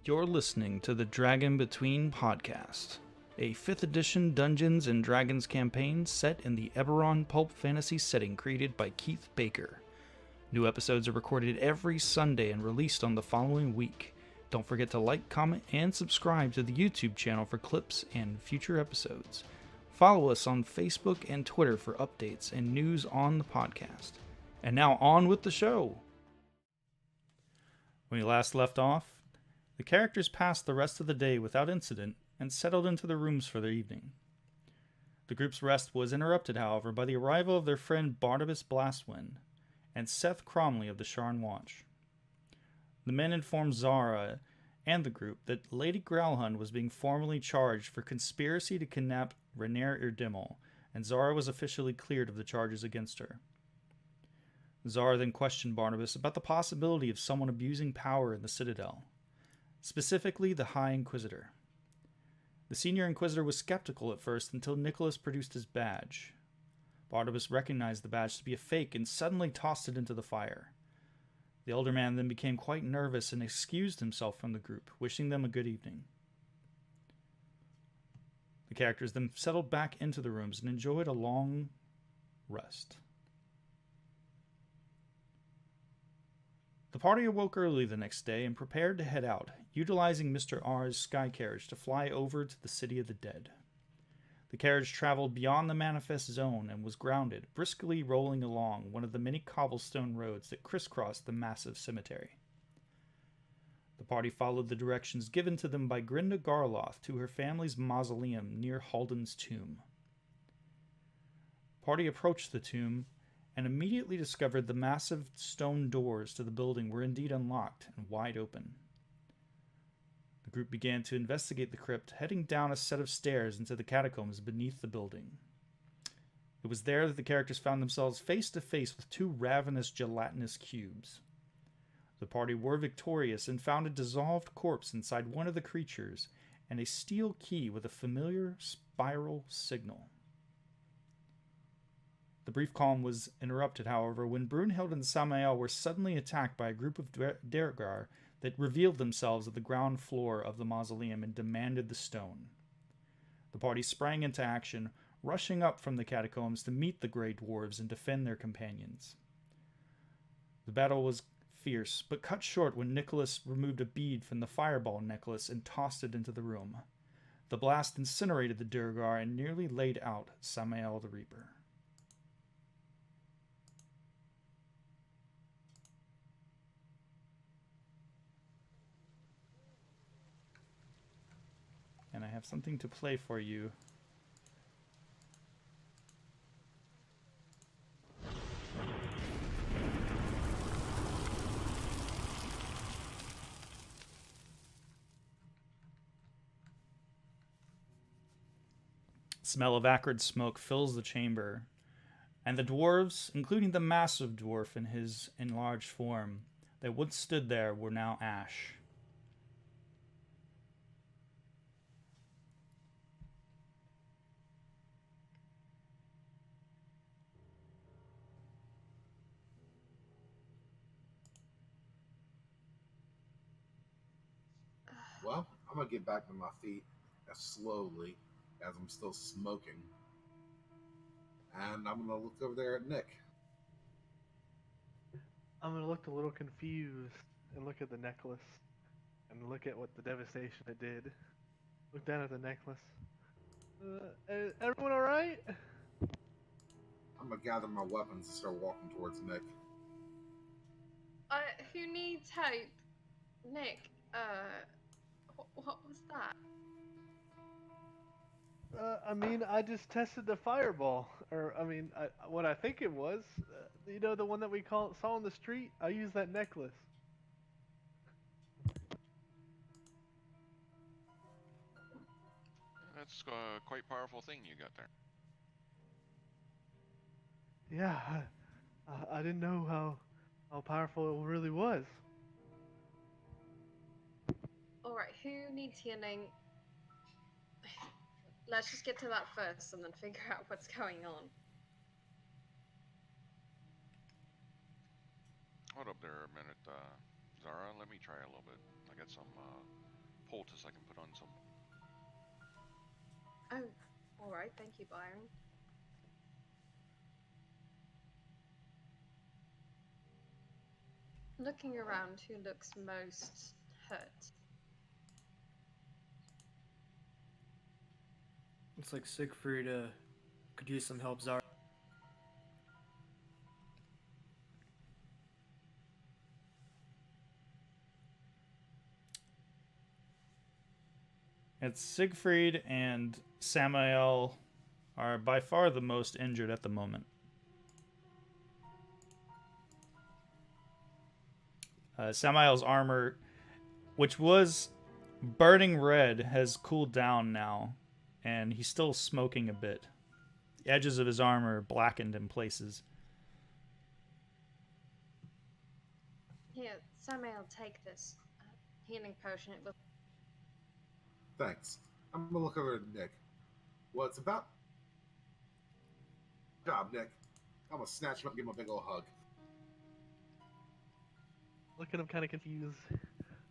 You're listening to the Dragon Between podcast, a 5th edition Dungeons & Dragons campaign set in the Eberron pulp fantasy setting created by Keith Baker. New episodes are recorded every Sunday and released on the following week. Don't forget to like, comment, and subscribe to the YouTube channel for clips and future episodes. Follow us on Facebook and Twitter for updates and news on the podcast. And now on with the show! When we last left off, the characters passed the rest of the day without incident and settled into their rooms for their evening. The group's rest was interrupted, however, by the arrival of their friend Barnabas Blastwind and Seth Cromley of the Sharn Watch. The men informed Zara and the group that Lady Growlhund was being formally charged for conspiracy to kidnap Renaer Irdimel, and Zara was officially cleared of the charges against her. Zara then questioned Barnabas about the possibility of someone abusing power in the Citadel, specifically the High Inquisitor. The Senior Inquisitor was skeptical at first until Nicholas produced his badge. Barnabas recognized the badge to be a fake and suddenly tossed it into the fire. The elder man then became quite nervous and excused himself from the group, wishing them a good evening. The characters then settled back into the rooms and enjoyed a long rest. The party awoke early the next day and prepared to head out, utilizing Mr. R's sky carriage to fly over to the City of the Dead. The carriage traveled beyond the manifest zone and was grounded, briskly rolling along one of the many cobblestone roads that crisscrossed the massive cemetery. The party followed the directions given to them by Grinda Garloth to her family's mausoleum near Halden's tomb. The party approached the tomb and immediately discovered the massive stone doors to the building were indeed unlocked and wide open. The group began to investigate the crypt, heading down a set of stairs into the catacombs beneath the building. It was there that the characters found themselves face to face with two ravenous gelatinous cubes. The party were victorious and found a dissolved corpse inside one of the creatures and a steel key with a familiar spiral signal. The brief calm was interrupted, however, when Brunhild and Samael were suddenly attacked by a group of Dergar that revealed themselves at the ground floor of the mausoleum and demanded the stone. The party sprang into action, rushing up from the catacombs to meet the Grey Dwarves and defend their companions. The battle was fierce, but cut short when Nicholas removed a bead from the fireball necklace and tossed it into the room. The blast incinerated the Dergar and nearly laid out Samael the Reaper. And I have something to play for you. Smell of acrid smoke fills the chamber, and the dwarves, including the massive dwarf in his enlarged form, that once stood there were now ash. Well, I'm going to get back to my feet as slowly as I'm still smoking. And I'm going to look over there at Nick. I'm going to look a little confused and look at the necklace and look at what the devastation it did. Look down at the necklace. Everyone alright? I'm going to gather my weapons and start walking towards Nick. Who needs hope? Nick, what was that? I just tested the fireball. What I think it was. The one that we saw on the street? I used that necklace. That's a quite powerful thing you got there. Yeah, I didn't know how powerful it really was. Alright, who needs healing? Let's just get to that first and then figure out what's going on. Hold up there a minute, Zara. Let me try a little bit. I got some poultice I can put on some. Oh, alright, thank you, Byron. Looking around, who looks most hurt? Looks like Siegfried could use some help, Zara. It's Siegfried and Samael are by far the most injured at the moment. Samael's armor, which was burning red, has cooled down now, and he's still smoking a bit. The edges of his armor blackened in places. Here, Samael, take this healing potion. It will. Thanks. I'm gonna look over at Nick. Well, it's about. Good job, Nick. I'm gonna snatch him up and give him a big old hug. Look at him kind of confused.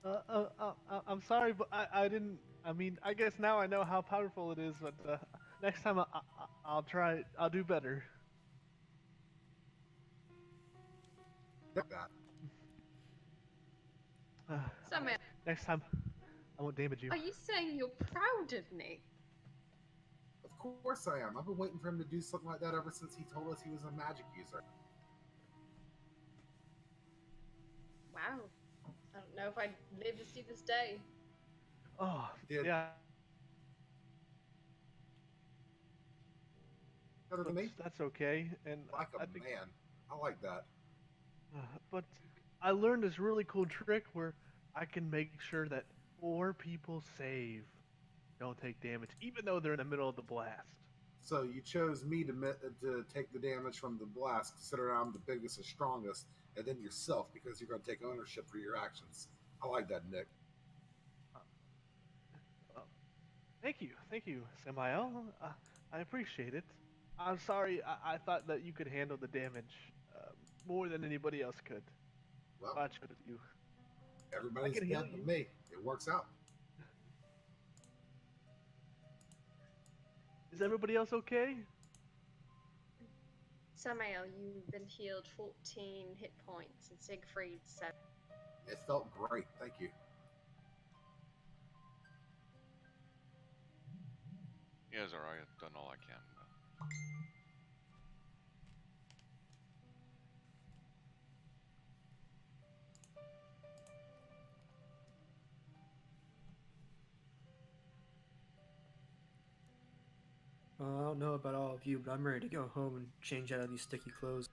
I'm sorry, but I didn't. I mean, I guess now I know how powerful it is, but next time I'll try. I'll do better. Like that. Samael, Next time, I won't damage you. are you saying you're proud of me? Of course I am. I've been waiting for him to do something like that ever since he told us he was a magic user. Wow. I don't know if I'd live to see this day. Oh, Did- yeah. Better than me? That's okay, and Like a I think. man. I like that. But I learned this really cool trick where I can make sure that 4 people save don't take damage, even though they're in the middle of the blast. So you chose me to take the damage from the blast, considering I'm the biggest and strongest, and then yourself because you're going to take ownership for your actions. I like that, Nick. Thank you, Samael. I appreciate it. I'm sorry, I thought that you could handle the damage more than anybody else could. Well, I should have you. everybody's I can heal dead but you. me. It works out. Is everybody else okay? Samael, you've been healed 14 hit points, and Siegfried 7. It felt great. Thank you. Yeah, Zara, I've done all I can. I don't know about all of you, but I'm ready to go home and change out of these sticky clothes.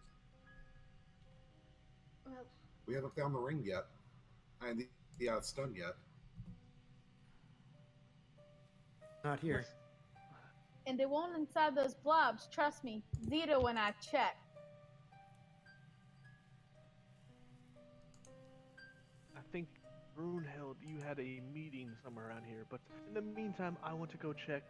Well, We haven't found the ring yet. And the stone yet. Not here. And they won't inside those blobs, trust me. 0 when I check. I think Brunhild, you had a meeting somewhere around here, but in the meantime, I want to go check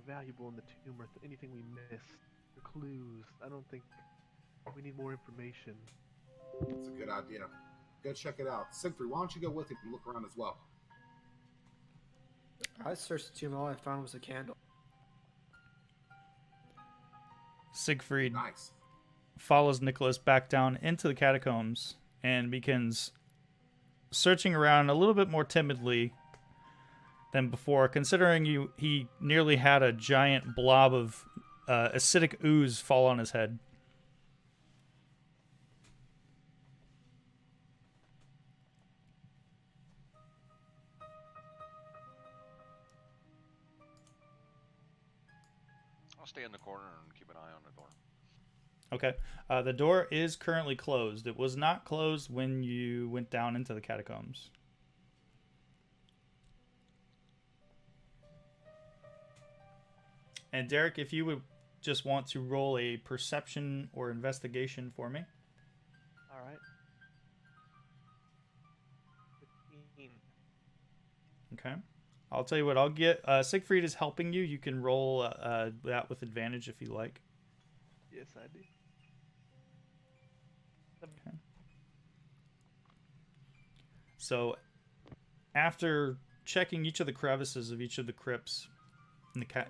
valuable in the tomb or anything we missed. The clues. I don't think we need more information. It's a good idea. Go check it out. Siegfried, why don't you go with him and look around as well? I searched the tomb, all I found was a candle. Siegfried Nice. follows Nicholas back down into the catacombs and begins searching around a little bit more timidly than before, considering he nearly had a giant blob of acidic ooze fall on his head. I'll stay in the corner and keep an eye on the door. Okay. The door is currently closed. It was not closed when you went down into the catacombs. And Derek, if you would just want to roll a perception or investigation for me. All right. 15. Okay. I'll tell you what, I'll get... Siegfried is helping you. You can roll that with advantage if you like. Yes, I do. Okay. So after checking each of the crevices of each of the crypts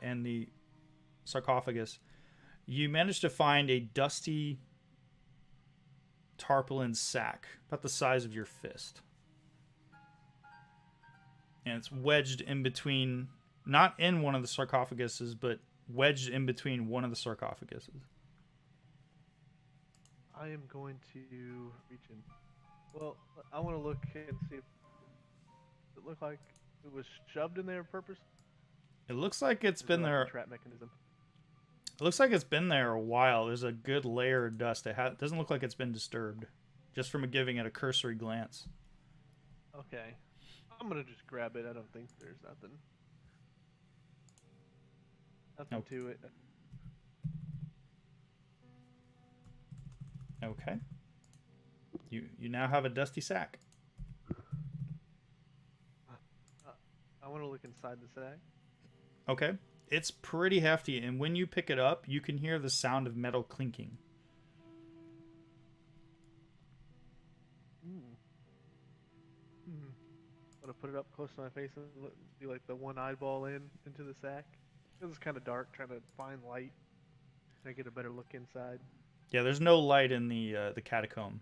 and the sarcophagus, you manage to find a dusty tarpaulin sack about the size of your fist. And it's wedged in between, not in one of the sarcophaguses, but wedged in between one of the sarcophaguses. I am going to reach in. Well, I want to look and see if it looked like it was shoved in there on purpose. It looks like it's Or is it been like a there. trap mechanism. It looks like it's been there a while. There's a good layer of dust. It doesn't look like it's been disturbed, just from giving it a cursory glance. Okay. I'm gonna just grab it. I don't think there's nothing to it. Okay. You now have a dusty sack. I want to look inside the sack. Okay. It's pretty hefty, and when you pick it up, you can hear the sound of metal clinking. Want to put it up close to my face and do like the one eyeball into the sack. It's kind of dark, trying to find light. Try to get a better look inside. Yeah, there's no light in the catacomb.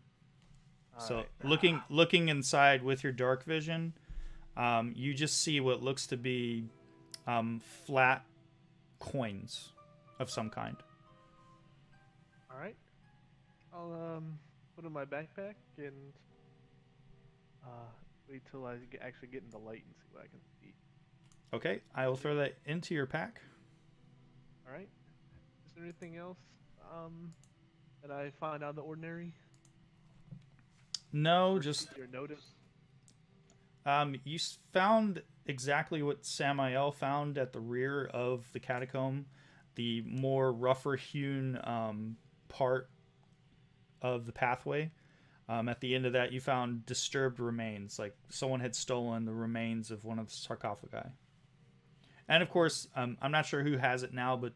So Alright. looking inside with your dark vision, you just see what looks to be flat coins of some kind. All right. I'll put in my backpack and wait till I actually get in the light and see what I can see. Okay, I will throw that into your pack. All right. Is there anything else that I find out of the ordinary? No, Or just your notice. you found exactly what Samael found at the rear of the catacomb, the more rougher hewn part of the pathway. At the end of that, you found disturbed remains, like someone had stolen the remains of one of the sarcophagi. And of course, I'm not sure who has it now, but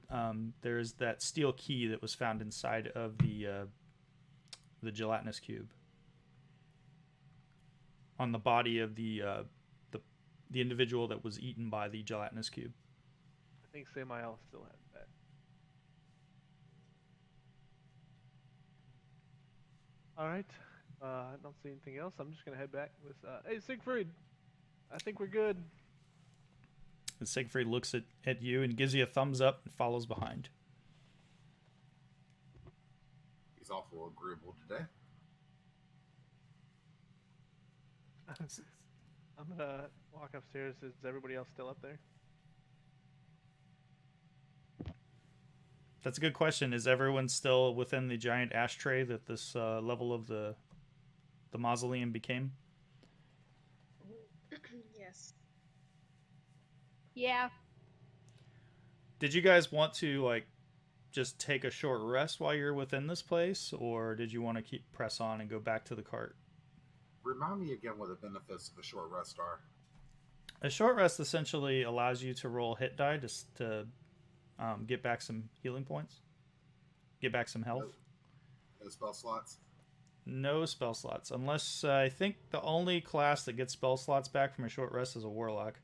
there's that steel key that was found inside of the gelatinous cube on the body of the individual that was eaten by the gelatinous cube. I think Samael still has that. All right. I don't see anything else. I'm just gonna head back with. Hey, Siegfried. I think we're good. And Siegfried looks at you and gives you a thumbs up and follows behind. He's awful agreeable today. I'm gonna walk upstairs. Is everybody else still up there? That's a good question. Is everyone still within the giant ashtray that this level of the mausoleum became? Yes. Yeah. Did you guys want to just take a short rest while you're within this place, or did you want to press on and go back to the cart? Remind me again what the benefits of a short rest are. A short rest essentially allows you to roll hit die to get back some healing points, get back some health. No spell slots? No spell slots, unless I think the only class that gets spell slots back from a short rest is a warlock.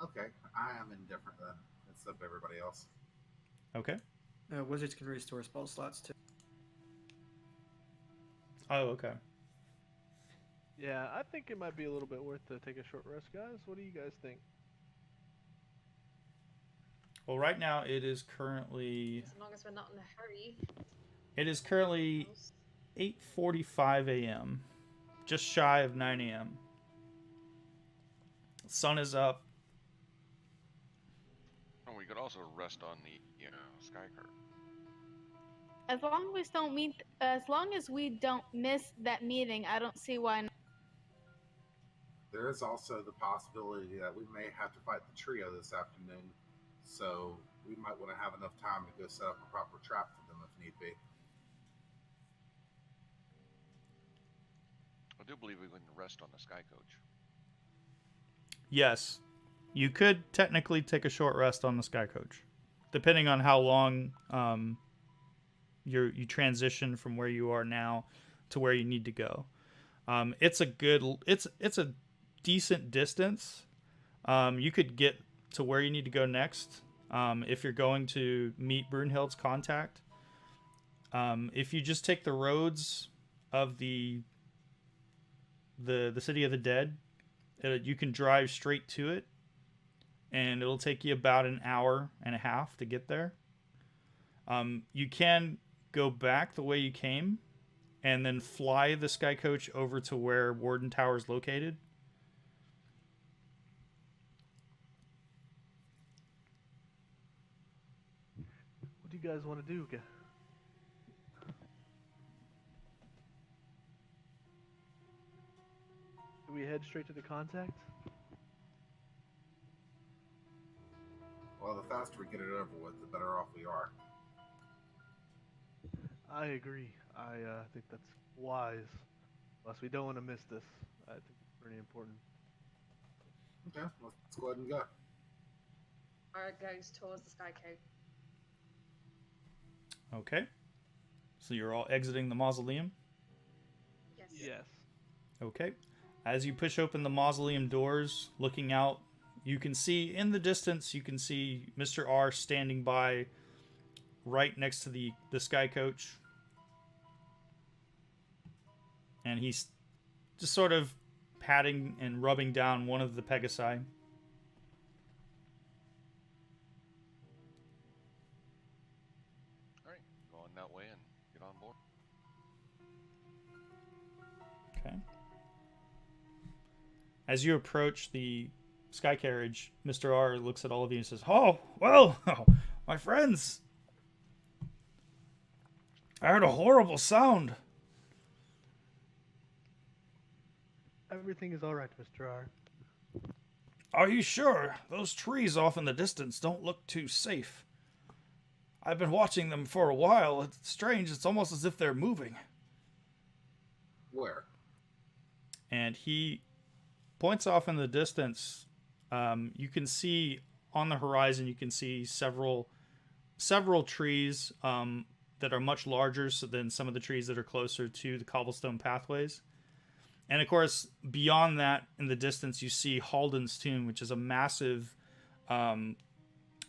Okay, I am indifferent then, except everybody else. Okay. Wizards can restore spell slots too. Oh, okay. Yeah, I think it might be a little bit worth to take a short rest, guys. What do you guys think? Well, right now it is currently As long as we're not in a hurry. 8:45 a.m., just shy of 9 a.m. Sun is up. And we could also rest on the sky cart. As long as we don't miss that meeting, I don't see why not. There is also the possibility that we may have to fight the trio this afternoon, so we might want to have enough time to go set up a proper trap for them if need be. I do believe we can rest on the sky coach. Yes, you could technically take a short rest on the sky coach, depending on how long you transition from where you are now to where you need to go. It's a decent distance. You could get to where you need to go next. If you're going to meet Brunhild's contact, if you just take the roads of the city of the dead, you can drive straight to it, and it'll take you about an hour and a half to get there. You can go back the way you came, and then fly the sky coach over to where Warden Tower is located. What do you guys want to do? Do we head straight to the contact? Well, the faster we get it over with, the better off we are. I agree. I think that's wise. Plus, we don't want to miss this. I think it's pretty important. Okay, let's go ahead and go. Ara goes towards the sky coach. Okay. So you're all exiting the mausoleum? Yes. Yes. Okay. As you push open the mausoleum doors, looking out, you can see in the distance, you can see Mr. R standing by right next to the sky coach. And he's just sort of patting and rubbing down one of the Pegasi. All right, go on that way and get on board. Okay. As you approach the sky carriage, Mr. R looks at all of you and says, "Oh, well, my friends, I heard a horrible sound." Everything is all right, Mr. R. "Are you sure? Those trees off in the distance don't look too safe. I've been watching them for a while. It's strange. It's almost as if they're moving." Where? And he points off in the distance. You can see on the horizon, you can see several trees that are much larger than some of the trees that are closer to the cobblestone pathways. And of course, beyond that, in the distance, you see Halden's tomb, which is a massive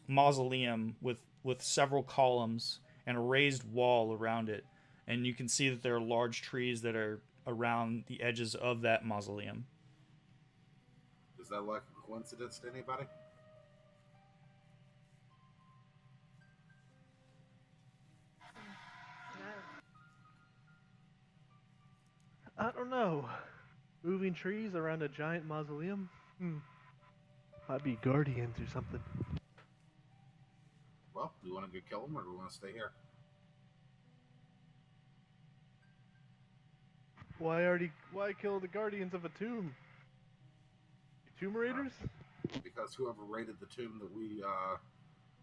mausoleum with several columns and a raised wall around it. And you can see that there are large trees that are around the edges of that mausoleum. Is that like a coincidence to anybody? No. I don't know. Moving trees around a giant mausoleum? Might be guardians or something. Well, do you want to go kill them, or do we want to stay here? Why kill the guardians of a tomb? Tomb raiders? Because whoever raided the tomb that we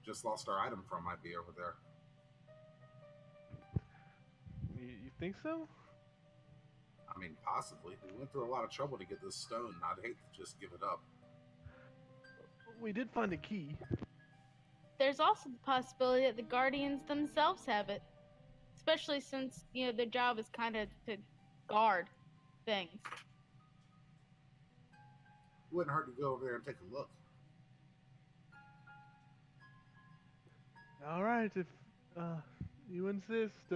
just lost our item from might be over there. You think so? I mean, possibly. We went through a lot of trouble to get this stone, and I'd hate to just give it up. We did find a key. There's also the possibility that the Guardians themselves have it. Especially since, their job is kind of to guard things. Wouldn't hurt to go over there and take a look. All right, if you insist.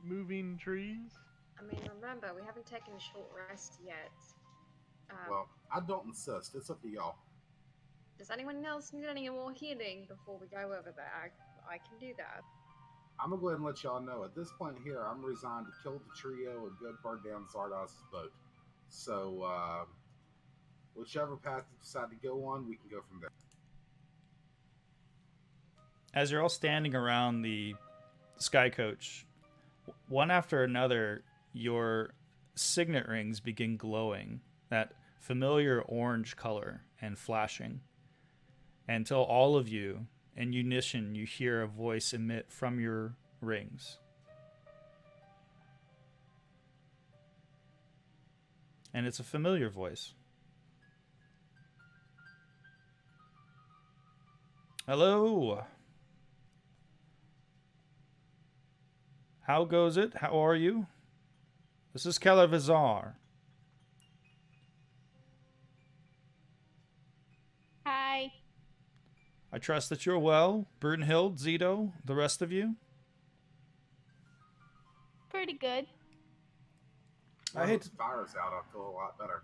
Moving trees. I mean, remember, we haven't taken a short rest yet. Well, I don't insist. It's up to y'all. Does anyone else need any more healing before we go over there? I can do that. I'm going to go ahead and let y'all know. At this point here, I'm resigned to kill the trio and go burn down Zardos's boat. So, whichever path you decide to go on, we can go from there. As you're all standing around the sky coach, one after another, your signet rings begin glowing, that familiar orange color and flashing, until all of you, in unison, you hear a voice emit from your rings. And it's a familiar voice. "Hello. How goes it? How are you?" This is Keller Vizar. Hi. I trust that you're well. Brunhild, Zito, the rest of you. Pretty good. Now I hate that the fire's out, I feel a lot better.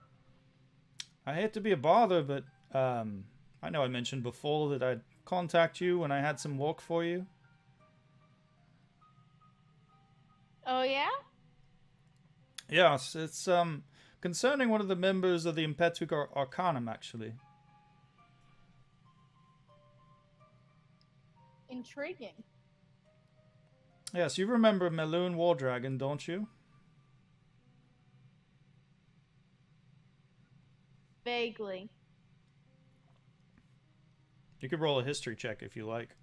I hate to be a bother, but I know I mentioned before that I'd contact you when I had some work for you. Oh, yeah? Yes, it's concerning one of the members of the Impetuc Arcanum, actually. Intriguing. Yes, you remember Meloon Wardragon, don't you? Vaguely. You could roll a history check if you like.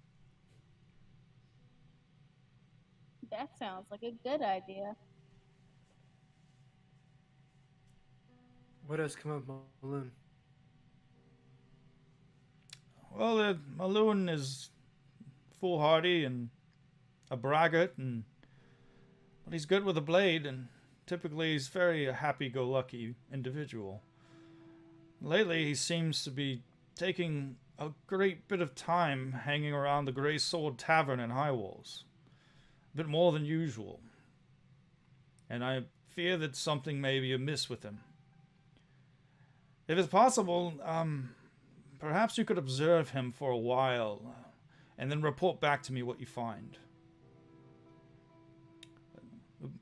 That sounds like a good idea. What has come of Maloon? Well, Meloon is foolhardy and a braggart, but he's good with a blade, and typically he's very a happy-go-lucky individual. Lately, he seems to be taking a great bit of time hanging around the Grey Sword Tavern in High Walls. A bit more than usual. And I fear that something may be amiss with him. If it's possible, perhaps you could observe him for a while, and then report back to me what you find.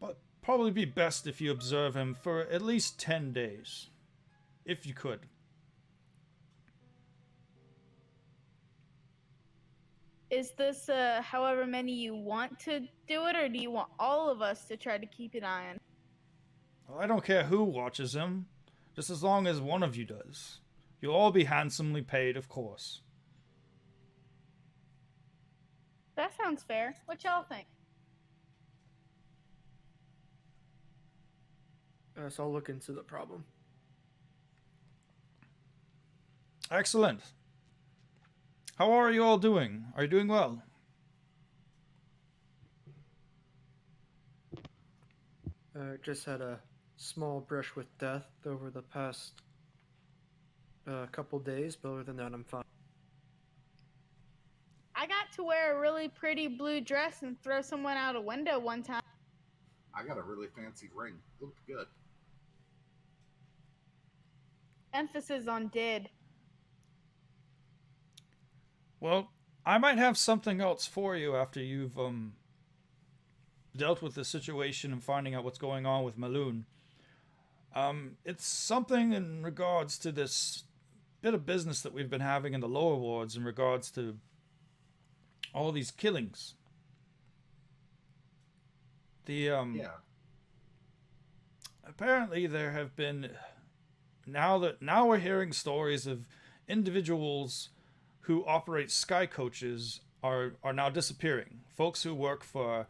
But probably be best if you observe him for at least 10 days. If you could. Is this however many you want to do it, or do you want all of us to try to keep an eye on? Well, I don't care who watches him, just as long as one of you does. You'll all be handsomely paid, of course. That sounds fair. What y'all think? So I'll look into the problem. Excellent. How are you all doing? Are you doing well? Just had a small brush with death over the past couple days, but other than that, I'm fine. I got to wear a really pretty blue dress and throw someone out a window one time. I got a really fancy ring. Looked good. Emphasis on did. Well, I might have something else for you after you've dealt with the situation and finding out what's going on with Meloon. It's something in regards to this bit of business that we've been having in the lower wards in regards to all these killings. Yeah. Apparently there have been now we're hearing stories of individuals who operate sky coaches are now disappearing. Folks who work for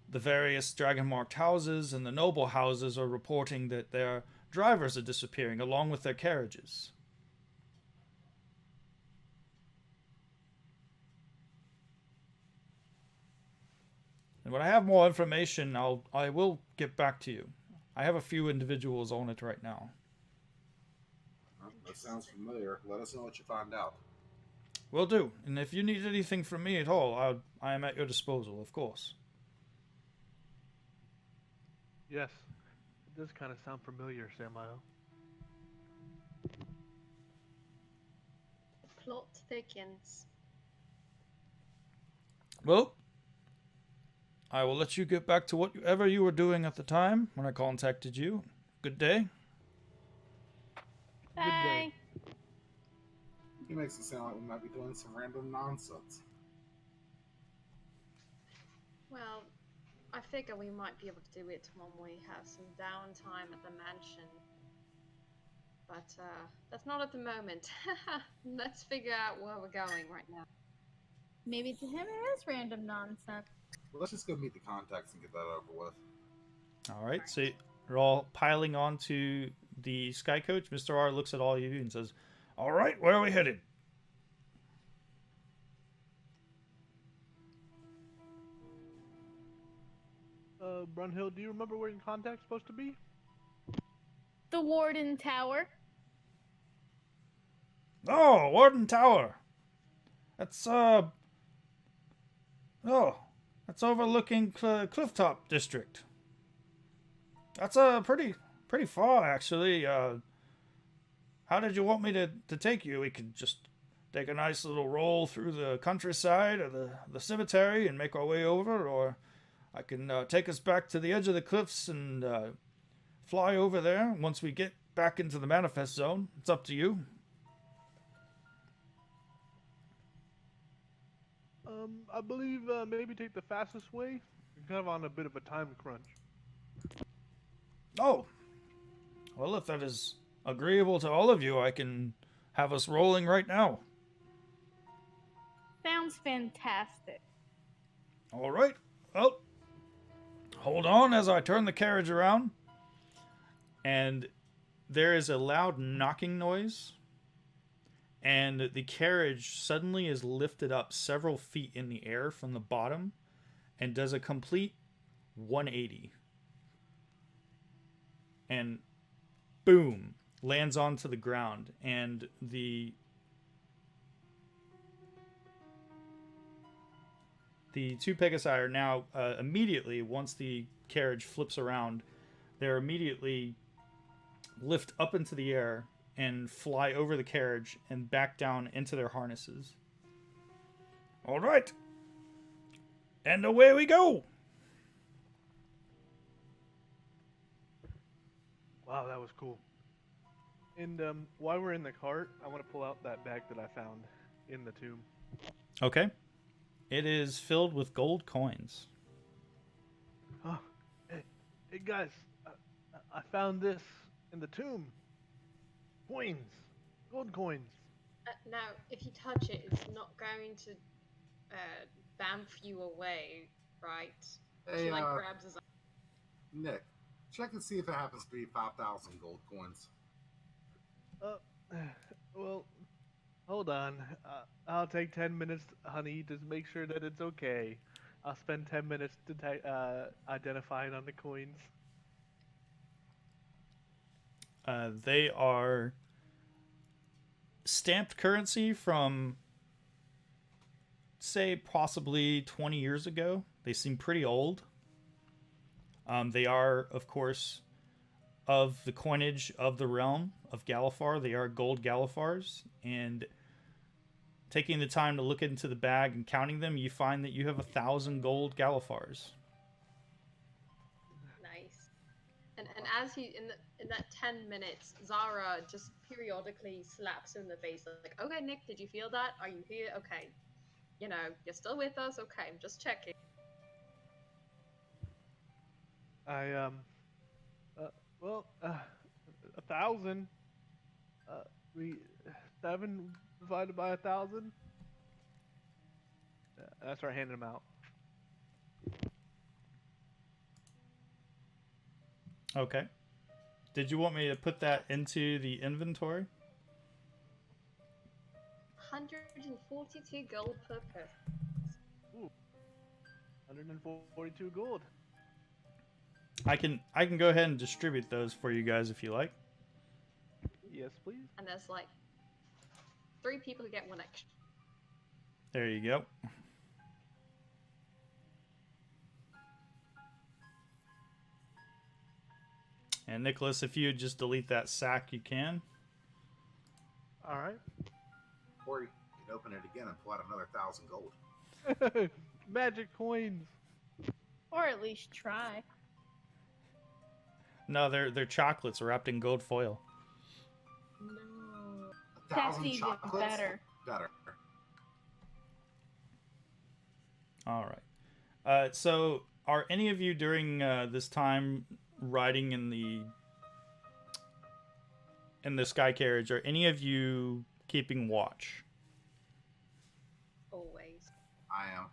the various dragon marked houses and the noble houses are reporting that their drivers are disappearing along with their carriages. And when I have more information, I will get back to you. I have a few individuals on it right now. Well, that sounds familiar. Let us know what you find out. Will do. And if you need anything from me at all, I am at your disposal, of course. Yes, it does kind of sound familiar, Samael. The plot thickens. Well, I will let you get back to whatever you were doing at the time when I contacted you. Good day. Bye. He makes it sound like we might be doing some random nonsense. Well, I figure we might be able to do it when we have some downtime at the mansion. But that's not at the moment. Let's figure out where we're going right now. Maybe to him it is random nonsense. Well, let's just go meet the contacts and get that over with. All right, so you're all piling onto the sky coach. Mr. R looks at all of you and says, all right, where are we headed? Brunhild, do you remember where your contact's supposed to be? The Warden Tower. Oh, Warden Tower. That's that's overlooking Clifftop District. That's pretty far actually. How did you want me to take you? We could just take a nice little roll through the countryside or the cemetery and make our way over, or I can take us back to the edge of the cliffs and fly over there once we get back into the manifest zone. It's up to you. I believe maybe take the fastest way. We're kind of on a bit of a time crunch. Oh, well, if that is agreeable to all of you, I can have us rolling right now. Sounds fantastic. All right. Well, hold on as I turn the carriage around. And there is a loud knocking noise. And the carriage suddenly is lifted up several feet in the air from the bottom and does a complete 180. And boom, lands onto the ground. And the two Pegasi are now immediately, once the carriage flips around, they're immediately lift up into the air and fly over the carriage and back down into their harnesses. All right. And away we go. Wow, that was cool. And while we're in the cart, I want to pull out that bag that I found in the tomb. Okay. It is filled with gold coins. Oh, hey guys, I found this in the tomb. Coins, gold coins. Now, if you touch it, it's not going to bamf you away, right? Hey, She grabs his. Nick, check and see if it happens to be 5,000 gold coins. Well, hold on. I'll take 10 minutes, honey, to make sure that it's okay. I'll spend 10 minutes to identifying on the coins. They are stamped currency from, say, possibly 20 years ago. They seem pretty old. They are, of course, of the coinage of the realm of Galifar. They are gold Galifars. And taking the time to look into the bag and counting them, you find that you have 1,000 gold Galifars. Nice. And as he in that 10 minutes, Zara just periodically slaps him in the face like, "Okay, Nick, did you feel that? Are you here? Okay, you're still with us. Okay, I'm just checking." I 1,000. 7 divided by 1,000. I start handing them out. Okay. Did you want me to put that into the inventory? 142 gold per person. Ooh, 142 gold. I can go ahead and distribute those for you guys if you like. Yes, please. And there's 3 people who get 1 extra. There you go. And Nicholas, if you would just delete that sack, you can. All right. Or you can open it again and pull out another 1,000 gold. Magic coins. Or at least try. No, they're chocolates wrapped in gold foil. No. 1,000 That's even chocolates? better. Better. All right. So, are any of you during this time riding in the sky carriage? Are any of you keeping watch? Always. I am.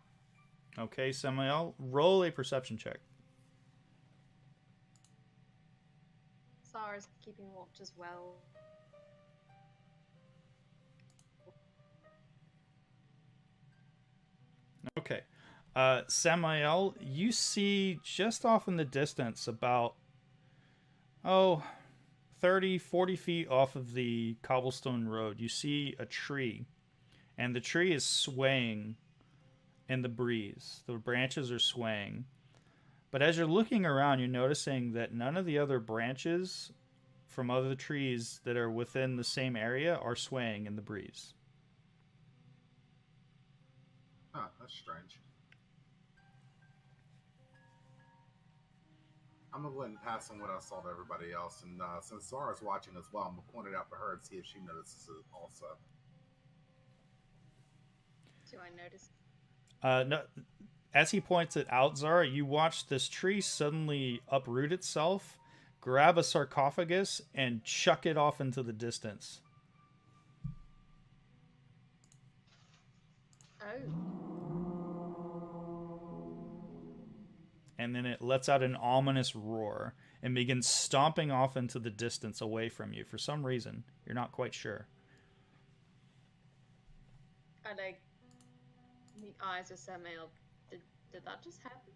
Okay, Samael, roll a perception check. Zara's keeping watch as well. Okay. Samael, you see just off in the distance about, 30, 40 feet off of the cobblestone road, you see a tree. And the tree is swaying in the breeze. The branches are swaying. But as you're looking around, you're noticing that none of the other branches from other trees that are within the same area are swaying in the breeze. Huh, that's strange. I'm gonna go ahead and pass on what I saw to everybody else, and since Zara's watching as well, I'm gonna point it out to her and see if she notices it also. Do I notice? No, as he points it out, Zara, you watch this tree suddenly uproot itself, grab a sarcophagus, and chuck it off into the distance. Oh. And then it lets out an ominous roar and begins stomping off into the distance away from you for some reason. You're not quite sure. I like the eyes of Samael. Did that just happen?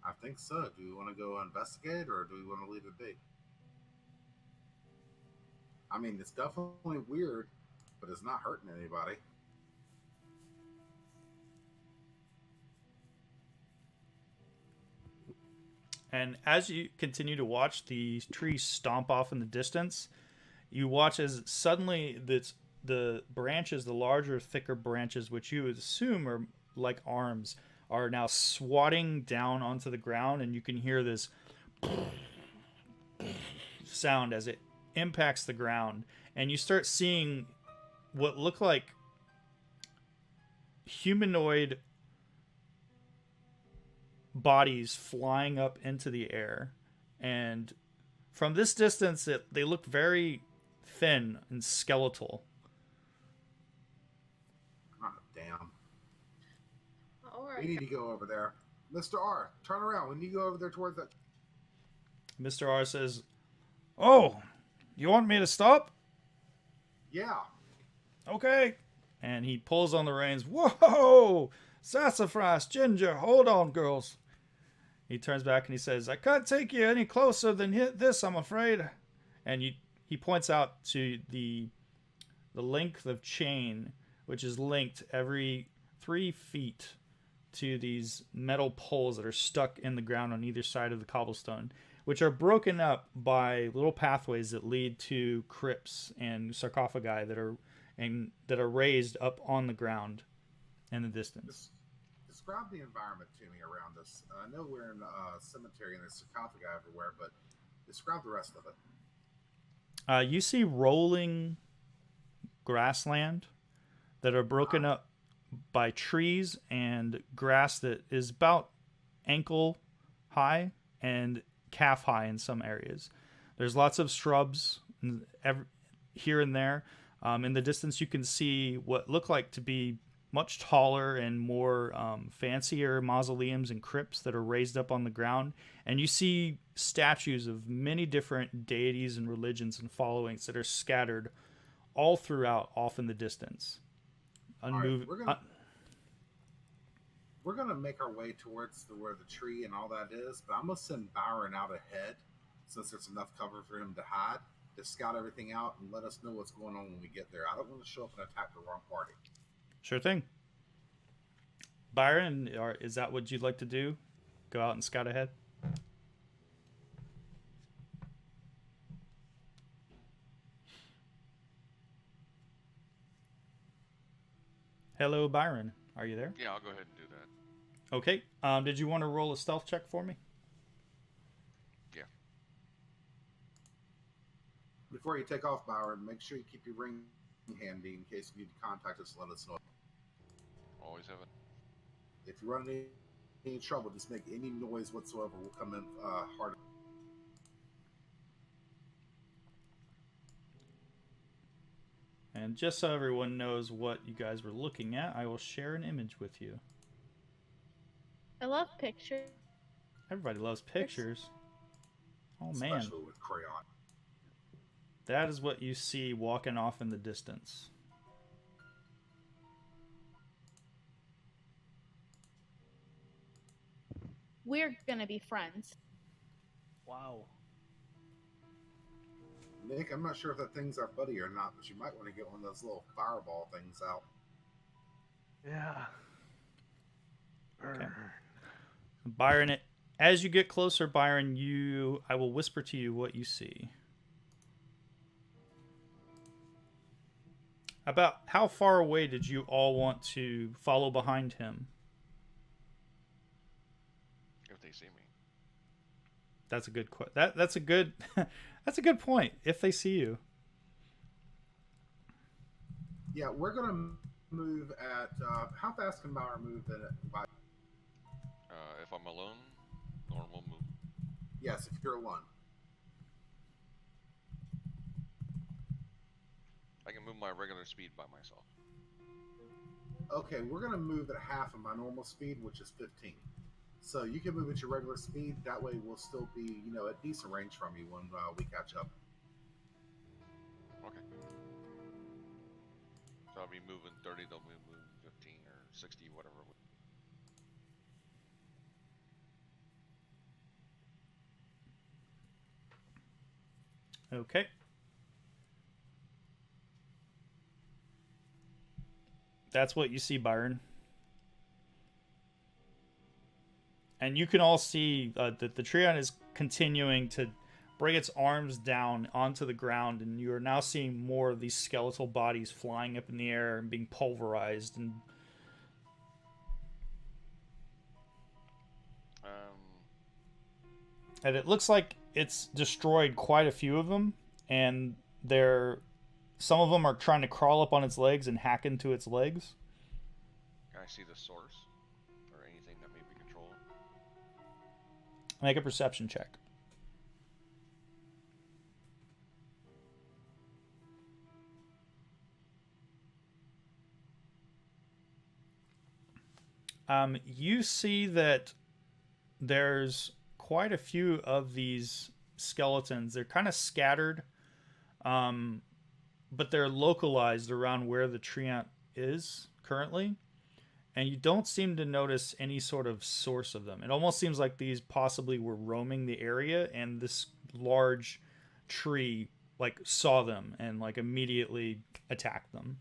I think so. Do we want to go investigate, or do we want to leave it be? I mean, it's definitely weird, but it's not hurting anybody. And as you continue to watch the tree stomp off in the distance, you watch as suddenly the branches, the larger, thicker branches, which you would assume are like arms, are now swatting down onto the ground, and you can hear this sound as it impacts the ground, and you start seeing what look like humanoid bodies flying up into the air. And from this distance, they look very thin and skeletal. Oh, damn. All right. We need to go over there. Mr. R, turn around. We need to go over there towards that. Mr. R says, "Oh, you want me to stop?" Yeah. "Okay." And he pulls on the reins. "Whoa! Sassafras, Ginger, hold on, girls." He turns back and he says, "I can't take you any closer than this, I'm afraid." And he points out to the length of chain, which is linked every 3 feet to these metal poles that are stuck in the ground on either side of the cobblestone, which are broken up by little pathways that lead to crypts and sarcophagi that are raised up on the ground in the distance. Describe the environment to me around us. I know we're in a cemetery and there's sarcophagi everywhere, but describe the rest of it. You see rolling grassland that are broken up by trees and grass that is about ankle high and calf high in some areas. There's lots of shrubs here and there. In the distance, you can see what look like to be much taller and more fancier mausoleums and crypts that are raised up on the ground. And you see statues of many different deities and religions and followings that are scattered all throughout off in the distance. Right, we're gonna make our way towards where the tree and all that is, but I'm gonna send Byron out ahead since there's enough cover for him to hide, to scout everything out and let us know what's going on when we get there. I don't want to show up and attack the wrong party. Sure thing. Byron, is that what you'd like to do? Go out and scout ahead? Hello, Byron. Are you there? Yeah, I'll go ahead and do that. Okay. Did you want to roll a stealth check for me? Yeah. Before you take off, Byron, make sure you keep your ring handy in case you need to contact us. Let us know. Always have it. If you run into any trouble, just make any noise whatsoever. We'll come in harder. And just so everyone knows what you guys were looking at, I will share an image with you. I love pictures. Everybody loves pictures. Oh man. Especially with crayon. That is what you see walking off in the distance. we're gonna be friends. Wow. Nick, I'm not sure if that thing's our buddy or not, but you might want to get one of those little fireball things out. Yeah. Okay. Byron, as you get closer, Byron, I will whisper to you what you see. About how far away did you all want to follow behind him? If they see me. That's a good that's a good that's a good point. If they see you. Yeah, we're gonna move at how fast can Bauer move in it? By If I'm alone, normal move. yes, if you're alone. I can move my regular speed by myself. Okay, we're gonna move at half of my normal speed, which is 15. So you can move at your regular speed. That way, we'll still be, at decent range from you when we catch up. Okay. So I'll be moving 30, they'll be moving 15 or 60, whatever. Okay. That's what you see, Byron. And you can all see that the Treant is continuing to bring its arms down onto the ground, and you are now seeing more of these skeletal bodies flying up in the air and being pulverized. And it looks like it's destroyed quite a few of them, and some of them are trying to crawl up on its legs and hack into its legs. Can I see the source or anything that may be controlled? Make a perception check. You see that there's quite a few of these skeletons. They're kind of scattered, but they're localized around where the Treant is currently. And you don't seem to notice any sort of source of them. It almost seems like these possibly were roaming the area, and this large tree saw them and immediately attacked them.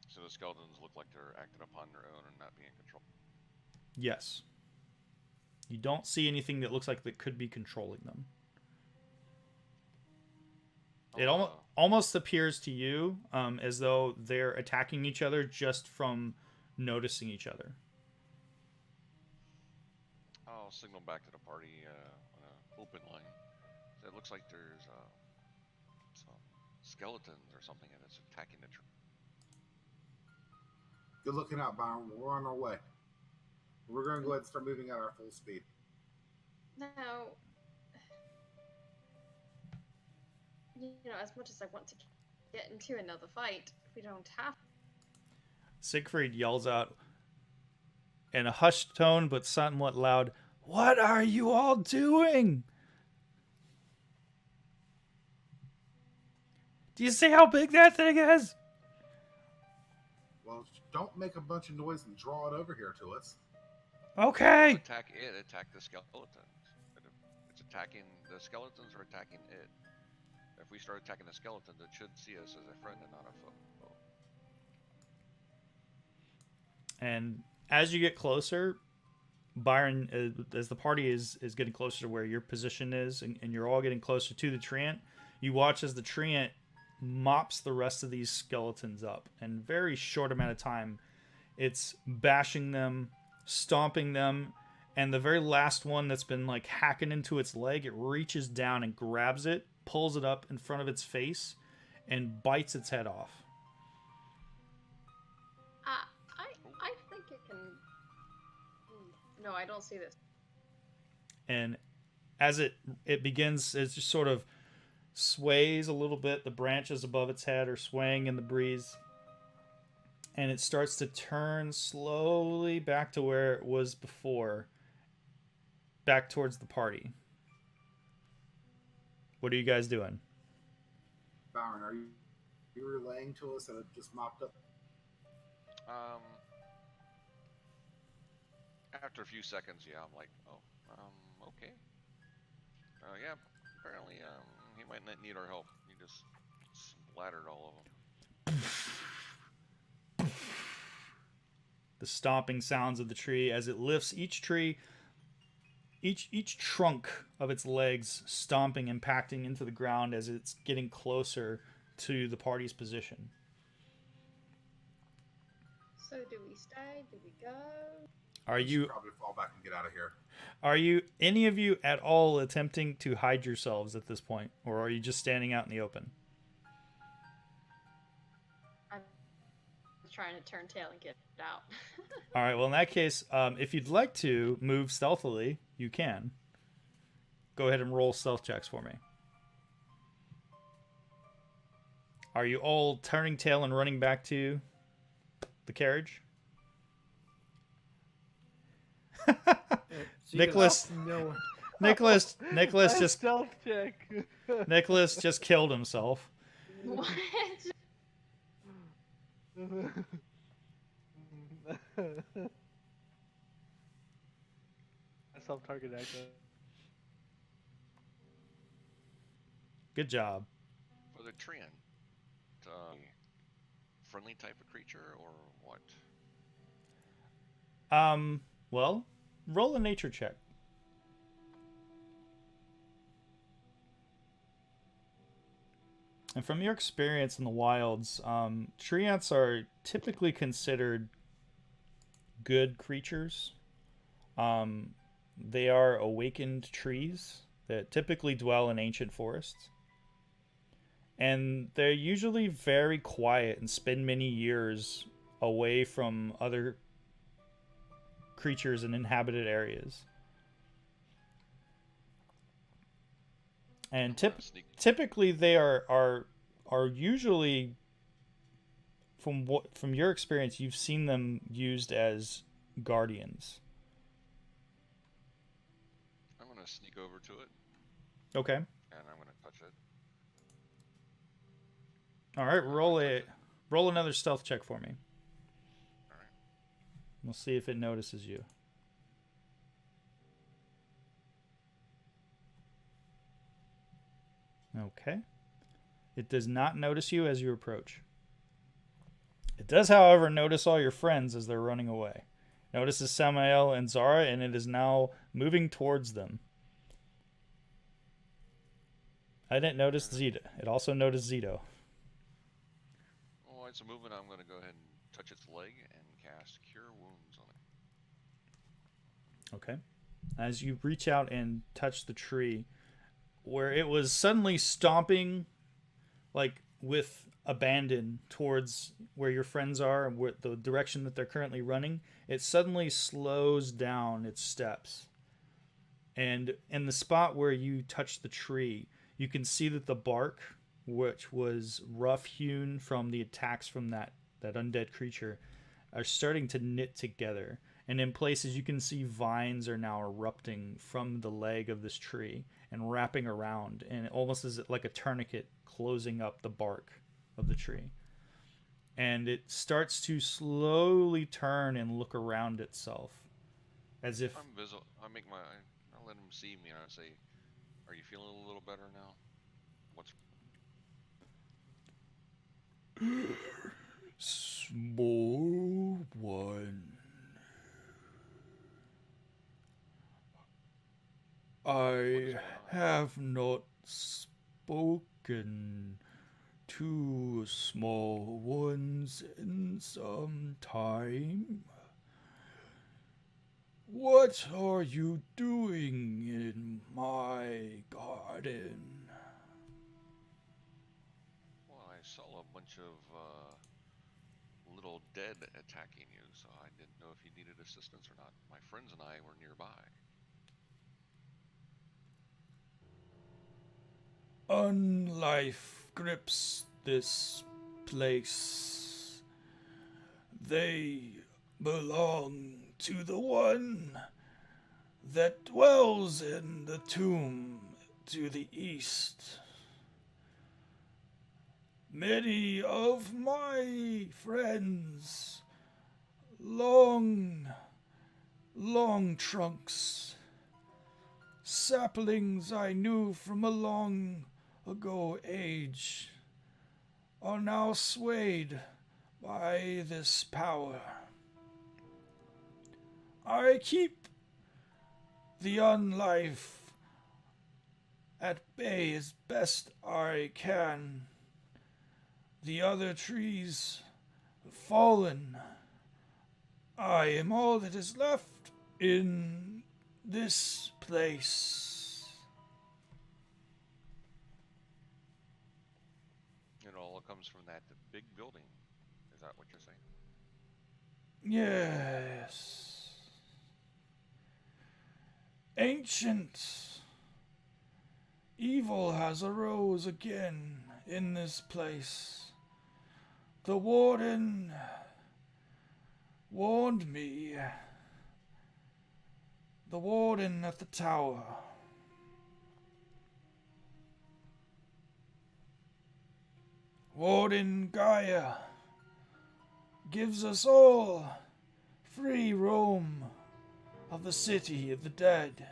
So the skeletons look like they're acting upon their own and not being controlled. Yes. You don't see anything that looks like that could be controlling them. It almost appears to you as though they're attacking each other just from noticing each other. I'll signal back to the party on an open line. So it looks like there's some skeletons or something, and it's attacking the tree. Good looking out, Byron. We're on our way. We're going to go ahead and start moving at our full speed. Now, as much as I want to get into another fight, we don't have. Siegfried yells out in a hushed tone but somewhat loud, "What are you all doing? Do you see how big that thing is?" Well, don't make a bunch of noise and draw it over here to us. Okay. Attack the skeletons. It's attacking the skeletons or attacking it. If we start attacking the skeletons, it should see us as a friend and not a foe. And as you get closer, Byron, as the party is getting closer to where your position is, and you're all getting closer to the Treant, you watch as the Treant mops the rest of these skeletons up. In a very short amount of time, it's bashing them, stomping them, and the very last one that's been hacking into its leg, it reaches down and grabs it, pulls it up in front of its face, and bites its head off. I think it can. No, I don't see this. And as it begins, it just sort of sways a little bit. The branches above its head are swaying in the breeze. And it starts to turn slowly back to where it was before. Back towards the party. What are you guys doing? Byron, are you relaying to us that it just mopped up? After a few seconds, yeah, I'm like, oh, okay. Yeah, apparently, he might not need our help. He just splattered all of them. The stomping sounds of the tree as it lifts each tree, each trunk of its legs stomping, impacting into the ground as it's getting closer to the party's position. So do we stay? Do we go? Are We should you probably fall back and get out of here. are you any of you at all attempting to hide yourselves at this point, or are you just standing out in the open? I'm trying to turn tail and get out. All right. Well, in that case, if you'd like to move stealthily, you can. Go ahead and roll stealth checks for me. Are you all turning tail and running back to the carriage? So you Nicholas, can know Nicholas Nice just stealth check. Nicholas just killed himself. What? Self-target action. Good job. For the Treant, friendly type of creature or what? Well, roll a nature check. And from your experience in the wilds, treants are typically considered good creatures. They are awakened trees that typically dwell in ancient forests. And they're usually very quiet and spend many years away from other creatures in inhabited areas. And typically they are usually, from your experience, you've seen them used as guardians. I'm gonna sneak over to it Okay. and I'm gonna touch it. All right. Roll another stealth check for me. All right. We'll see if it notices you. Okay. It does not notice you as you approach. It does, however, notice all your friends as they're running away. Notices Samael and Zara, and it is now moving towards them. I didn't notice Zeta. It also noticed Zito. Well, it's a movement. I'm gonna go ahead and touch its leg and cast Cure Wounds on it. Okay. As you reach out and touch the tree, where it was suddenly stomping, like with abandon towards where your friends are and the direction that they're currently running, it suddenly slows down its steps. And in the spot where you touch the tree, you can see that the bark, which was rough hewn from the attacks from that undead creature, are starting to knit together. And in places you can see vines are now erupting from the leg of this tree and wrapping around, and almost as like a tourniquet closing up the bark of the tree. And it starts to slowly turn and look around itself, as if I'm visual. I let him see me and I say, "Are you feeling a little better now? What's?" Small one. I have not spoken to small ones in some time. What are you doing in my garden? Well, I saw a bunch of little dead attacking you, so I didn't know if you needed assistance or not. My friends and I were nearby. Unlife grips this place. They belong to the one that dwells in the tomb to the east. Many of my friends long long trunks. Saplings I knew from a long ago age are now swayed by this power. I keep the unlife at bay as best I can. The other trees have fallen. I am all that is left in this place. It all comes from that big building. Is that what you're saying? Yes. Ancient evil has arose again in this place. The warden warned me. The warden at the tower. Warden Gaia gives us all free roam of the city of the dead.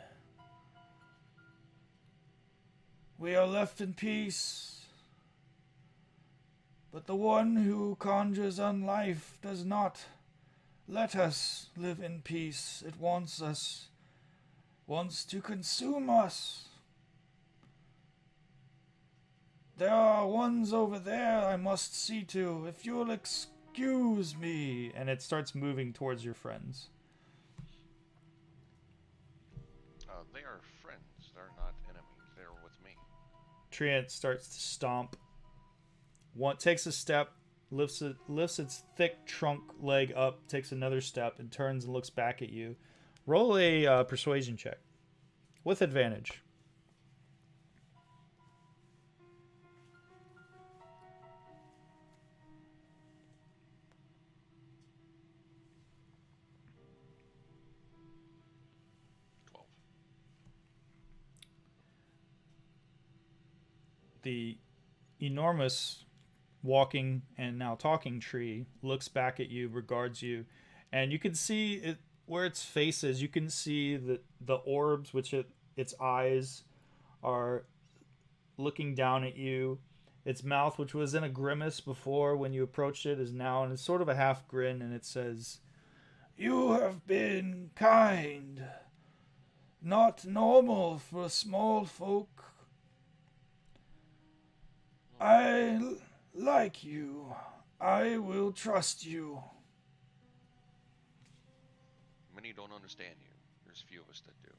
We are left in peace, but the one who conjures unlife does not let us live in peace. It wants to consume us. There are ones over there I must see to, if you'll excuse me. And it starts moving towards your friends. They are friends. They're not enemies. They're with me. Treant starts to stomp. Takes a step, lifts its thick trunk leg up, takes another step, and turns and looks back at you. Roll a persuasion check with advantage. The enormous walking and now talking tree looks back at you, regards you, and you can see it where its face is. You can see the orbs, its eyes are looking down at you. Its mouth, which was in a grimace before when you approached it, is now in sort of a half grin, and it says, "You have been kind. Not normal for small folk. I like you. I will trust you." Many don't understand you. There's few of us that do.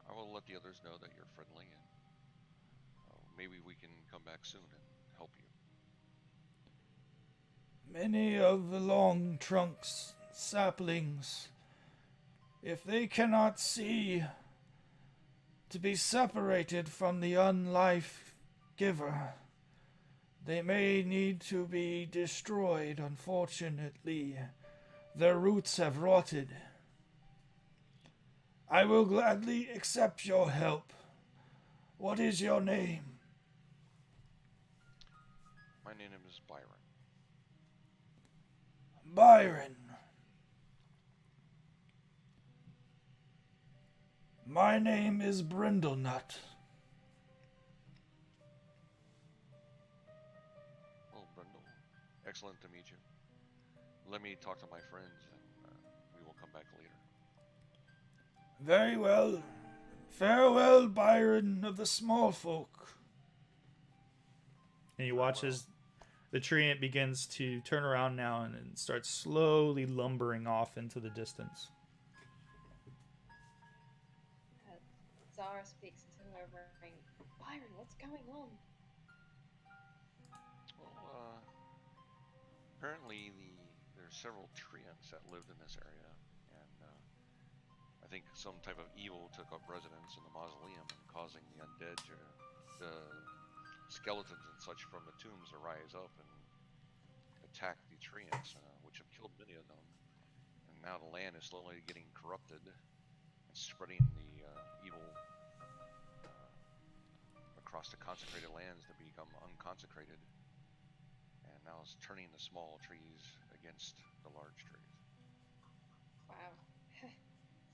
I will let the others know that you're friendly, and maybe we can come back soon and help you. Many of the long trunks, saplings, if they cannot see to be separated from the unlife giver, they may need to be destroyed. Unfortunately, their roots have rotted. I will gladly accept your help. What is your name? My name is Byron. Byron. My name is Brindlenut. Oh, Brindle. Excellent to meet you. Let me talk to my friends, and we will come back later. Very well. Farewell, Byron of the small folk. And you watch as the treant begins to turn around now and starts slowly lumbering off into the distance. Zara speaks to him over a ring. Byron, what's going on? Well, apparently there's several treants that lived in this area, and I think some type of evil took up residence in the mausoleum and causing the undead the skeletons and such from the tombs to rise up and attack the treants, which have killed many of them. And now the land is slowly getting corrupted and spreading the evil across the consecrated lands to become unconsecrated, and now it's turning the small trees against the large trees. Wow.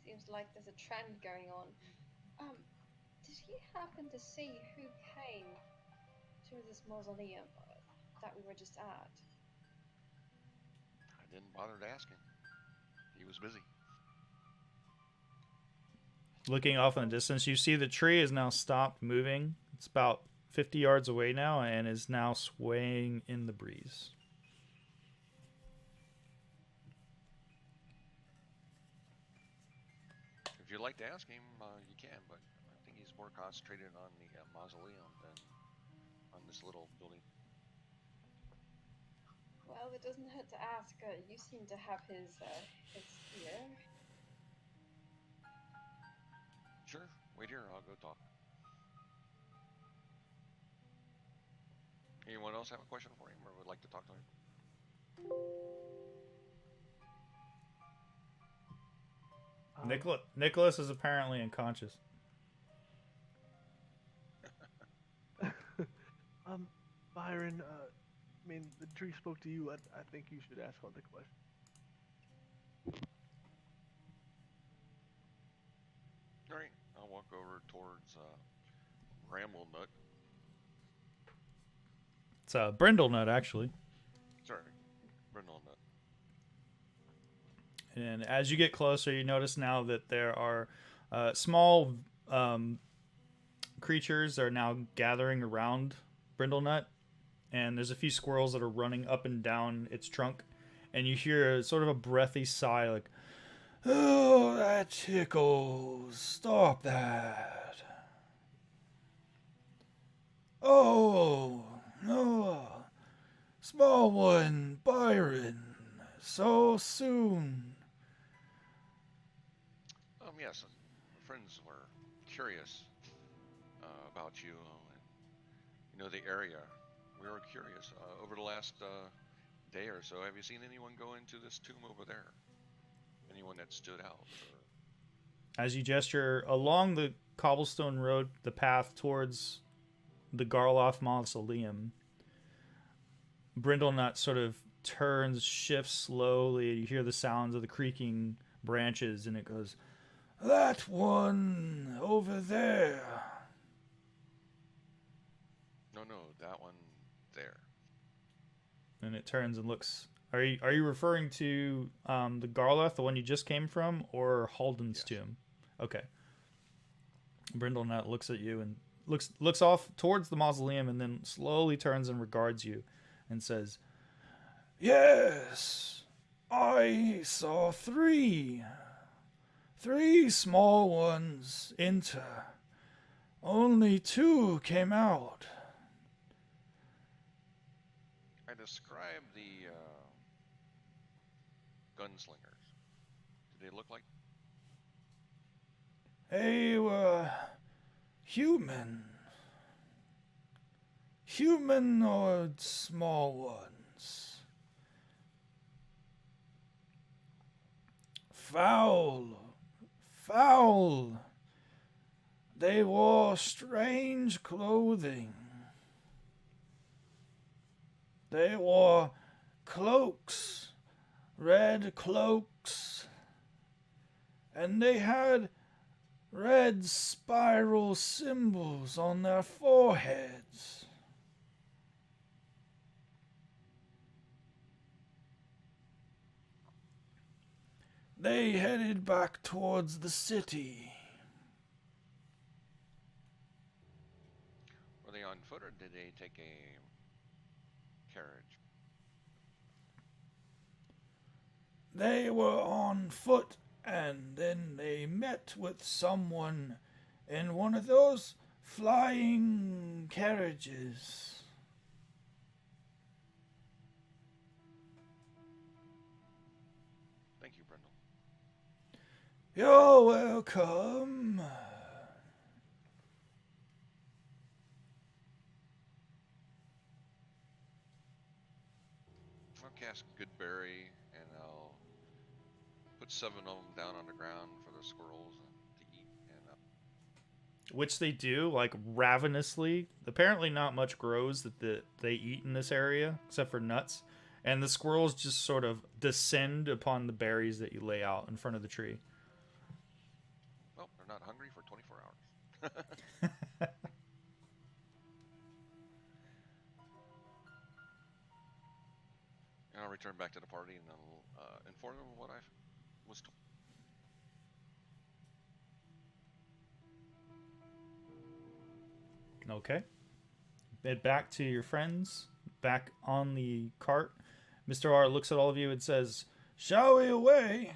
Seems like there's a trend going on. Did you happen to see who came to this mausoleum that we were just at? I didn't bother to ask him. He was busy. Looking off in the distance, you see the tree has now stopped moving. It's about 50 yards away now and is now swaying in the breeze. If you'd like to ask him, you can, but I think he's more concentrated on the mausoleum than on this little building. Well, it doesn't hurt to ask. You seem to have his ear. Sure, wait here, I'll go talk. Anyone else have a question for him or would like to talk to him? Nicholas is apparently unconscious. Byron, I mean, the tree spoke to you. I think you should ask all the questions. Alright, I'll walk over towards Ramble Nut. It's a brindle nut, actually. Sorry, Brindle Nut. And as you get closer, you notice now that there are small creatures that are now gathering around brindle nut. And there's a few squirrels that are running up and down its trunk. And you hear sort of a breathy sigh like, "Oh, that tickles. Stop that. Oh, no. Small one, Byron. So soon." Yes, friends were curious about you and the area. We were curious over the last day or so. Have you seen anyone go into this tomb over there? Anyone that stood out? Or... As you gesture along the cobblestone road, the path towards the Garloff Mausoleum, Brindlenut sort of turns, shifts slowly. You hear the sounds of the creaking branches, and it goes, "That one over there." No, that one there. And it turns and looks. Are you referring to the Garloth, the one you just came from, or Halden's tomb? Okay. Brindlenut looks at you and looks off towards the mausoleum, and then slowly turns and regards you, and says, "Yes, I saw three small ones enter. Only two came out." I described the gunslingers. Did they look like? They were humanoid small ones. Foul. They wore strange clothing. They wore cloaks, red cloaks, and they had red spiral symbols on their foreheads. They headed back towards the city. Were they on foot or did they take a carriage? They were on foot, and then they met with someone in one of those flying carriages. Thank you, Brindle. You're welcome. I'll cast Goodberry and I'll put 7 of them down on the ground for the squirrels to eat. And Which they do, like, ravenously. Apparently not much grows that they eat in this area, except for nuts. And the squirrels just sort of descend upon the berries that you lay out in front of the tree. not hungry for 24 hours. And I'll return back to the party and I'll inform them of what I was told. Okay. Head back to your friends, back on the cart. Mr. R looks at all of you and says, "Shall we away?"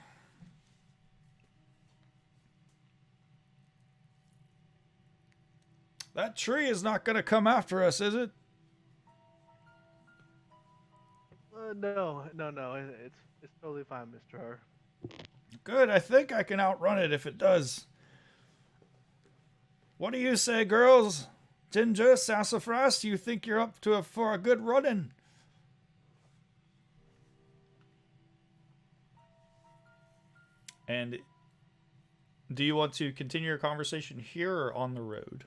That tree is not going to come after us, is it? No. It's totally fine, Mr. R. Good, I think I can outrun it if it does. What do you say, girls? Ginger, Sassafras, you think you're up to for a good running? And do you want to continue your conversation here or on the road?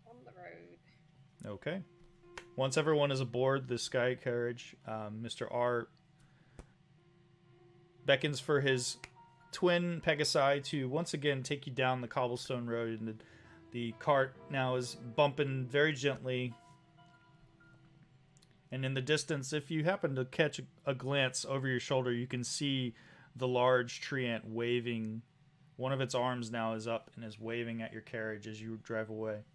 On the road. Okay. Once everyone is aboard the sky carriage, Mr. R beckons for his twin Pegasi to once again take you down the cobblestone road, and the cart now is bumping very gently. And in the distance, if you happen to catch a glance over your shoulder, you can see the large tree ant waving. One of its arms now is up and is waving at your carriage as you drive away.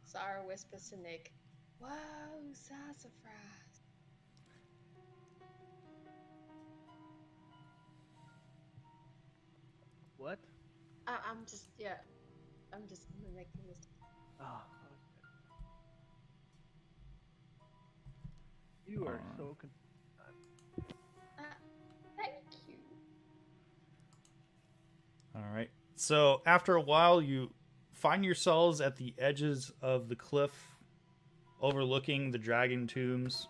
Sarah whispers to Nick, "Whoa, sassafras." What? I'm just mimicking this. Oh, okay. You are so Thank you. All right. So after a while, you find yourselves at the edges of the cliff overlooking the dragon tombs.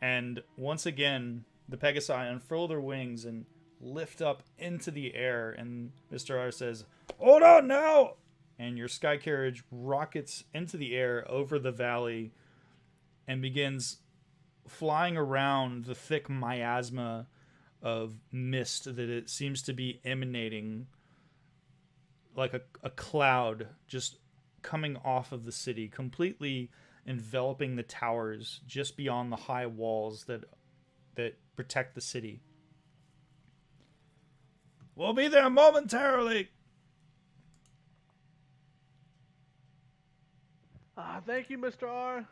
And once again, the Pegasi unfurl their wings and lift up into the air. And Mr. R says, "Hold on now!" And your sky carriage rockets into the air over the valley and begins flying around the thick miasma of mist that it seems to be emanating like a cloud just coming off of the city, completely enveloping the towers just beyond the high walls that protect the city. "We'll be there momentarily." Thank you, Mr. R.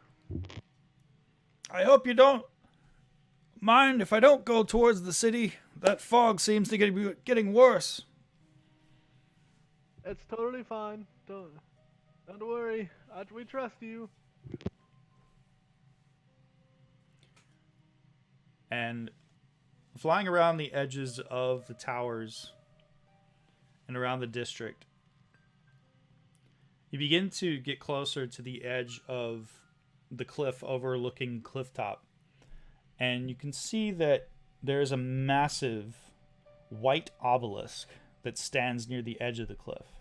"I hope you don't mind if I don't go towards the city. That fog seems to be getting worse." It's totally fine. Don't worry. We trust you. And flying around the edges of the towers and around the district, you begin to get closer to the edge of the cliff overlooking Clifftop. And you can see that there's a massive white obelisk that stands near the edge of the cliff.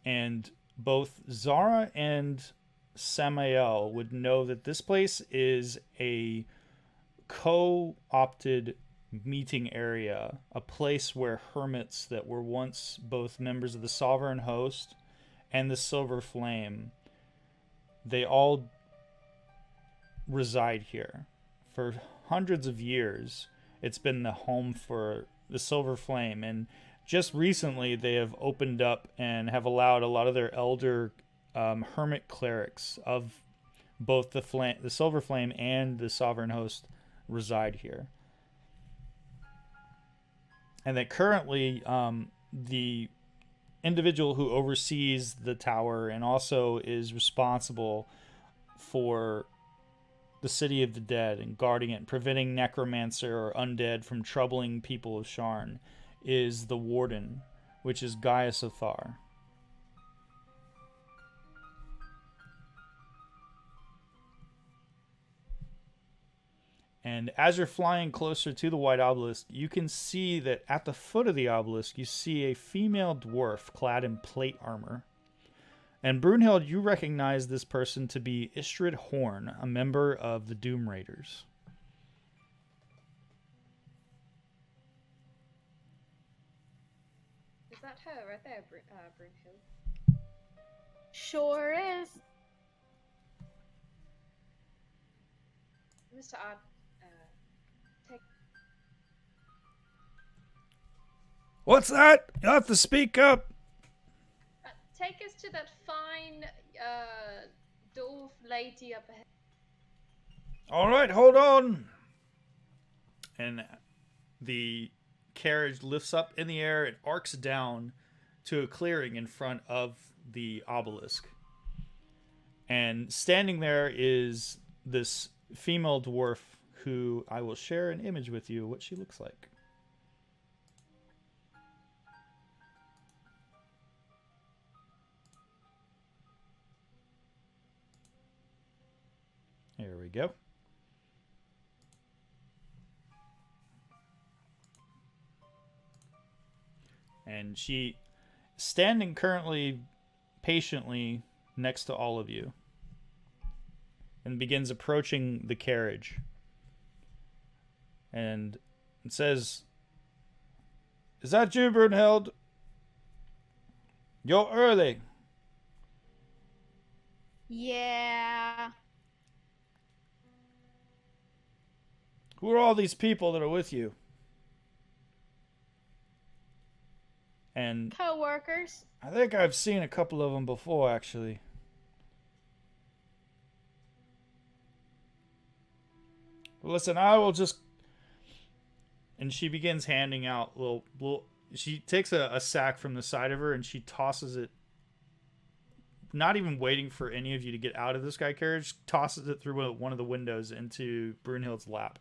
And both Zara and Samael would know that this place is a co-opted meeting area, a place where hermits that were once both members of the Sovereign Host and the Silver Flame, they all reside here. For hundreds of years, it's been the home for the Silver Flame, and just recently they have opened up and have allowed a lot of their elder hermit clerics of both the Silver Flame and the Sovereign Host reside here. And that currently the individual who oversees the tower and also is responsible for the city of the dead and guarding it and preventing necromancer or undead from troubling people of Sharn is the warden, which is Gaius Othar. And as you're flying closer to the white obelisk, you can see that at the foot of the obelisk, you see a female dwarf clad in plate armor. And Brunhild, you recognize this person to be Istrid Horn, a member of the Doom Raiders. that her right there, Brunhild? Sure is. Mr. Art, take. What's that? You have to speak up. Take us to that fine dwarf lady up ahead. All right, hold on. And the carriage lifts up in the air and arcs down to a clearing in front of the obelisk. And standing there is this female dwarf who I will share an image with you what she looks like. Here we go. And she standing currently patiently next to all of you and begins approaching the carriage. And it says, "Is that you, Brunhild? You're early." Yeah. Who are all these people that are with you? And Co-workers. I think I've seen a couple of them before, actually. Listen, I will just... And she begins handing out little she takes a sack from the side of her and she tosses it, not even waiting for any of you to get out of the sky carriage, tosses it through one of the windows into Brunhild's lap.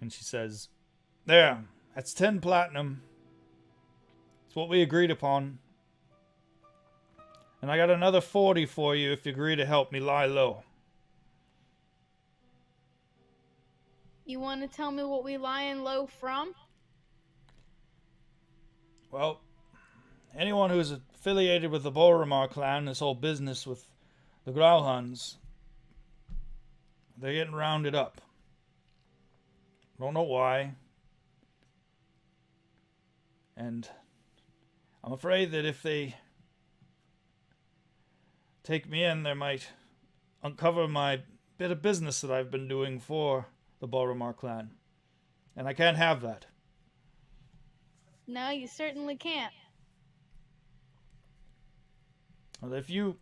And she says, "There, that's 10 platinum. It's what we agreed upon. And I got another 40 for you if you agree to help me lie low." You want to tell me what we lying low from? Well, anyone who's affiliated with the Boromar clan, this whole business with the Growlhuns, they're getting rounded up. Don't know why. And I'm afraid that if they take me in, they might uncover my bit of business that I've been doing for the Boromar clan. And I can't have that. No, you certainly can't. Well, if you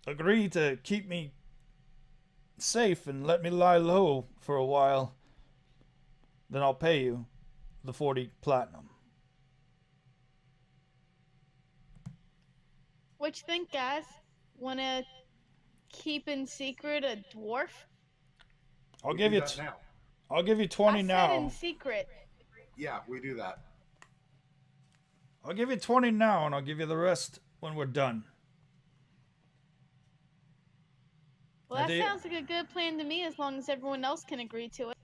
agree to keep me safe and let me lie low for a while, then I'll pay you the 40 platinum. What you think, guys? Want to keep in secret a dwarf? I'll We give do you that now. I'll give you 20 I now. said in secret. Yeah, we do that. I'll give you 20 now and I'll give you the rest when we're done. Well, that sounds like a good plan to me as long as everyone else can agree to it.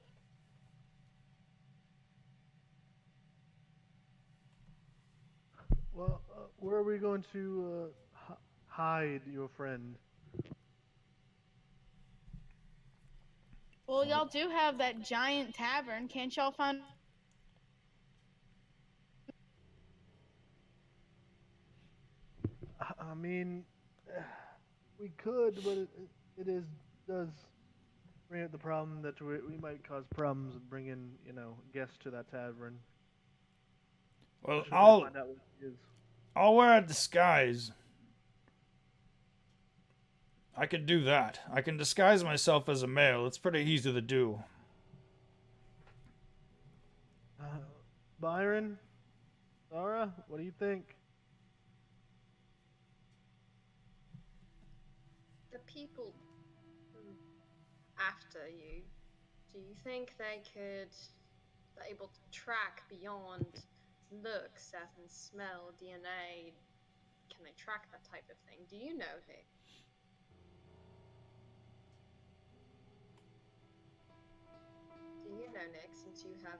Well, where are we going to hide your friend? Well, y'all do have that giant tavern. Can't y'all find... I mean, we could, but it does bring up the problem that we might cause problems with bringing, guests to that tavern. Well, Especially if we I'll find out what it is. I'll wear a disguise. I could do that. I can disguise myself as a male. It's pretty easy to do. Byron? Sarah? What do you think? The people after you, do you think they could be able to track beyond looks, as in smell, DNA? Can they track that type of thing? Do you know, Nick? Do you know, Nick, since you have,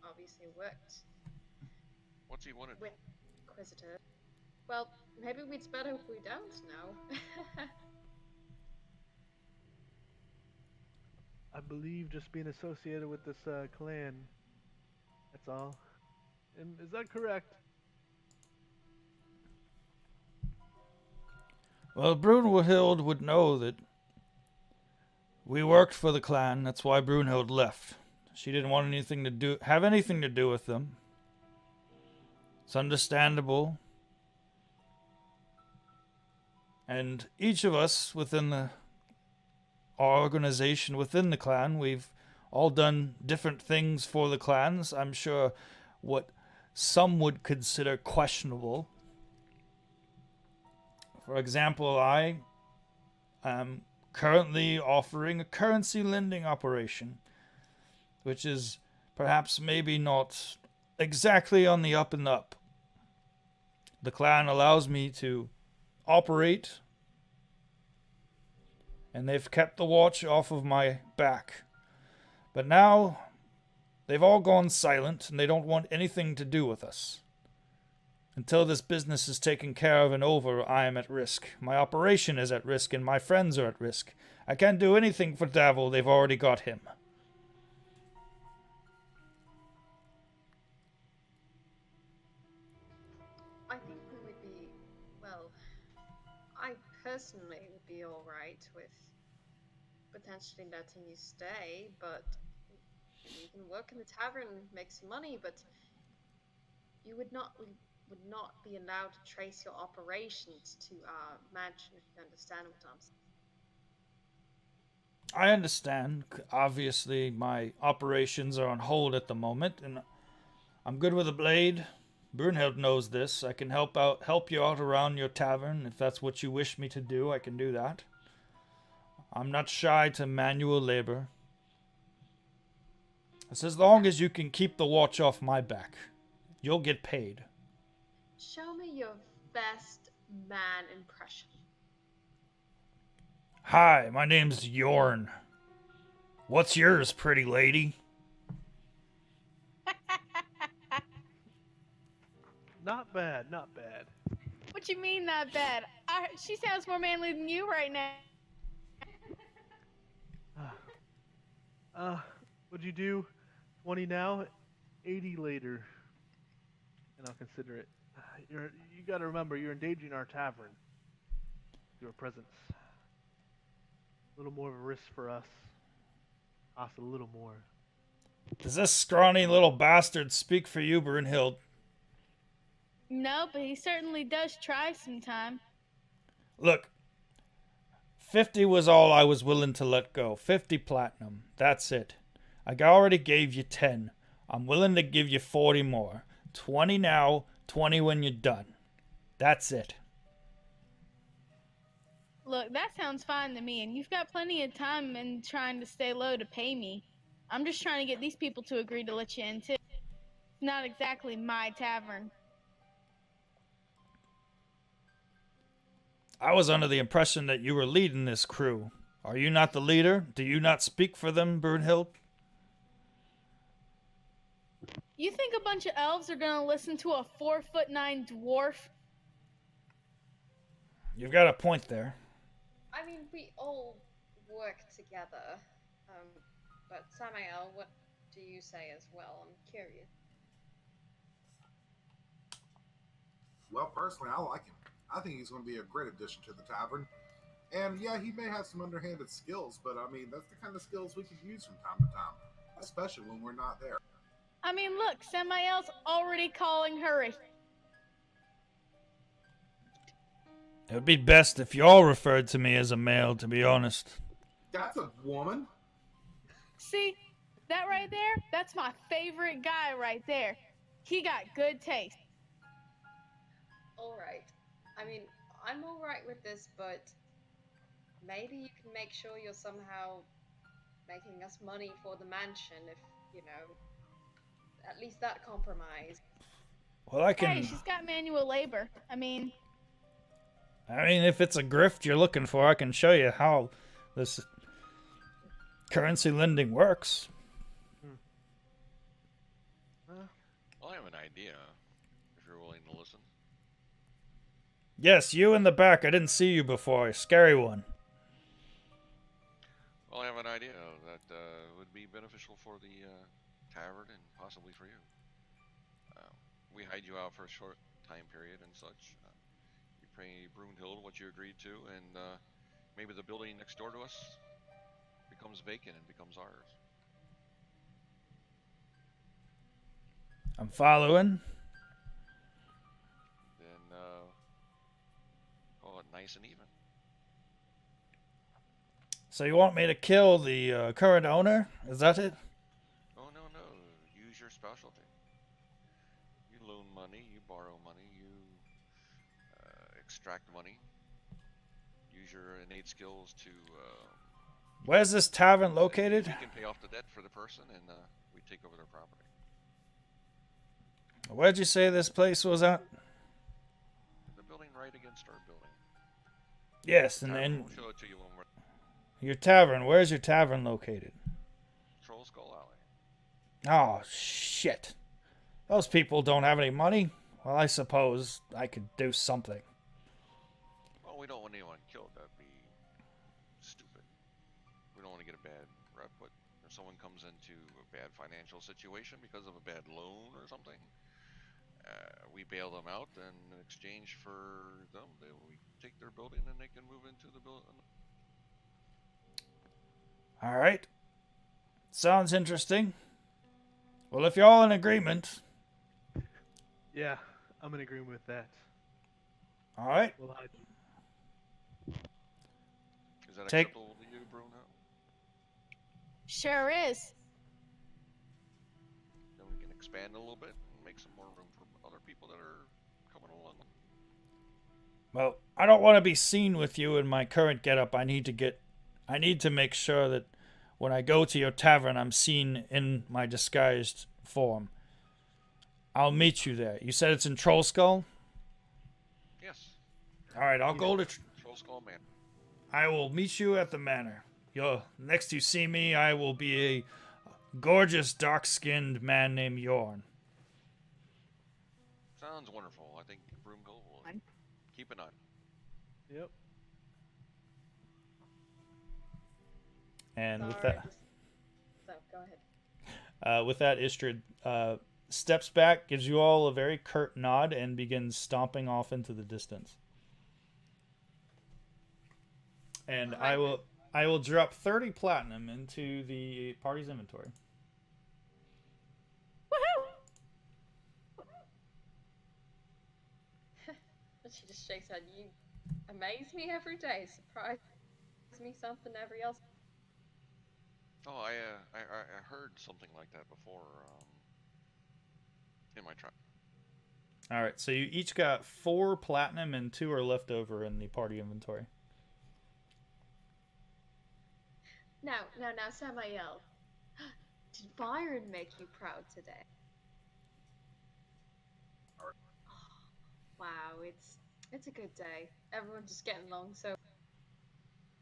obviously worked What's he wanted? with Inquisitor? Well, maybe it's better if we don't know. I believe just being associated with this clan That's all. Is that correct? Well, Brunhild would know that we worked for the clan. That's why Brunhild left. She didn't want have anything to do with them. It's understandable. And each of us within our organization, within the clan, we've all done different things for the clans. I'm sure what some would consider questionable. For example, I am currently offering a currency lending operation, which is perhaps maybe not exactly on the up and up. The clan allows me to operate, and they've kept the watch off of my back. But now they've all gone silent, and they don't want anything to do with us. Until this business is taken care of and over, I am at risk. My operation is at risk, and my friends are at risk. I can't do anything for Davil. They've already got him. I think we would be, well, I personally would be alright with potentially letting you stay, but you can work in the tavern, make some money, but you would not be allowed to trace your operations to our mansion, if you understand what I'm saying. I understand. Obviously, my operations are on hold at the moment, and I'm good with a blade. Brunhild knows this. I can help you out around your tavern. If that's what you wish me to do, I can do that. I'm not shy to manual labor. It's as long as you can keep the watch off my back. You'll get paid. Show me your best man impression. Hi, my name's Yorn. What's yours, pretty lady? Not bad, not bad. What you mean not bad? She sounds more manly than you right now. Would you do 20 now, 80 later, and I'll consider it. You got to remember, you're endangering our tavern. Your presence. A little more of a risk for us. Cost a little more. Does this scrawny little bastard speak for you, Brunhild? No, but he certainly does try sometime. Look, 50 was all I was willing to let go. 50 platinum. That's it. I already gave you 10. I'm willing to give you 40 more. 20 now, 20 when you're done. That's it. Look, that sounds fine to me, and you've got plenty of time in trying to stay low to pay me. I'm just trying to get these people to agree to let you in, too. It's not exactly my tavern. I was under the impression that you were leading this crew. Are you not the leader? Do you not speak for them, Brunhild? You think a bunch of elves are gonna listen to a 4'9" dwarf? You've got a point there. I mean, we all work together. But Samael, what do you say as well? I'm curious. Well, personally, I like him. I think he's going to be a great addition to the tavern. And yeah, he may have some underhanded skills, but I mean, that's the kind of skills we could use from time to time, especially when we're not there. I mean, look, Samael's already calling her a... It would be best if you all referred to me as a male, to be honest. That's a woman. See, that right there? That's my favorite guy right there. He got good taste. Alright. I mean, I'm alright with this, but maybe you can make sure you're somehow making us money for the mansion if, you know, at least that compromise. Well, I can... Hey, she's got manual labor. I mean, if it's a grift you're looking for, I can show you how this currency lending works. Well, I have an idea, if you're willing to listen. Yes, you in the back. I didn't see you before. Scary one. Well, I have an idea that would be beneficial for the tavern and possibly for you. we hide you out for a short time period and such. You pay Brunhild what you agreed to, and maybe the building next door to us becomes vacant and becomes ours. I'm following. Then call it nice and even. So you want me to kill the current owner? Is that it? Oh, no, no. Use your specialty. You loan money, you borrow money, you extract money. Use your innate skills to. Where's this tavern located? We can pay off the debt for the person, and we take over their property. Where'd you say this place was at? The building right against our building. Yes, and Tavern, then we'll show it to you when we're. your tavern. Where's your tavern located? Troll Skull Alley. Oh, shit. Those people don't have any money. Well, I suppose I could do something. Well, we don't want anyone killed. That'd be stupid. We don't want to get a bad rep, but if someone comes into a bad financial situation because of a bad loan or something, we bail them out, and in exchange for them, we take their building and they can move into the building. All right. Sounds interesting. Well, if you're all in agreement, Yeah, I'm in agreement with that. all right. We'll hide you. Is that Take- acceptable to you, Bruno? Sure is. Then we can expand a little bit and make some more room for other people that are coming along. Well, I don't want to be seen with you in my current getup. I need to make sure that when I go to your tavern, I'm seen in my disguised form. I'll meet you there. You said it's in Troll Skull? Yes. All right, I'll go to... Troll Skull Man. I will meet you at the manor. Next you see me, I will be a gorgeous, dark-skinned man named Yorn. Sounds wonderful. I think Broomhill will keep an eye. Yep. And with Sorry, that... So, go ahead. With that, Istrid steps back, gives you all a very curt nod, and begins stomping off into the distance. And I will drop 30 platinum into the party's inventory. And she just shakes her head. You amaze me every day. Surprise me something every else. Oh, I heard something like that before in my tribe. All right, so you each got 4 platinum and 2 are left over in the party inventory. Now, Samael. Did Byron make you proud today? Wow, it's a good day. Everyone's just getting along so.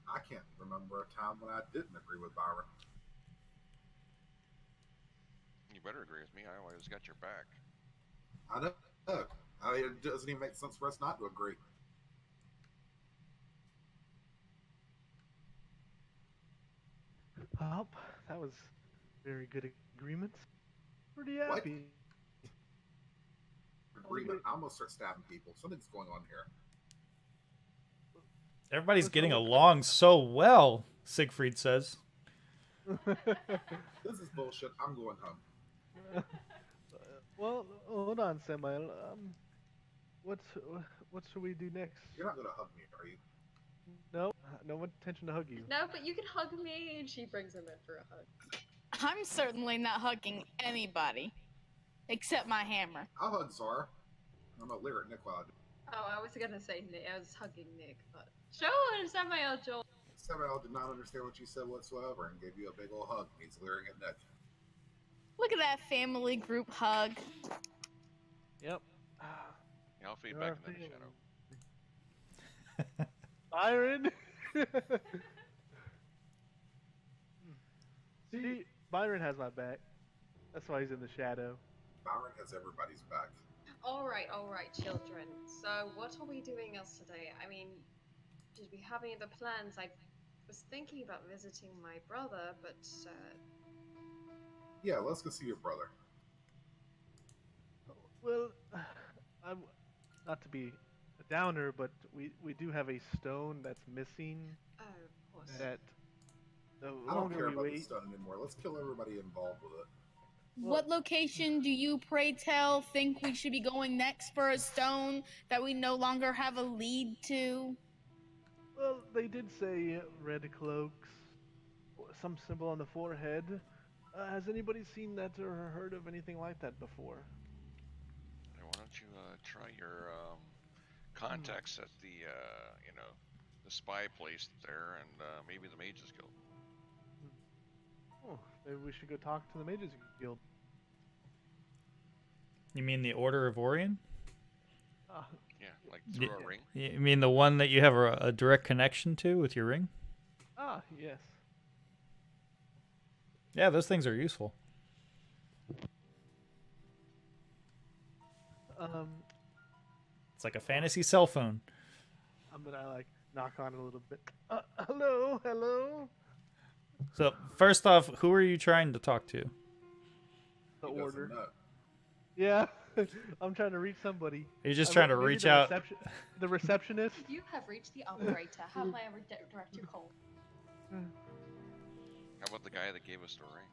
I can't remember a time when I didn't agree with Byron. You better agree with me. I always got your back. I know. I mean, it doesn't even make sense for us not to agree. Well, that was very good agreement. Pretty happy. Agreement. I almost start stabbing people. Something's going on here. Everybody's getting along so well, Siegfried says. This is bullshit. I'm going home. Well, hold on, Samael. What should we do next? You're not gonna hug me, are you? No, no intention to hug you. No, but you can hug me, and she brings him in for a hug. I'm certainly not hugging anybody. Except my hammer. I'll hug Zara. I'm gonna leer at Nick while I do. Oh, I was gonna say Nick. I was hugging Nick, but sure, Samael, Joel. Samuel did not understand what you said whatsoever and gave you a big old hug. He's leering at Nick. Look at that family group hug. Yep. Yeah, I'll fade You're back our into the family. shadow. Byron. See, Byron has my back. That's why he's in the shadow. Byron has everybody's back. All right, children. So, what are we doing else today? I mean, did we have any other plans? I was thinking about visiting my brother, but Yeah, let's go see your brother. I'm not to be a downer, but we do have a stone that's missing. Oh, of course. That the I don't longer care we about the wait, stun anymore. Let's kill everybody involved with it. What location do you, pray tell, think we should be going next for a stone that we no longer have a lead to? well, they did say red cloaks, some symbol on the forehead. Has anybody seen that or heard of anything like that before? Hey, why don't you try your contacts at the the spy place there, and maybe the Mages Guild. Oh, maybe we should go talk to the Mages Guild. You mean the Order of Orion? Yeah, like through a ring. You mean the one that you have a direct connection to with your ring? Yes. Yeah, those things are useful. It's like a fantasy cell phone. I'm gonna like knock on it a little bit. Hello. So, first off, who are you trying to talk to? The He doesn't order. know. Yeah, I'm trying to reach somebody. You're just trying to Maybe reach the out. The receptionist. You have reached the operator. How may I direct your call? How about the guy that gave us the ring?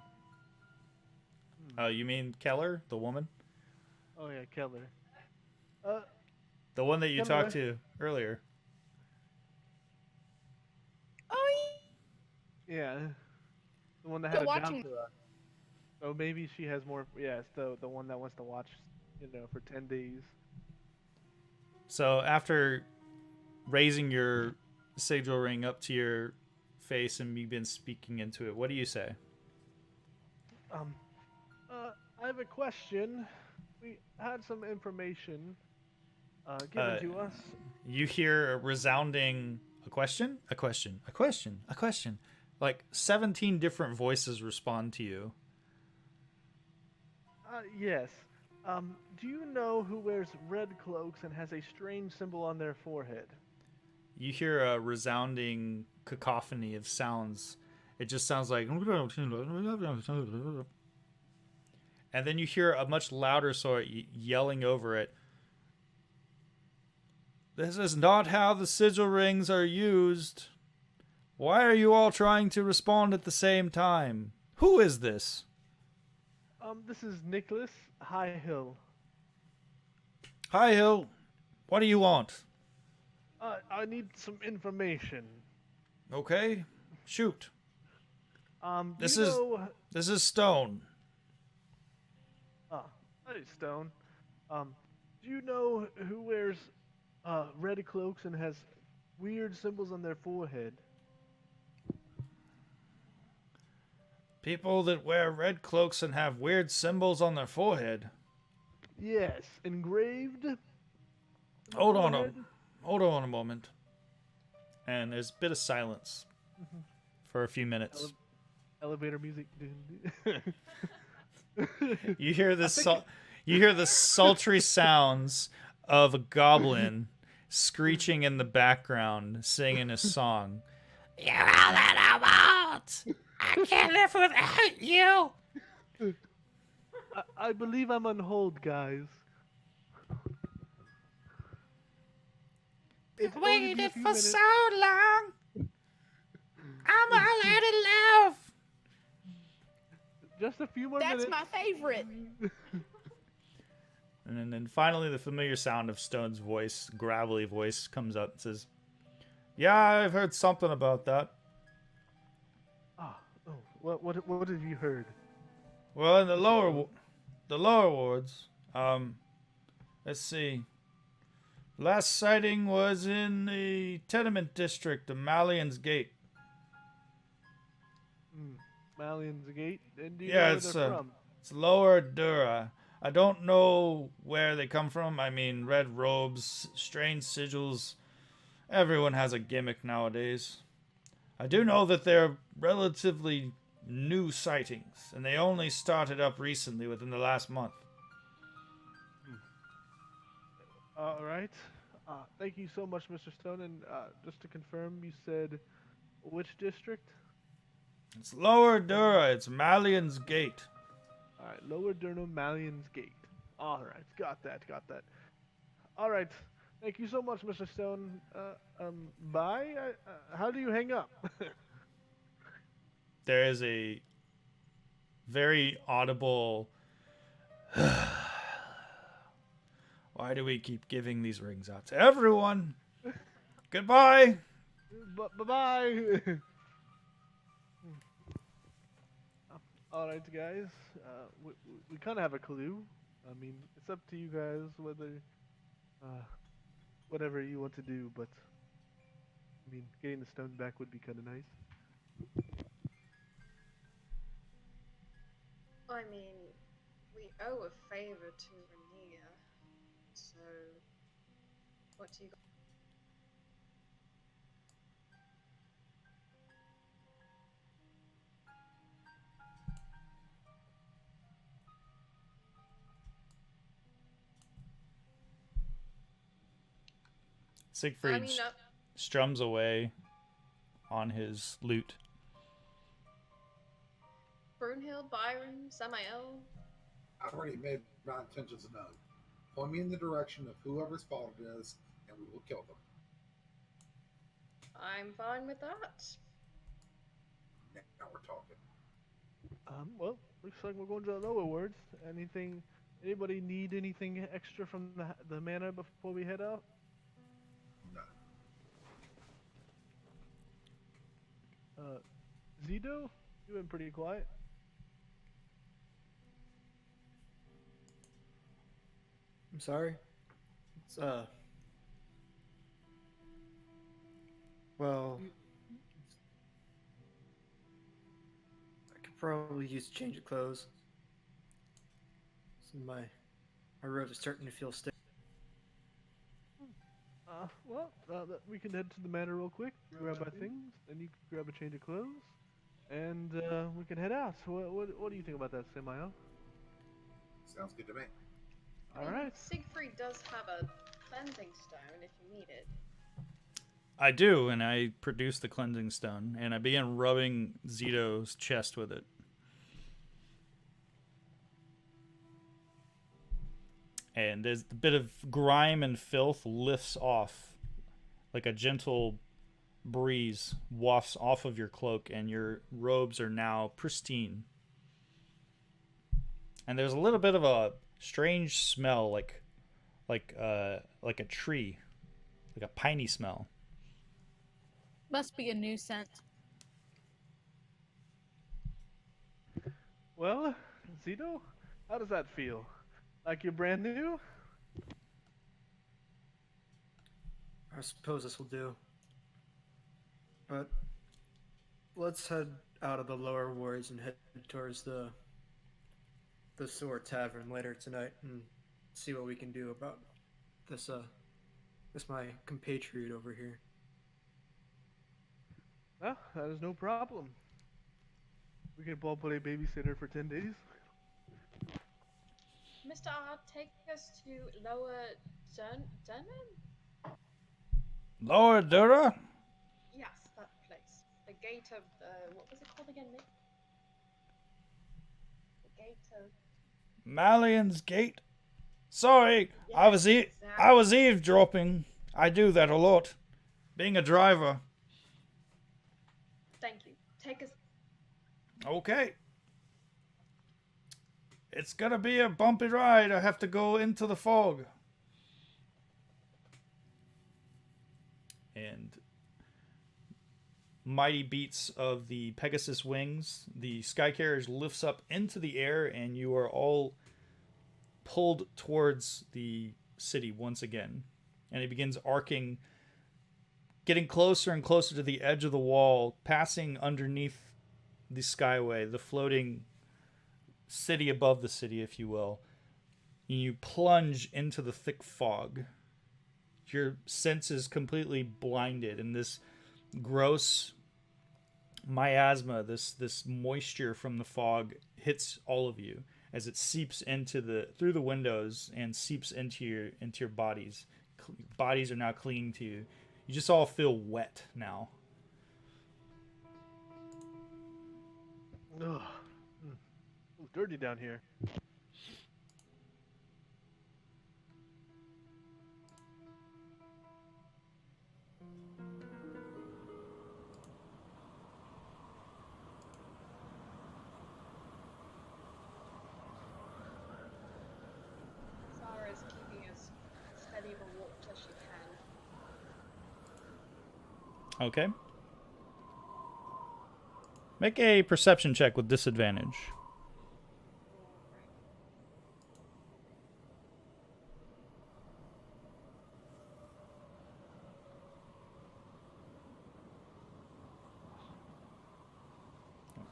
Oh, you mean Keller, the woman? Oh yeah, Keller. The one that you Keller. talked to earlier. Oh, Yeah, the one that Still had it down watching. to us. So maybe she has more. Yeah, it's the one that wants to watch, for 10 days. So, after raising your sigil ring up to your face and you've been speaking into it, what do you say? I have a question. We had some information given to us. You hear a resounding a question. Like 17 different voices respond to you. Yes. Do you know who wears red cloaks and has a strange symbol on their forehead? You hear a resounding cacophony of sounds. It just sounds like. And then you hear a much louder sort yelling over it. This is not how the sigil rings are used. Why are you all trying to respond at the same time? Who is this? This is Nicholas Highhill. Hi, Hill. What do you want? I need some information. Okay, shoot. This This is Stone. Hey, Stone. Do you know who wears red cloaks and has weird symbols on their forehead? People that wear red cloaks and have weird symbols on their forehead. Yes, engraved. Hold on a moment. And there's a bit of silence for a few minutes. Elevator music. You hear the sultry sounds of a goblin screeching in the background, singing a song. You're all that I want. I can't live without you. I believe I'm on hold, guys. It's only been a Waited few for minutes. so long. I'm all out of love. Just a few more That's minutes. my favorite. And then finally the familiar sound of Stone's voice, gravelly voice, comes up and says, "Yeah, I've heard something about that. What have you heard? Well, in the lower wards, let's see. Last sighting was in the tenement district of Malian's Gate. Malian's Gate? And do you Yeah, know where it's they're from? It's Lower Dura. I don't know where they come from. I mean, red robes, strange sigils. Everyone has a gimmick nowadays. I do know that they're relatively new sightings, and they only started up recently within the last month. All right. Thank you so much, Mr. Stone. And just to confirm, you said which district? It's Lower Dura. It's Malian's Gate. All right, Lower Durham, Malian's Gate. All right, got that. All right. Thank you so much, Mr. Stone. Bye. How do you hang up? There is a very audible. Why do we keep giving these rings out to everyone? Goodbye. Bye. All right, guys. We kind of have a clue. I mean, it's up to you guys whether, uh, whatever you want to do. But I mean, getting the stones back would be kind of nice. I mean, we owe a favor to Rainier, so what do you? Siegfried I mean, strums away on his lute. Brunhild, Byron, Samael. I've already made my intentions known. Point me in the direction of whoever's fault it is, and we will kill them. I'm fine with that. Now we're talking. Well, looks like we're going to the lower wards. Anything? Anybody need anything extra from the manor before we head out? No. Zido, you've been pretty quiet. I'm sorry. It's well, I could probably use a change of clothes. So my robes are starting to feel stiff. We can head to the manor real quick, grab our things, and you can grab a change of clothes, and we can head out. So what do you think about that, Samael? Sounds good to me. All right. Siegfried does have a cleansing stone if you need it. I do, and I produce the cleansing stone, and I begin rubbing Zito's chest with it. And there's a bit of grime and filth lifts off, like a gentle breeze wafts off of your cloak, and your robes are now pristine. And there's a little bit of a strange smell, like a tree, like a piney smell. Must be a new scent. Well, Zido, how does that feel? Like you're brand new? I suppose this will do. But let's head out of the lower wards and head towards the Sewer Tavern later tonight and see what we can do about this my compatriot over here. Well, that is no problem. We can all play babysitter for 10 days. Mr. R, take us to Lower Durnan? Lower Dura? Yes, that place. The gate of the... What was it called again, Nick? The gate of... Malian's Gate? Sorry, Yes, I was exactly. eavesdropping. I do that a lot. Being a driver. Thank you. Take us... Okay. It's gonna be a bumpy ride. I have to go into the fog. And mighty beats of the Pegasus wings, the sky carriage lifts up into the air, and you are all pulled towards the city once again. And it begins arcing, getting closer and closer to the edge of the wall, passing underneath the skyway, the floating city above the city, if you will. And you plunge into the thick fog. Your senses completely blinded, and this gross miasma, this moisture from the fog hits all of you as it seeps through the windows and seeps into your bodies. Bodies are now clinging to you. You just all feel wet now. Ugh. It's dirty down here. Okay. Make a perception check with disadvantage.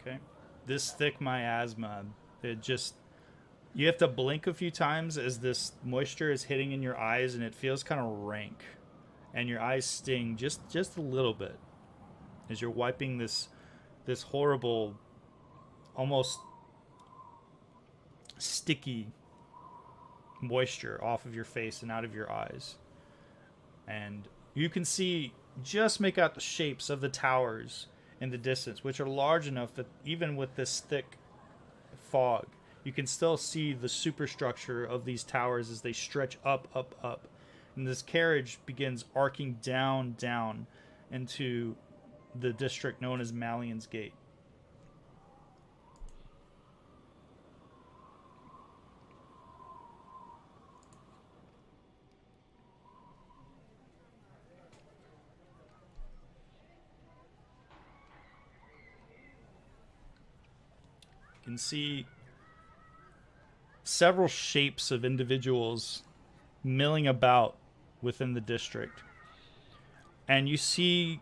Okay. This thick miasma, it just, you have to blink a few times as this moisture is hitting in your eyes, and it feels kind of rank, and your eyes sting just a little bit as you're wiping this horrible, almost sticky moisture off of your face and out of your eyes. And you can see, just make out the shapes of the towers in the distance, which are large enough that even with this thick fog, you can still see the superstructure of these towers as they stretch up, up, up. And this carriage begins arcing down, down into the district known as Mallion's Gate. You can see several shapes of individuals milling about within the district. And you see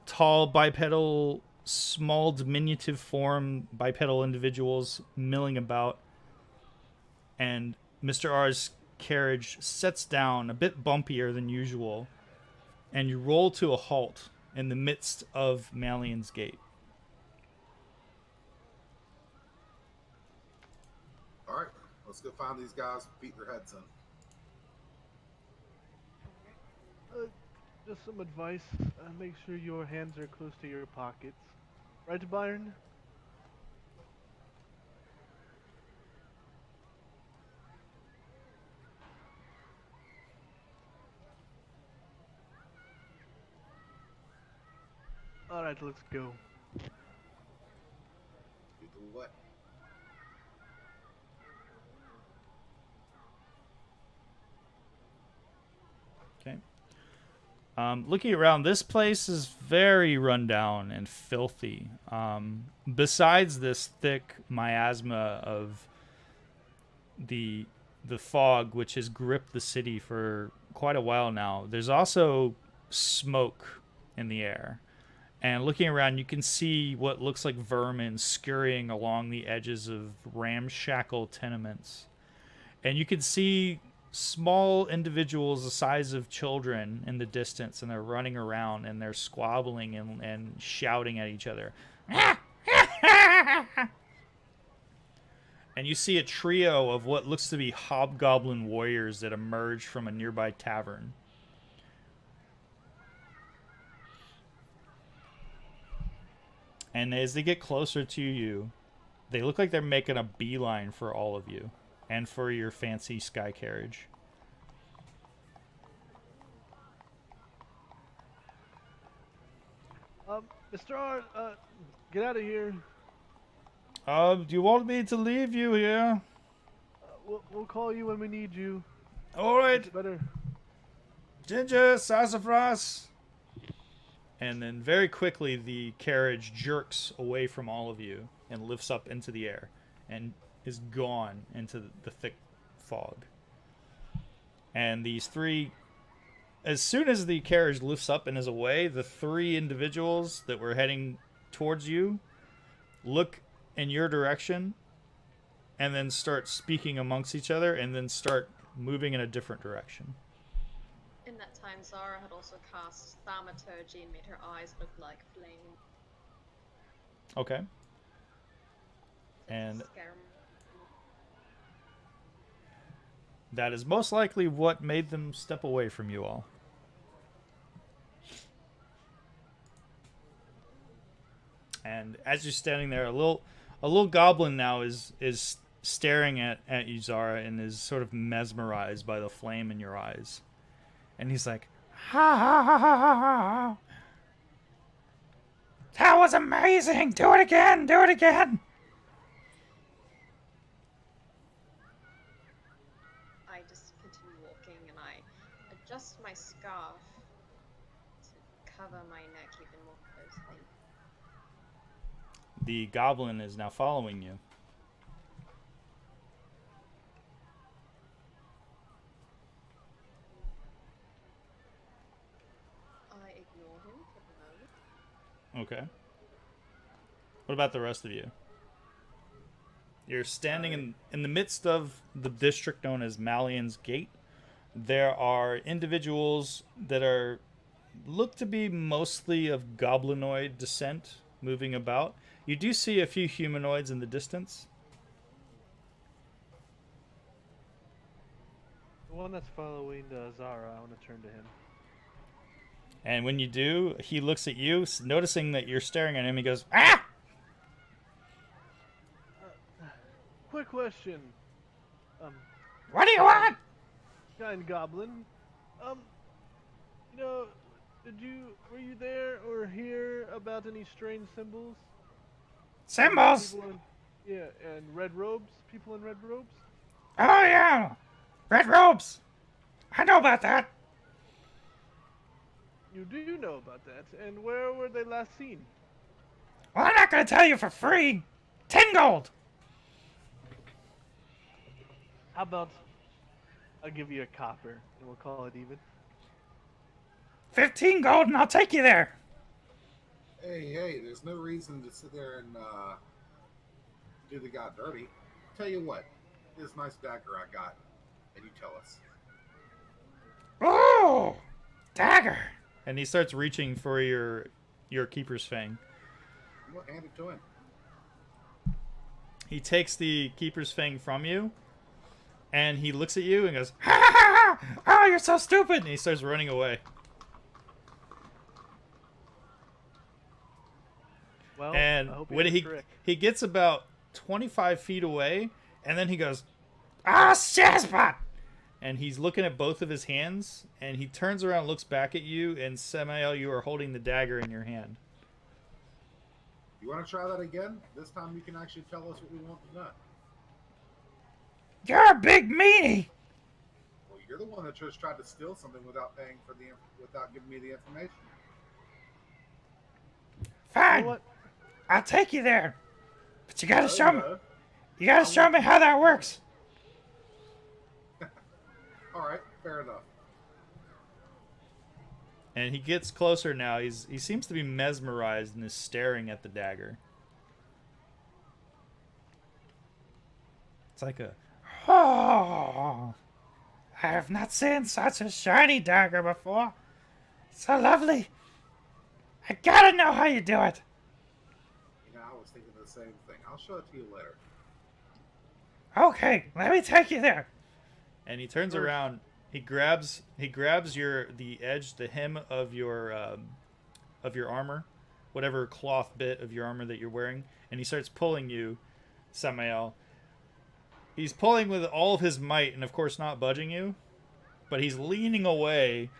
tall bipedal, small diminutive form bipedal individuals milling about. And Mr. R's carriage sets down a bit bumpier than usual, and you roll to a halt in the midst of Mallion's Gate. All right, let's go find these guys, beat their heads in. Just some advice. Make sure your hands are close to your pockets. Right, Byron? Alright, let's go. Do the what? Okay. Looking around, this place is very rundown and filthy. Besides this thick miasma of the fog, which has gripped the city for quite a while now, there's also smoke in the air. And looking around, you can see what looks like vermin scurrying along the edges of ramshackle tenements. And you can see small individuals the size of children in the distance, and they're running around and they're squabbling and shouting at each other. And you see a trio of what looks to be hobgoblin warriors that emerge from a nearby tavern. And as they get closer to you, they look like they're making a beeline for all of you and for your fancy sky carriage. Mr. R, get out of here. Do you want me to leave you here? We'll call you when we need you. All right. It's better. Ginger, sassafras. And then very quickly, the carriage jerks away from all of you and lifts up into the air and is gone into the thick fog. And these three, as soon as the carriage lifts up and is away, the three individuals that were heading towards you look in your direction and then start speaking amongst each other and then start moving in a different direction. In that time, Zara had also cast thaumaturgy and made her eyes look like flame. Okay. And Scare 'em. that is most likely what made them step away from you all. And as you're standing there, a little goblin now is staring at you, Zara, and is sort of mesmerized by the flame in your eyes. And he's like, ha ha ha ha ha ha. That was amazing! Do it again! Do it again! I just continue walking and I adjust my scarf to cover my neck even more closely. The goblin is now following you. I ignore him for the moment. Okay. What about the rest of you? You're standing in the midst of the district known as Malian's Gate. There are individuals that look to be mostly of goblinoid descent moving about. You do see a few humanoids in the distance. The one that's following Zara, I want to turn to him. And when you do, he looks at you, noticing that you're staring at him. He goes, "Ah!" Quick question. What do you want? Kind goblin. You know, were you there or hear about any strange symbols? Symbols? And red robes? People in red robes? Oh, yeah. Red robes. I know about that. You do know about that, and where were they last seen? Well, I'm not going to tell you for free. 10 gold. How about I'll give you a copper, and we'll call it even. 15 gold, and I'll take you there. Hey, there's no reason to sit there and do the guy dirty. Tell you what, this nice dagger I got, and you tell us. Oh, dagger. And he starts reaching for your keeper's fang. We'll hand it to him. He takes the keeper's fang from you, and he looks at you and goes, "Ha ha ha! Oh, you're so stupid!" And he starts running away. Well, And I hope when he he gets about 25 feet away, and then he goes, "Ah, shazbot!" And he's looking at both of his hands, and he turns around, looks back at you, and Samael, you are holding the dagger in your hand. You want to try that again? This time you can actually tell us what we want to know. You're a big meanie. Well, you're the one that just tried to steal something without without giving me the information. Fine, You know what? I'll take you there, but you gotta No, show me. no. You gotta show me how that works. All right, fair enough. And he gets closer now. He seems to be mesmerized and is staring at the dagger. It's like oh, I have not seen such a shiny dagger before. So lovely. I gotta know how you do it. You know, I was thinking the same thing. I'll show it to you later. Okay, let me take you there. And he turns around. He grabs the edge, the hem of your armor, whatever cloth bit of your armor that you're wearing, and he starts pulling you, Samael. He's pulling with all of his might, and of course not budging you, but he's leaning away.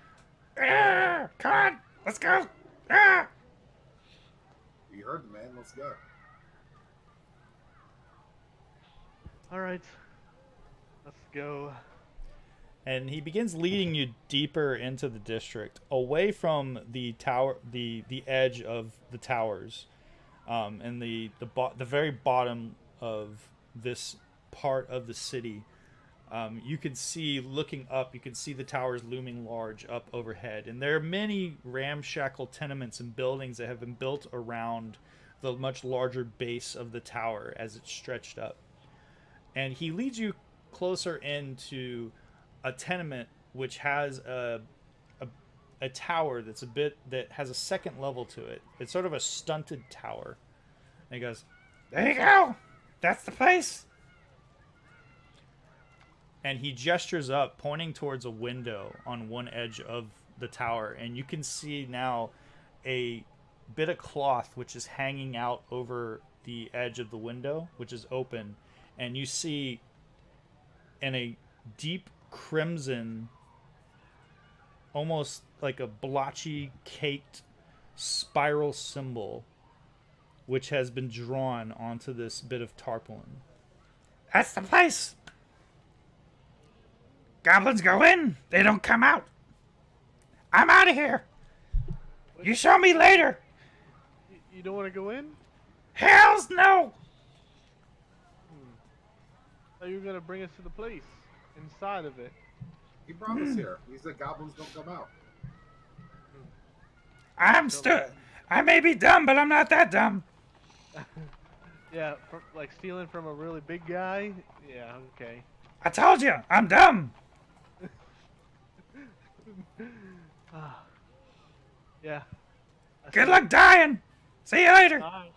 Ah, come on, let's go. Ah! You heard the man. Let's go. All right, let's go. And he begins leading you deeper into the district, away from the tower, the edge of the towers, and the very bottom of this part of the city. You can see, looking up, you can see the towers looming large up overhead, and there are many ramshackle tenements and buildings that have been built around the much larger base of the tower as it's stretched up. And he leads you closer into a tenement which has a tower that has a second level to it. It's sort of a stunted tower. And he goes, "There you go. That's the place." And he gestures up, pointing towards a window on one edge of the tower, and you can see now a bit of cloth which is hanging out over the edge of the window, which is open, and you see in a deep crimson, almost like a blotchy caked spiral symbol which has been drawn onto this bit of tarpaulin. "That's the place. Goblins go in, they don't come out. I'm out of here." You show me later. You don't want to go in? Hells no. Thought you were gonna bring us to the place inside of it. He brought us here. He said goblins don't come out. I may be dumb, but I'm not that dumb. Yeah, like stealing from a really big guy. Yeah, okay. I told you, I'm dumb. Yeah. Good luck dying. See you later. Bye.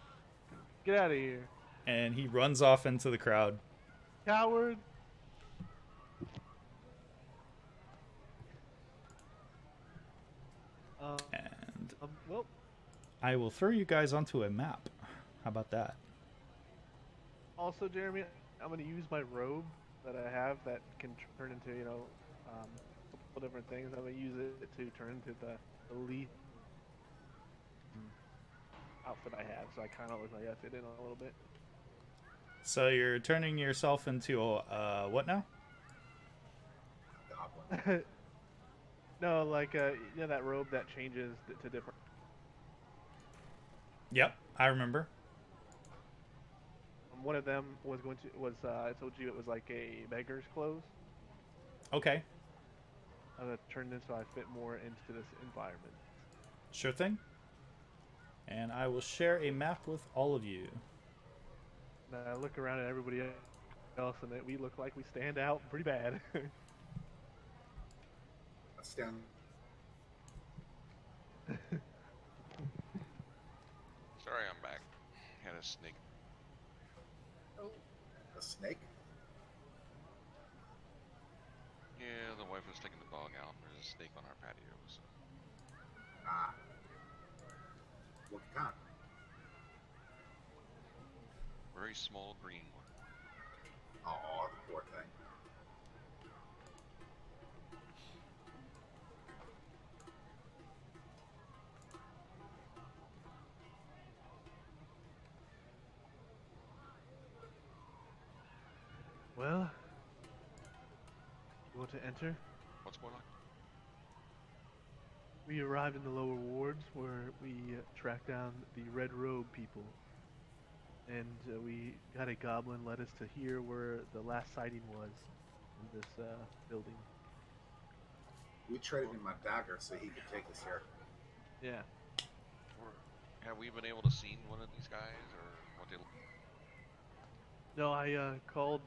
Get out of here, And he runs off into the crowd. coward. And Well, I will throw you guys onto a map. How about that? also, Jeremy, I'm gonna use my robe that I have that can turn into, a couple different things. I'm gonna use it to turn into the elite outfit I have, so I kind of look like I fit in a little bit. So you're turning yourself into what now? Goblin. No, like that robe that changes to different. Yep, I remember. One of them was I told you it was like a beggar's clothes. Okay, I'm gonna turn this so I fit more into this environment. sure thing. And I will share a map with all of you. And I look around at everybody else, and we look like we stand out pretty bad. I stand. Sorry, I'm back. Had a snake. A snake? Yeah, the wife was taking the dog out. There's a snake on our patio. So. Ah. What kind? Very small green one. Oh, the poor thing. Well, you want to enter? What's going on? We arrived in the lower wards where we tracked down the Red Robe people. And we got a goblin led us to here where the last sighting was in this building. We traded him my dagger so he could take us here. Yeah. Have we been able to see one of these guys, or what they look? No, I called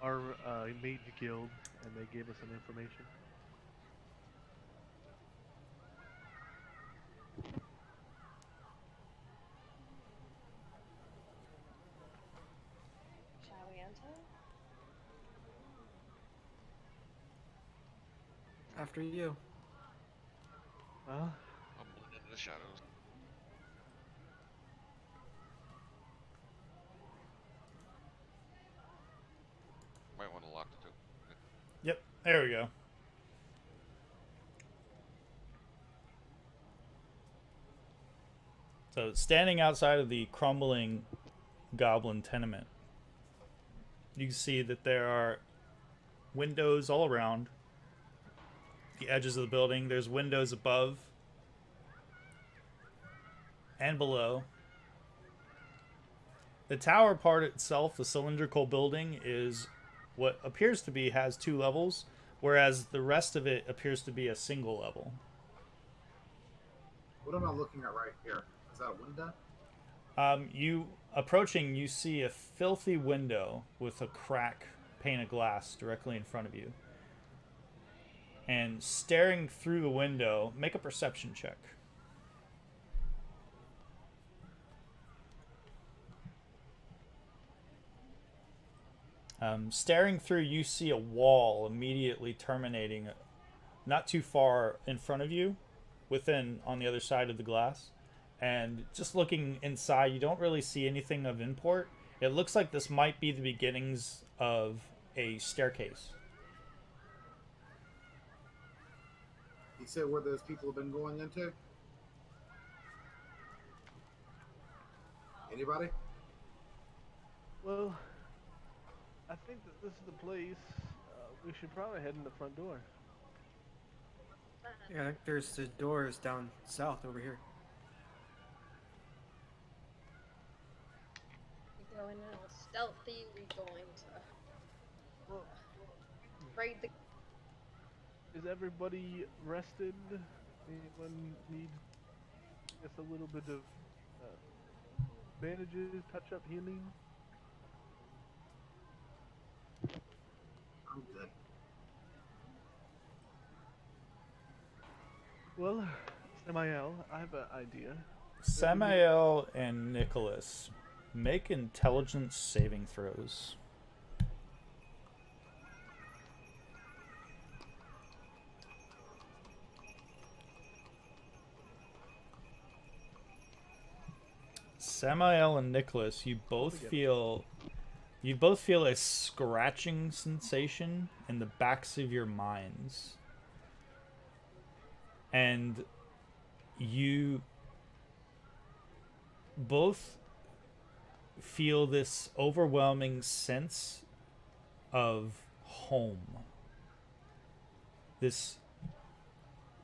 our mage guild, and they gave us some information. Shall we enter? After you. Well, I'm blending into the shadows. Might want to lock the door. Yep, there we go. So standing outside of the crumbling goblin tenement, you can see that there are windows all around the edges of the building. There's windows above and below. The tower part itself, the cylindrical building, is what appears to be has 2 levels, whereas the rest of it appears to be a single level. What am I looking at right here? Is that a window? You approaching, you see a filthy window with a crack pane of glass directly in front of you. And staring through the window, make a perception check. Staring through, you see a wall immediately terminating not too far in front of you, on the other side of the glass. And just looking inside, you don't really see anything of import. It looks like this might be the beginnings of a staircase. He said where those people have been going into? Anybody? well, I think that this is the place. We should probably head in the front door. plan. Yeah, I think there's the doors down south over here. We go in all stealthy. We going to Well, raid the. is everybody rested? Anyone need, I guess, a little bit of bandages, touch-up healing? I'm good. Well, Samael, I have an idea. Samael and Nicholas, make intelligence saving throws. Samael and Nicholas, you both feel a scratching sensation in the backs of your minds. And you both feel this overwhelming sense of home. This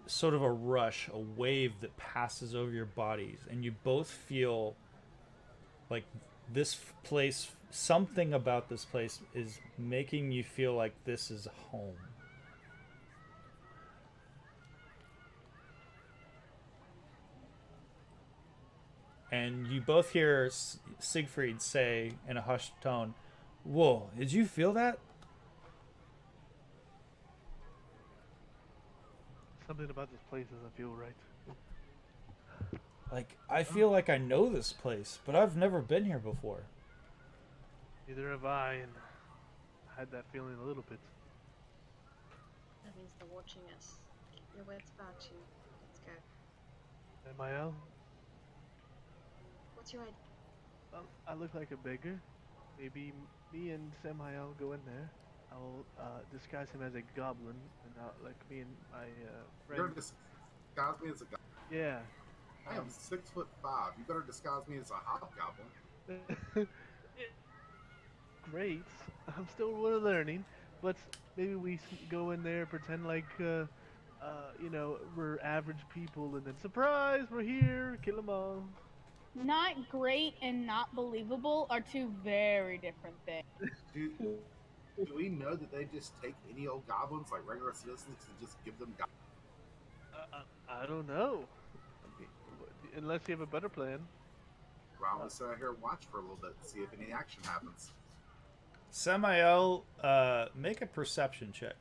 sort of a rush, a wave that passes over your bodies, and you both feel like this place, something about this place is making you feel like this is home. And you both hear Siegfried say in a hushed tone, "Whoa, did you feel that?" Something about this place doesn't feel right. Like, I feel like I know this place, but I've never been here before. Neither have I, and I had that feeling a little bit. That means they're watching us. Keep your wits about you. Let's go. Samael, What's your idea? I look like a beggar. Maybe me and Samael go in there. I'll disguise him as a goblin, and like me and my You're gonna friend. disguise me as a guy. Yeah. I am 6'5". You better disguise me as a hobgoblin. Great. I'm still learning, but maybe we go in there, pretend like we're average people, and then surprise, we're here, kill them all. Not great and not believable are two very different things. Do we know that they just take any old goblins like regular citizens and just give them I don't know. I mean, unless you have a better plan. Well, I'm gonna sit out here and watch for a little bit and see if any action happens. Samael, make a perception check.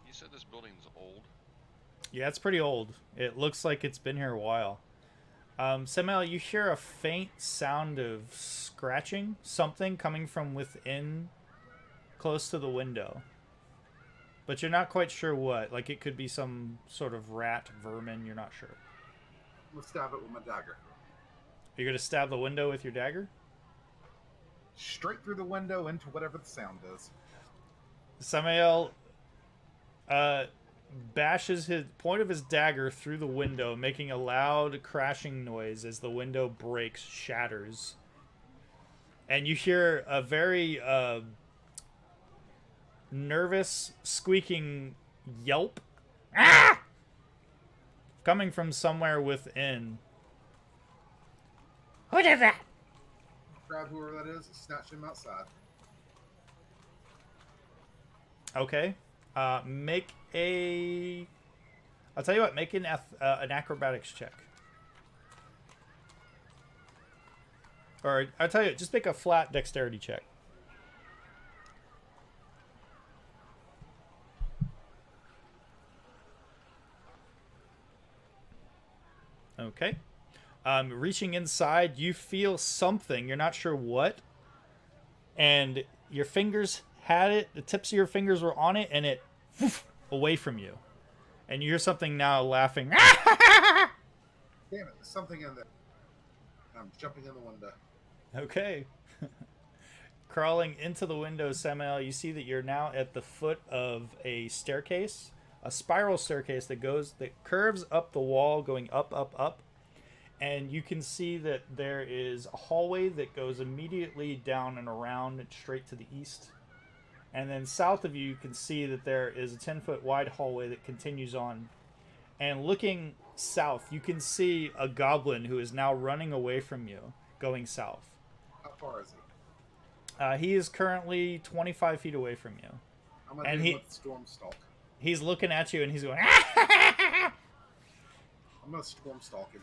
You said this building's old. Yeah, it's pretty old. It looks like it's been here a while. Samael, you hear a faint sound of scratching, something coming from within, close to the window. But you're not quite sure what. Like, it could be some sort of rat, vermin, you're not sure. I'm gonna stab it with my dagger. You're going to stab the window with your dagger? Straight through the window into whatever the sound is. Samael bashes his point of his dagger through the window, making a loud crashing noise as the window breaks, shatters. And you hear a very nervous, squeaking yelp. Ah! Coming from somewhere within. Who did that? Grab whoever that is and snatch him outside. Okay. Make a... I'll tell you what, make an acrobatics check. Or, I'll tell you, just make a flat dexterity check. Okay. Reaching inside, you feel something. You're not sure what. And your fingers had it. The tips of your fingers were on it, and it away from you. And you hear something now laughing. Damn it, there's something in there. I'm jumping in the window. Okay. Crawling into the window, Samael, you see that you're now at the foot of a staircase. A spiral staircase that curves up the wall, going up, up, up. And you can see that there is a hallway that goes immediately down and around and straight to the east. And then south of you can see that there is a 10-foot wide hallway that continues on. And looking south, you can see a goblin who is now running away from you, going south. How far is he? He is currently 25 feet away from you. I'm gonna And hit he- him with Storm Stalk. He's looking at you and he's going, I'm gonna Storm Stalk him.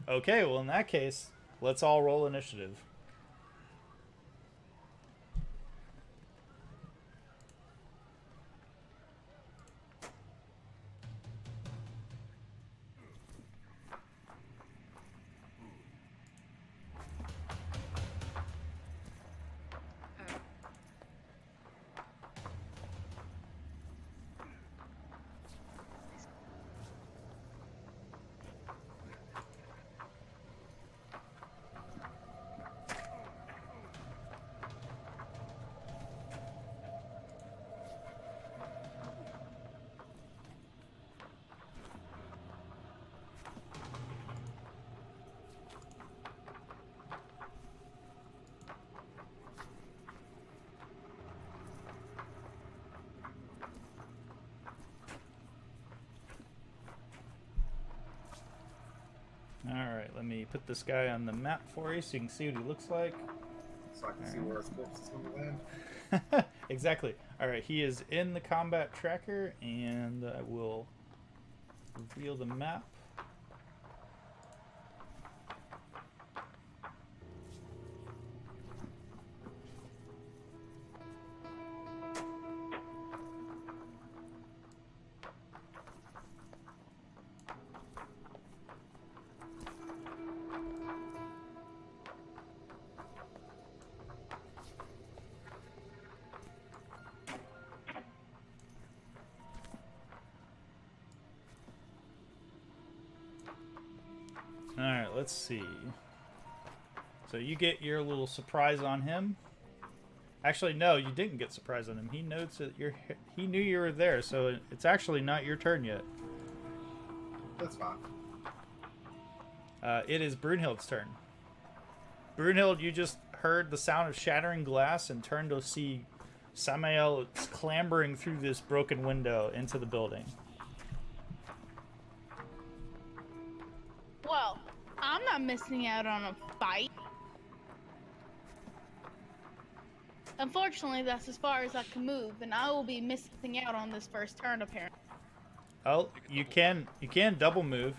Okay, well in that case, let's all roll initiative. Alright, let me put this guy on the map for you so you can see what he looks like. So I can see where his corpse is gonna land. Exactly. Alright, he is in the combat tracker, and I will reveal the map. Alright, let's see. So you get your little surprise on him. Actually, no, you didn't get surprise on him. He knows that he knew you were there, so it's actually not your turn yet. That's fine. It is Brunhild's turn. Brunhild, you just heard the sound of shattering glass and turned to see Samael clambering through this broken window into the building. Well, I'm not missing out on a fight. Unfortunately, that's as far as I can move, and I will be missing out on this first turn, apparently. Oh, you can double move.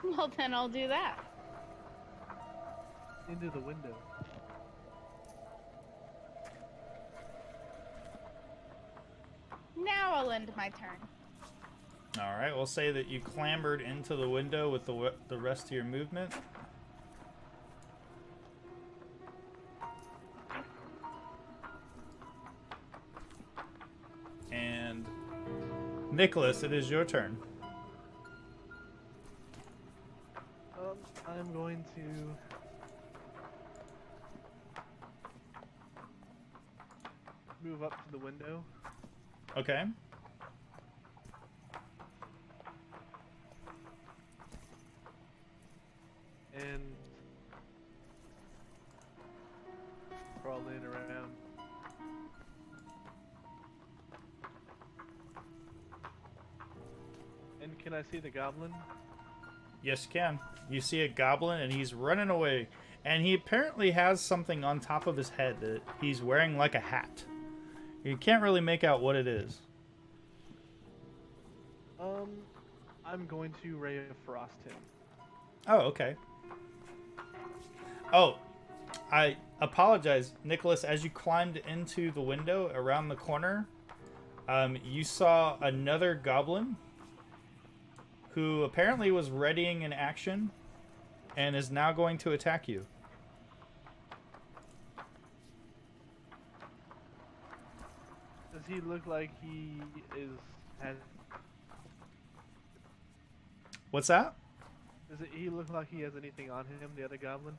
Well, then I'll do that. Into the window. Now I'll end my turn. All right, we'll say that you clambered into the window with the rest of your movement. And Nicholas, it is your turn. I'm going to move up to the window. Okay. And crawl in around. And can I see the goblin? Yes, you can. You see a goblin, and he's running away. And he apparently has something on top of his head that he's wearing like a hat. You can't really make out what it is. I'm going to Ray of Frost him. Oh, okay. Oh, I apologize, Nicholas. As you climbed into the window around the corner, you saw another goblin who apparently was readying an action and is now going to attack you. Does he look like he has? What's that? He look like he has anything on him? The other goblin?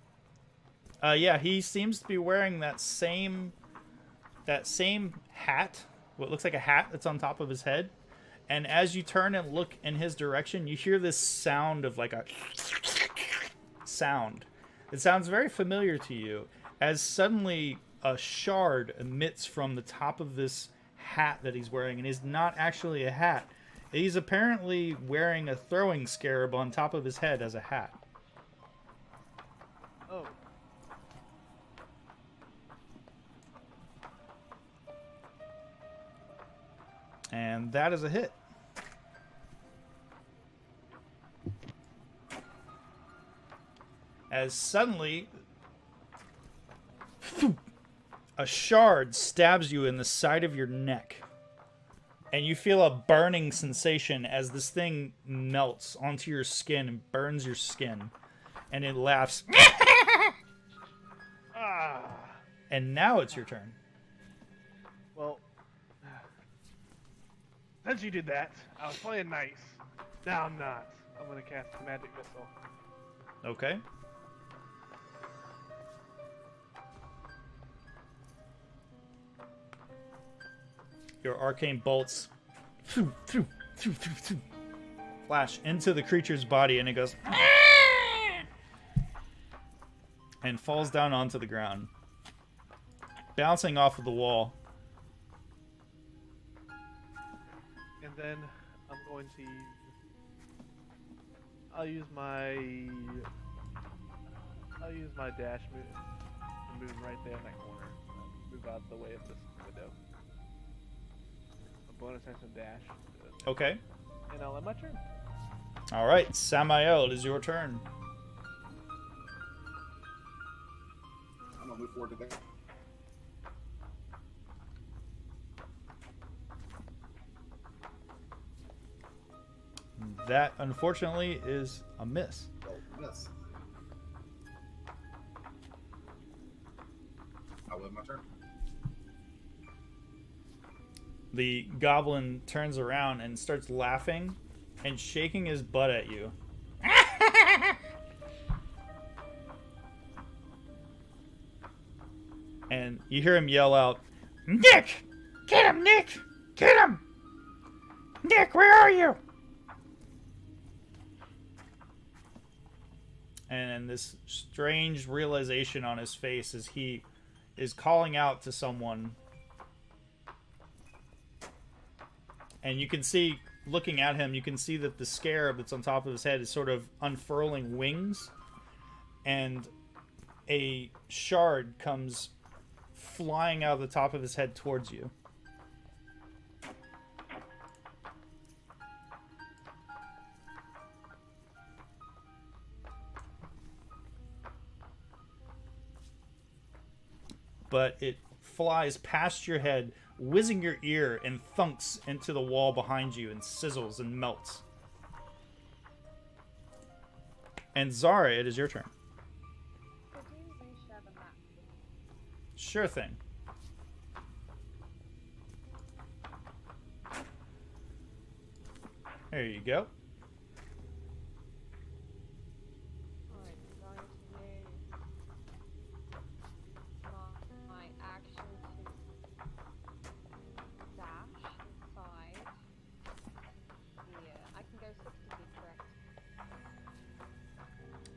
Yeah, he seems to be wearing that same hat, what looks like a hat that's on top of his head. And as you turn and look in his direction, you hear this sound of like a sound. It sounds very familiar to you. as suddenly a shard emits from the top of this hat that he's wearing, and is not actually a hat. He's apparently wearing a throwing scarab on top of his head as a hat. Oh. And that is a hit. As suddenly a shard stabs you in the side of your neck. And you feel a burning sensation as this thing melts onto your skin and burns your skin. And it laughs. Ah. And now it's your turn. Well, since you did that, I was playing nice. Now I'm not. I'm gonna cast a magic missile. Okay. Your arcane bolts flash into the creature's body, and it goes and falls down onto the ground, bouncing off of the wall. And then I'm going to I'll use my dash move to move right there in that corner. Move out the way of this window. A bonus action dash. Okay. And I'll end my turn. All right, Samael, it is your turn. I'm gonna move forward to there. That, unfortunately, is a miss. Well, miss. I'll win my turn. The goblin turns around and starts laughing and shaking his butt at you. And you hear him yell out, "Nick! Get him, Nick! Get him! Nick, where are you?" And this strange realization on his face as he is calling out to someone. And you can see, looking at him, you can see that the scarab that's on top of his head is sort of unfurling wings. And a shard comes flying out of the top of his head towards you. But it flies past your head, whizzing your ear, and thunks into the wall behind you and sizzles and melts. And Zara, it is your turn. Could you reshare the map? Sure thing. There you go. Alright, I'm going to use my action to dash inside here. I can go 60 feet,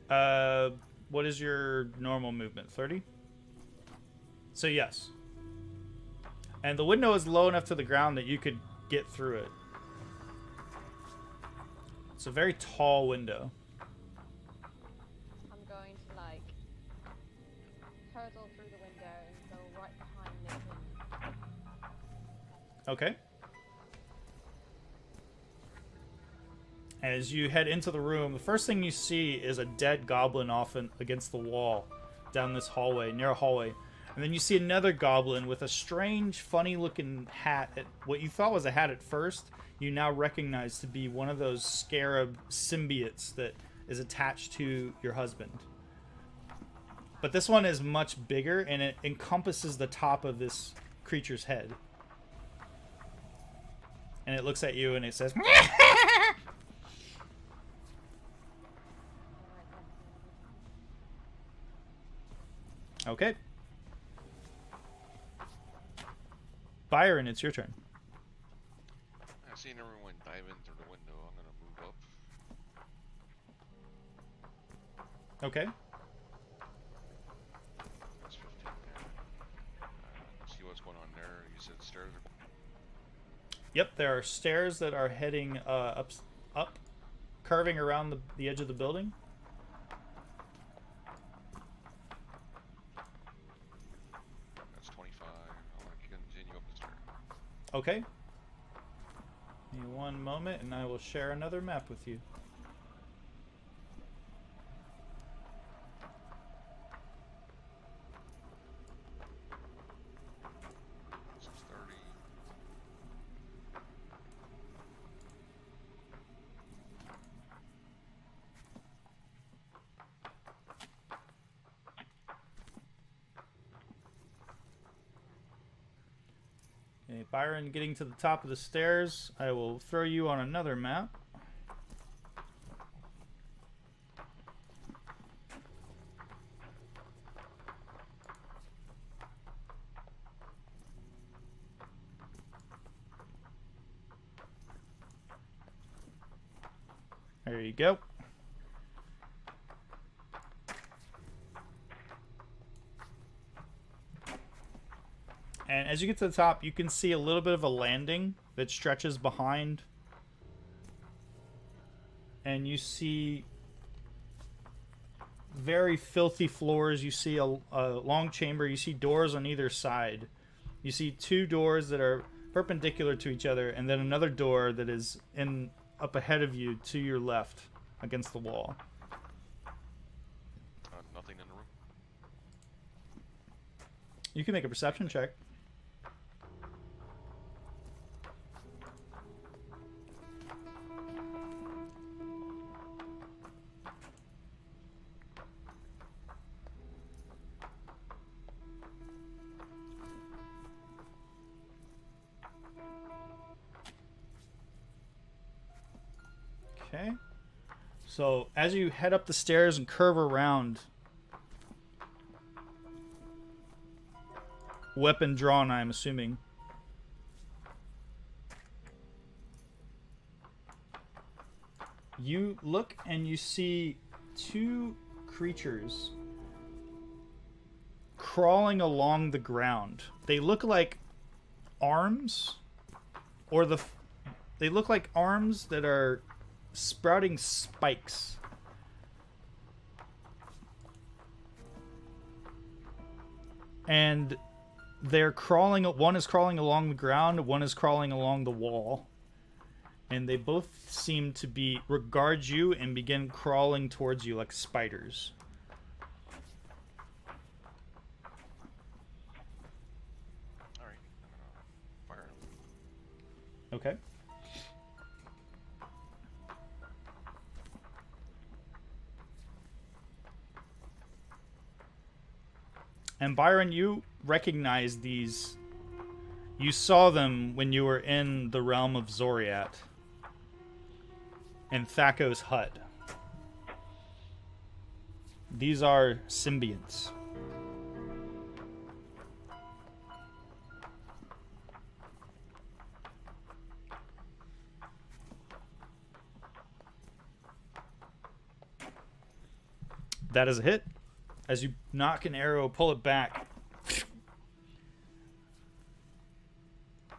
correct? What is your normal movement? 30? So yes. And the window is low enough to the ground that you could get through it. It's a very tall window. I'm going to, like, hurdle through the window and go right behind Nick. Okay. As you head into the room, the first thing you see is a dead goblin off against the wall down this hallway, near a hallway. And then you see another goblin with a strange, funny-looking hat. What you thought was a hat at first, you now recognize to be one of those scarab symbiotes that is attached to your husband. But this one is much bigger, and it encompasses the top of this creature's head. And it looks at you, and it says... Okay. Byron, it's your turn. I've seen everyone dive in through the window. I'm gonna move up. Okay. That's 15 Yep, there are stairs that are heading up, curving around the edge of the building. That's 25. I want to continue up the stairs. Okay. Give me one moment, and I will share another map with you. This is 30. Okay, Byron getting to the top of the stairs. I will throw you on another map. There you go. And as you get to the top, you can see a little bit of a landing that stretches behind. And you see very filthy floors. You see a long chamber. You see doors on either side. You see two doors that are perpendicular to each other, and then another door that is up ahead of you to your left against the wall. Nothing in the room. You can make a perception check. Okay. So as you head up the stairs and curve around, weapon drawn, I'm assuming. You look and you see two creatures crawling along the ground. They look like arms, or they look like arms that are sprouting spikes. And they're crawling. One is crawling along the ground, one is crawling along the wall. And they both seem to regard you and begin crawling towards you like spiders. Alright, I'm gonna fire him. Okay. And Byron, you recognize these. You saw them when you were in the realm of Zoriat and Thaco's hut. These are symbionts. That is a hit. As you knock an arrow, pull it back.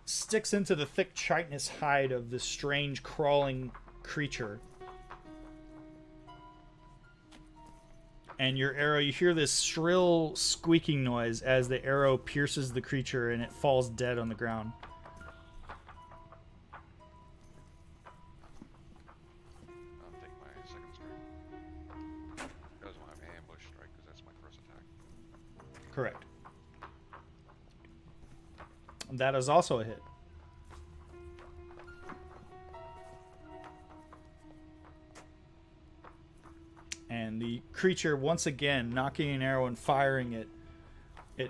Sticks into the thick chitinous hide of this strange crawling creature. And your arrow, you hear this shrill squeaking noise as the arrow pierces the creature and it falls dead on the ground. I'll take my second strike. Doesn't have ambush strike because that's my first attack. Correct. That is also a hit. And the creature, once again, knocking an arrow and firing it, it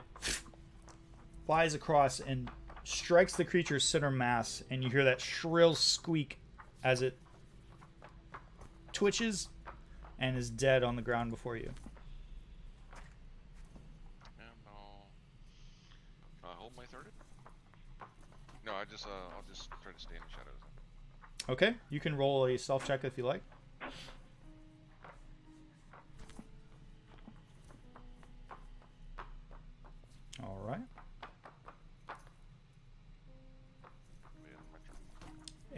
flies across and strikes the creature's center mass, and you hear that shrill squeak as it twitches and is dead on the ground before you. And I'll hold my third. No, I'll just try to stay in the shadows. Okay, you can roll a stealth check if you like. All right. Yeah, my turn.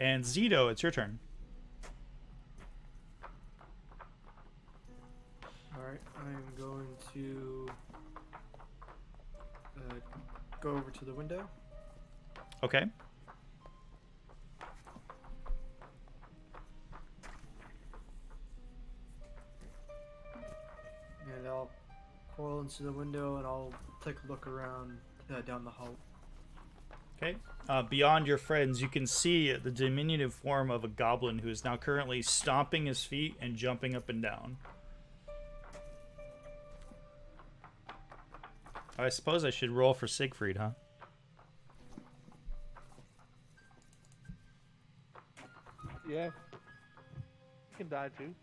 And Zito, it's your turn. Alright, I'm going to go over to the window. Okay. And I'll coil into the window and I'll take a look around down the hall. Okay. Beyond your friends, you can see the diminutive form of a goblin who is now currently stomping his feet and jumping up and down. I suppose I should roll for Siegfried, huh? Yeah. You can die too.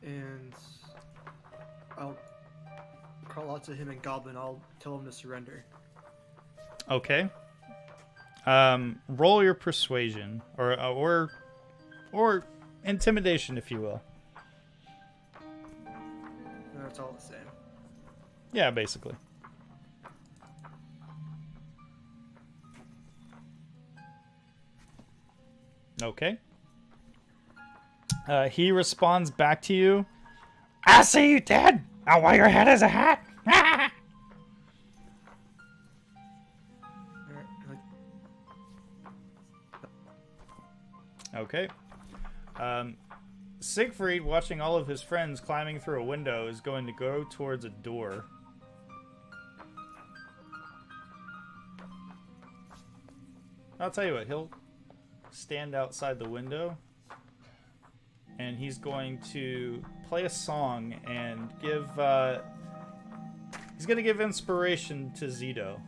And I'll call out to him in Goblin. I'll tell him to surrender. Okay. Roll your persuasion or intimidation, if you will. That's all the same. Yeah, basically. Okay. He responds back to you. I see you dead. I'll wear your head as a hat. Okay. Siegfried, watching all of his friends climbing through a window, is going to go towards a door. I'll tell you what, he'll stand outside the window, and he's going to play a song and give, he's going to give inspiration to Zito.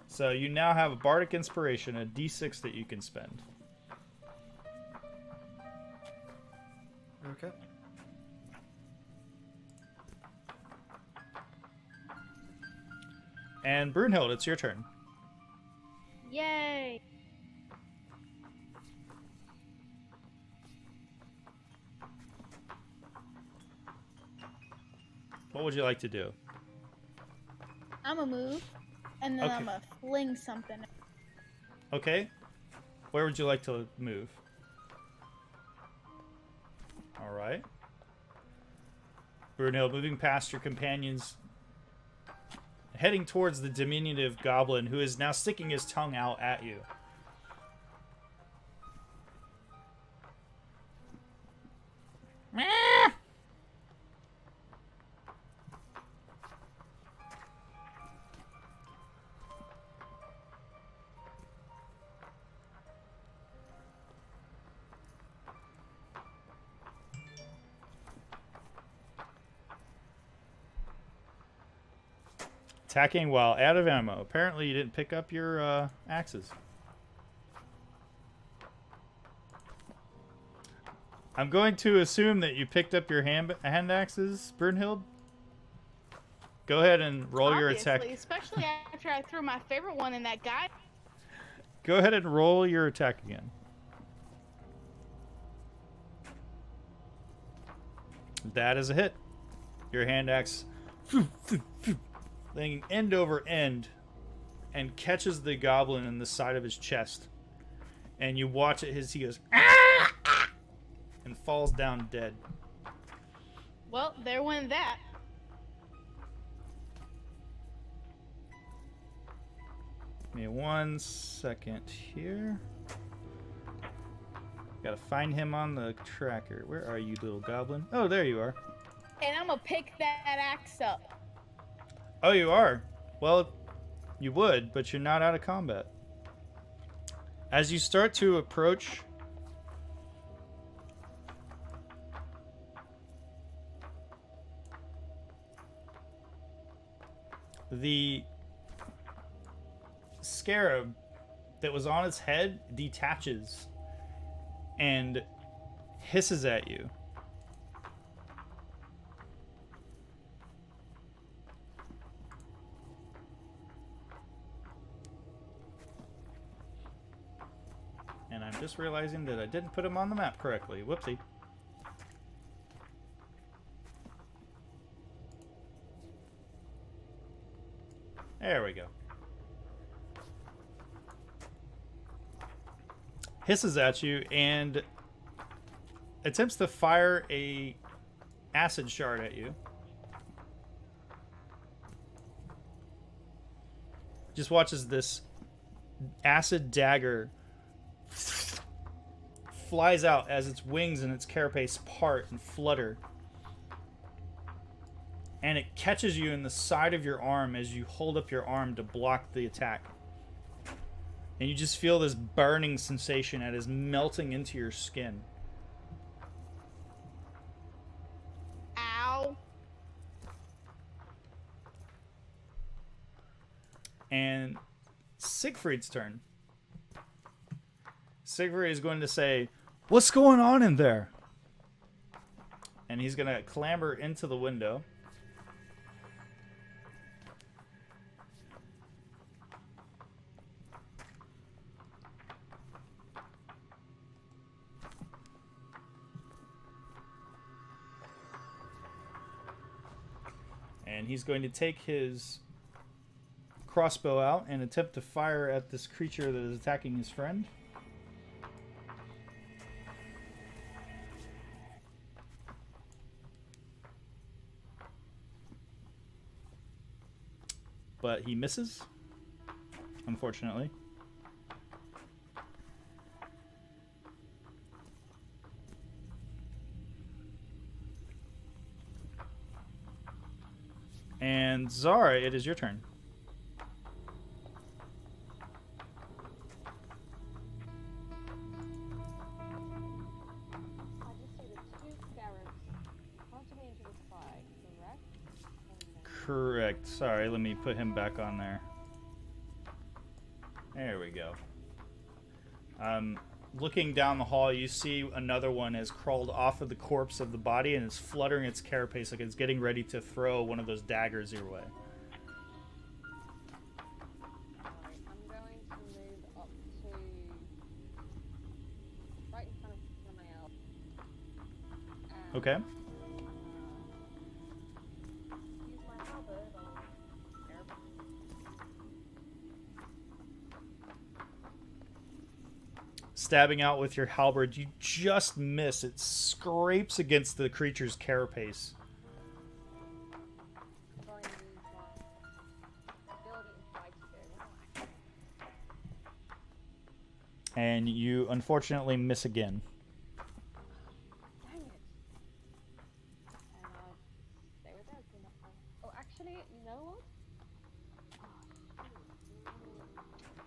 So you now have a bardic inspiration, a d6 that you can spend. Okay. And Brunhild, it's your turn. Yay! What would you like to do? I'm gonna move, and then Okay. I'm gonna fling something. Okay. Where would you like to move? Alright. Brunhild, moving past your companions, heading towards the diminutive goblin who is now sticking his tongue out at you. Attacking while out of ammo. Apparently you didn't pick up your axes. I'm going to assume that you picked up your hand axes, Brunhild. Go ahead and roll your attack. Obviously, especially after I threw my favorite one in that guy. Go ahead and roll your attack again. That is a hit. Your hand axe laying end over end and catches the goblin in the side of his chest. And you watch it as he goes and falls down dead. Well, there went that. Give me 1 second here. Gotta find him on the tracker. Where are you, little goblin? Oh, there you are. And I'm gonna pick that axe up. Oh, you are? Well, you would, but you're not out of combat. As you start to approach the scarab that was on its head detaches and hisses at you. And I'm just realizing that I didn't put him on the map correctly. Whoopsie. There we go. Hisses at you and attempts to fire a acid shard at you. Just watches this acid dagger flies out as its wings and its carapace part and flutter. And it catches you in the side of your arm as you hold up your arm to block the attack. And you just feel this burning sensation that is melting into your skin. Ow. And Siegfried's turn. Siegfried is going to say, "What's going on in there?" And he's going to clamber into the window. And he's going to take his crossbow out and attempt to fire at this creature that is attacking his friend. But he misses, unfortunately. And Zara, it is your turn. I just see the two scarabs constantly into the sky, correct? Correct. Sorry, let me put him back on there. There we go. Looking down the hall, you see another one has crawled off of the corpse of the body and is fluttering its carapace like it's getting ready to throw one of those daggers your way. Alright, I'm going to move up to right in front of Samael. Okay. Use my halberd on Eberron. Stabbing out with your halberd, you just miss. It scrapes against the creature's carapace. I'm going to use my ability and try to go. And you unfortunately miss again. Dang it. And I'll stay with that. Oh, actually, you know what?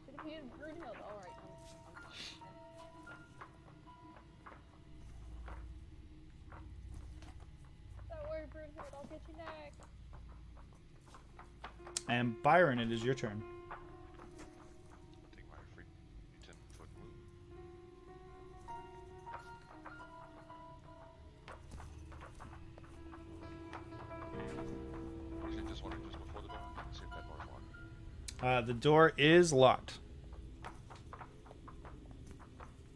Should have used Brunhild. Alright, I'm fine. Don't worry, Brunhild, I'll get you next. And Byron, it is your turn. Take my free 10-foot move. You said this one just before the door? Let's see if that door's locked. The door is locked.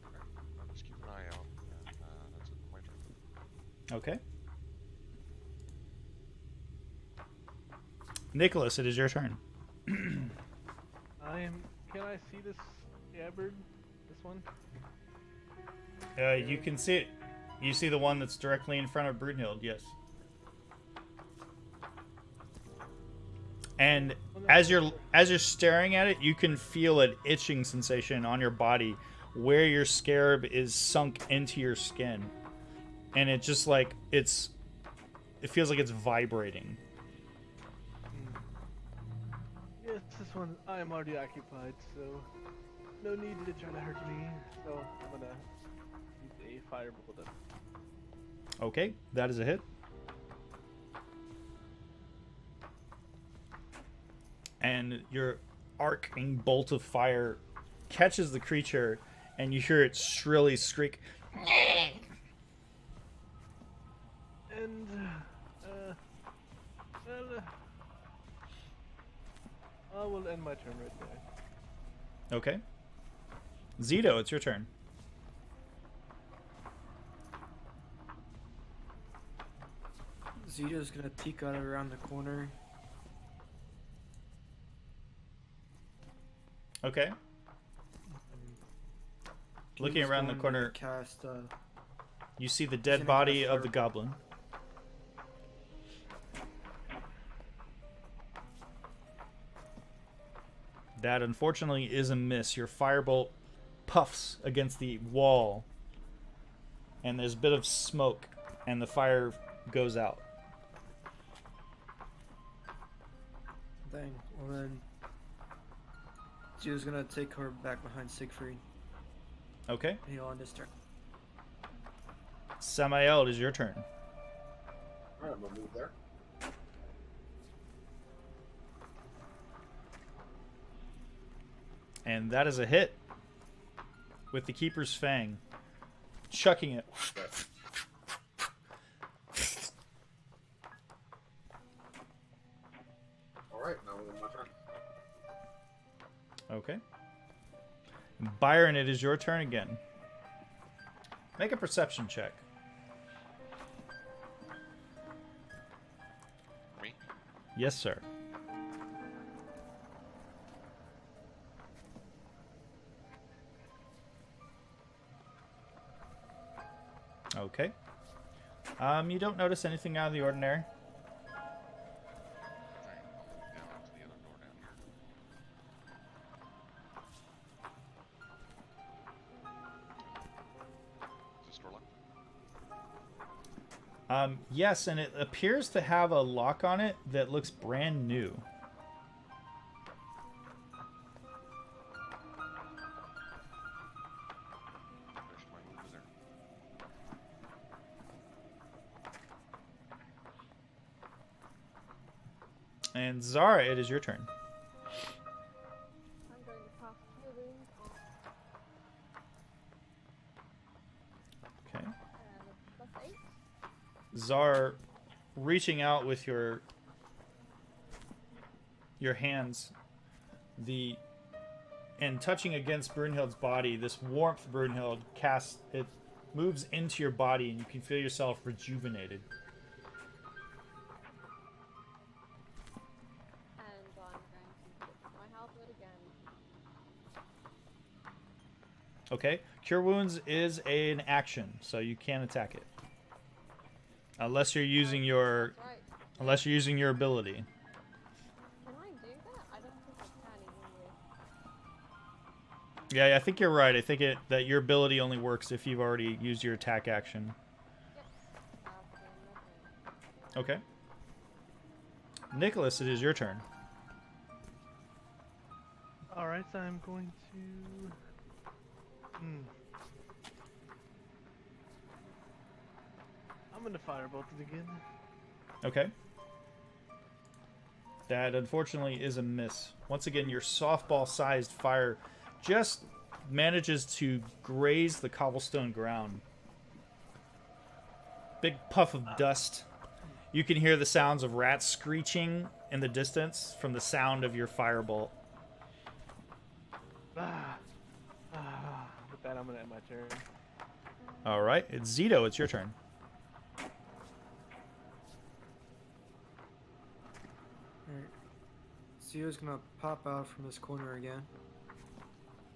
Okay. I'll just keep an eye out. And, that's it. My turn. Okay. Nicholas, it is your turn. Can I see this scabbard? This one? You can see it. You see the one that's directly in front of Brunhild, yes. And as you're staring at it, you can feel an itching sensation on your body where your scarab is sunk into your skin. And it just like it feels like it's vibrating. Yes, this one I am already occupied, so no need to try to hurt me. So I'm gonna use a firebolt. Okay, that is a hit. And your arcing bolt of fire catches the creature, and you hear it shrilly shriek. And I will end my turn right there. Okay. Zito, it's your turn. Zito's gonna peek out around the corner. Okay. Looking He's around the going to corner, Cast. you see the he's dead gonna body cast of the goblin. That unfortunately is a miss. Your firebolt puffs against the wall, and there's a bit of smoke, and the fire goes out. Dang. Well then, Gio's gonna take her back behind Siegfried. Okay. And he'll end his turn. Samael, it is your turn. Alright, I'm gonna move there. And that is a hit with the Keeper's Fang, chucking it. Alright, now my turn. Okay. Byron, it is your turn again. Make a perception check. Me? Yes, sir. Okay. You don't notice anything out of the ordinary. Alright, I'll move down to the other door down here. Is this door locked? Yes, and it appears to have a lock on it that looks brand new. Finished my move there. And Zara, it is your turn. I'm going to cast Cure Wounds on Okay. +8. Zara, reaching out with your hands, and touching against Brunhild's body, this warmth Brunhild casts, it moves into your body, and you can feel yourself rejuvenated. And I'm going to put my health wood again. Okay, Cure Wounds is an action, so you can attack it, unless you're using your Right. ability. Can I do that? I don't think I can even with. Yeah, I think you're right. I think that your ability only works if you've already used your attack action. Yep. Okay. Okay. Nicholas, it is your turn. Alright, so I'm going to. I'm gonna firebolt it again. Okay. That unfortunately is a miss. Once again, your softball-sized fire just manages to graze the cobblestone ground. Big puff of dust. You can hear the sounds of rats screeching in the distance from the sound of your firebolt. With that, I'm gonna end my turn. All right, it's Zito. It's your turn. Alright. Zio's gonna pop out from this corner again.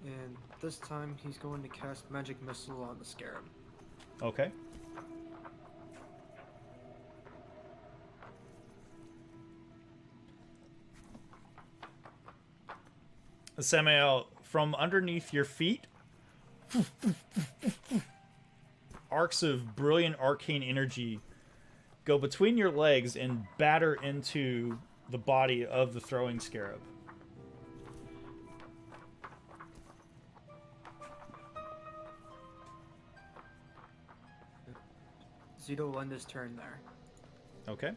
And this time he's going to cast Magic Missile on the Scarab. Okay. Samael, from underneath your feet, arcs of brilliant arcane energy go between your legs and batter into the body of the throwing scarab. Zito will end his turn there. Okay.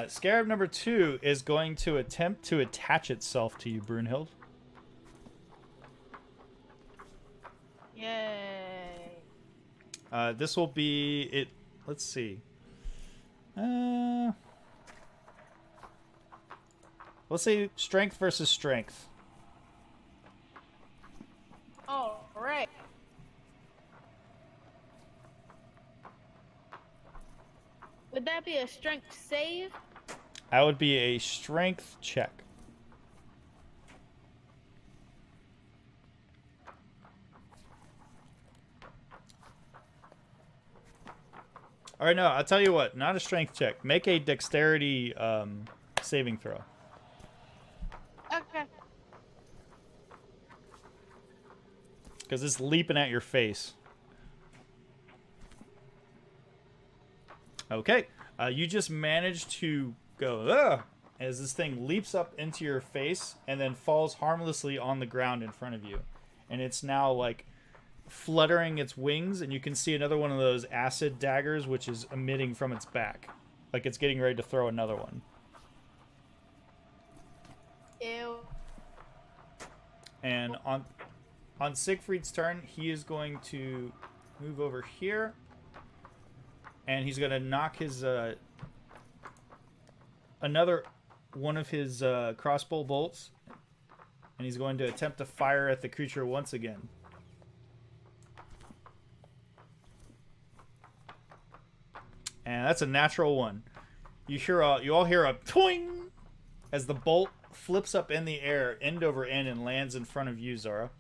Scarab number 2 is going to attempt to attach itself to you, Brunhild. Yay. This will be it. Let's see. Let's say strength versus strength. All right. Would that be a strength save? That would be a strength check. All right, no, I'll tell you what. Not a strength check. Make a dexterity saving throw. Okay. Because it's leaping at your face. Okay. You just managed to go, ugh, as this thing leaps up into your face and then falls harmlessly on the ground in front of you. And it's now, like, fluttering its wings, and you can see another one of those acid daggers, which is emitting from its back. Like it's getting ready to throw another one. Ew. And on Siegfried's turn, he is going to move over here. And he's going to knock his another one of his crossbow bolts. And he's going to attempt to fire at the creature once again. And that's a natural one. You all hear a twing as the bolt flips up in the air, end over end, and lands in front of you, Zara.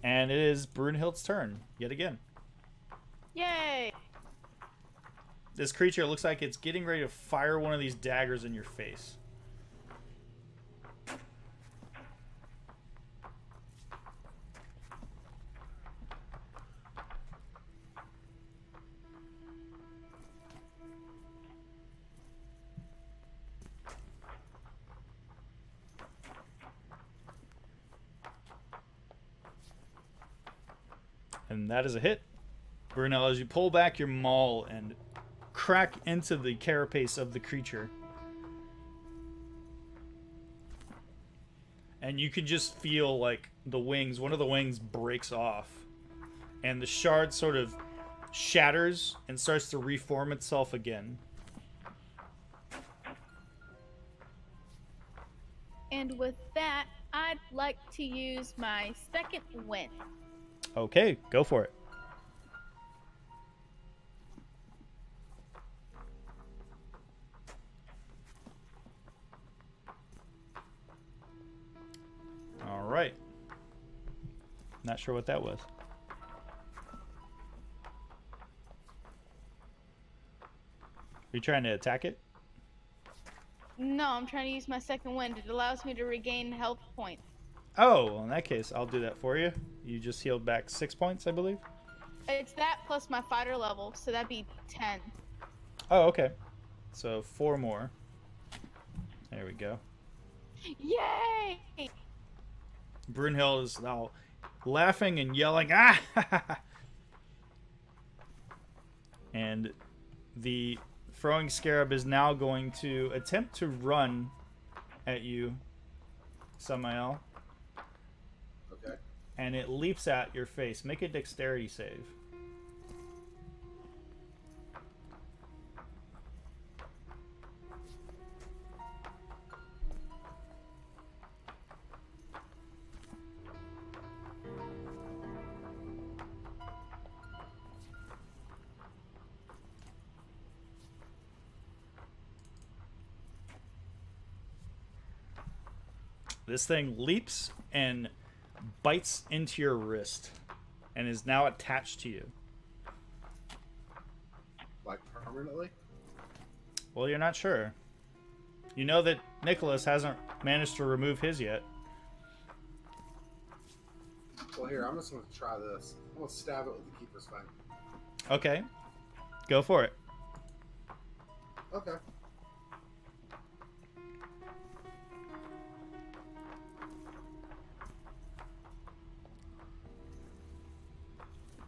And it is Brunhild's turn yet again. Yay! This creature looks like it's getting ready to fire one of these daggers in your face. And that is a hit. Brunel, as you pull back your maul and crack into the carapace of the creature. And you can just feel like the wings, one of the wings breaks off. And the shard sort of shatters and starts to reform itself again. And with that, I'd like to use my second wind. Okay, go for it. All right. Not sure what that was. Are you trying to attack it? No, I'm trying to use my second wind. It allows me to regain health points. Oh, well, in that case, I'll do that for you. You just healed back 6 points, I believe. It's that plus my fighter level, so that'd be 10. Oh, okay. So 4 more. There we go. Yay! Brunhild is now laughing and yelling, ah! And the throwing scarab is now going to attempt to run at you, Samael. Okay. And it leaps at your face. Make a dexterity save. This thing leaps and bites into your wrist and is now attached to you. Like permanently? Well, you're not sure. You know that Nicholas hasn't managed to remove his yet. Well, here, I'm just going to try this. I'm going to stab it with the Keeper's Fang. Okay. Go for it. Okay.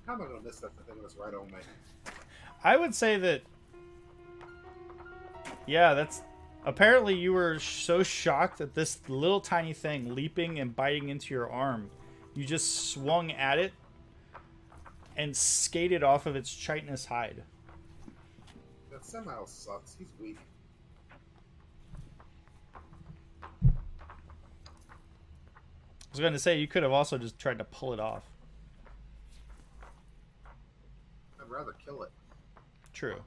How am I going to miss that thing that's right on me? I would say that... Yeah, that's... Apparently you were so shocked at this little tiny thing leaping and biting into your arm. You just swung at it and skated off of its chitinous hide. That somehow sucks. He's weak. I was going to say, you could have also just tried to pull it off. I'd rather kill it. True.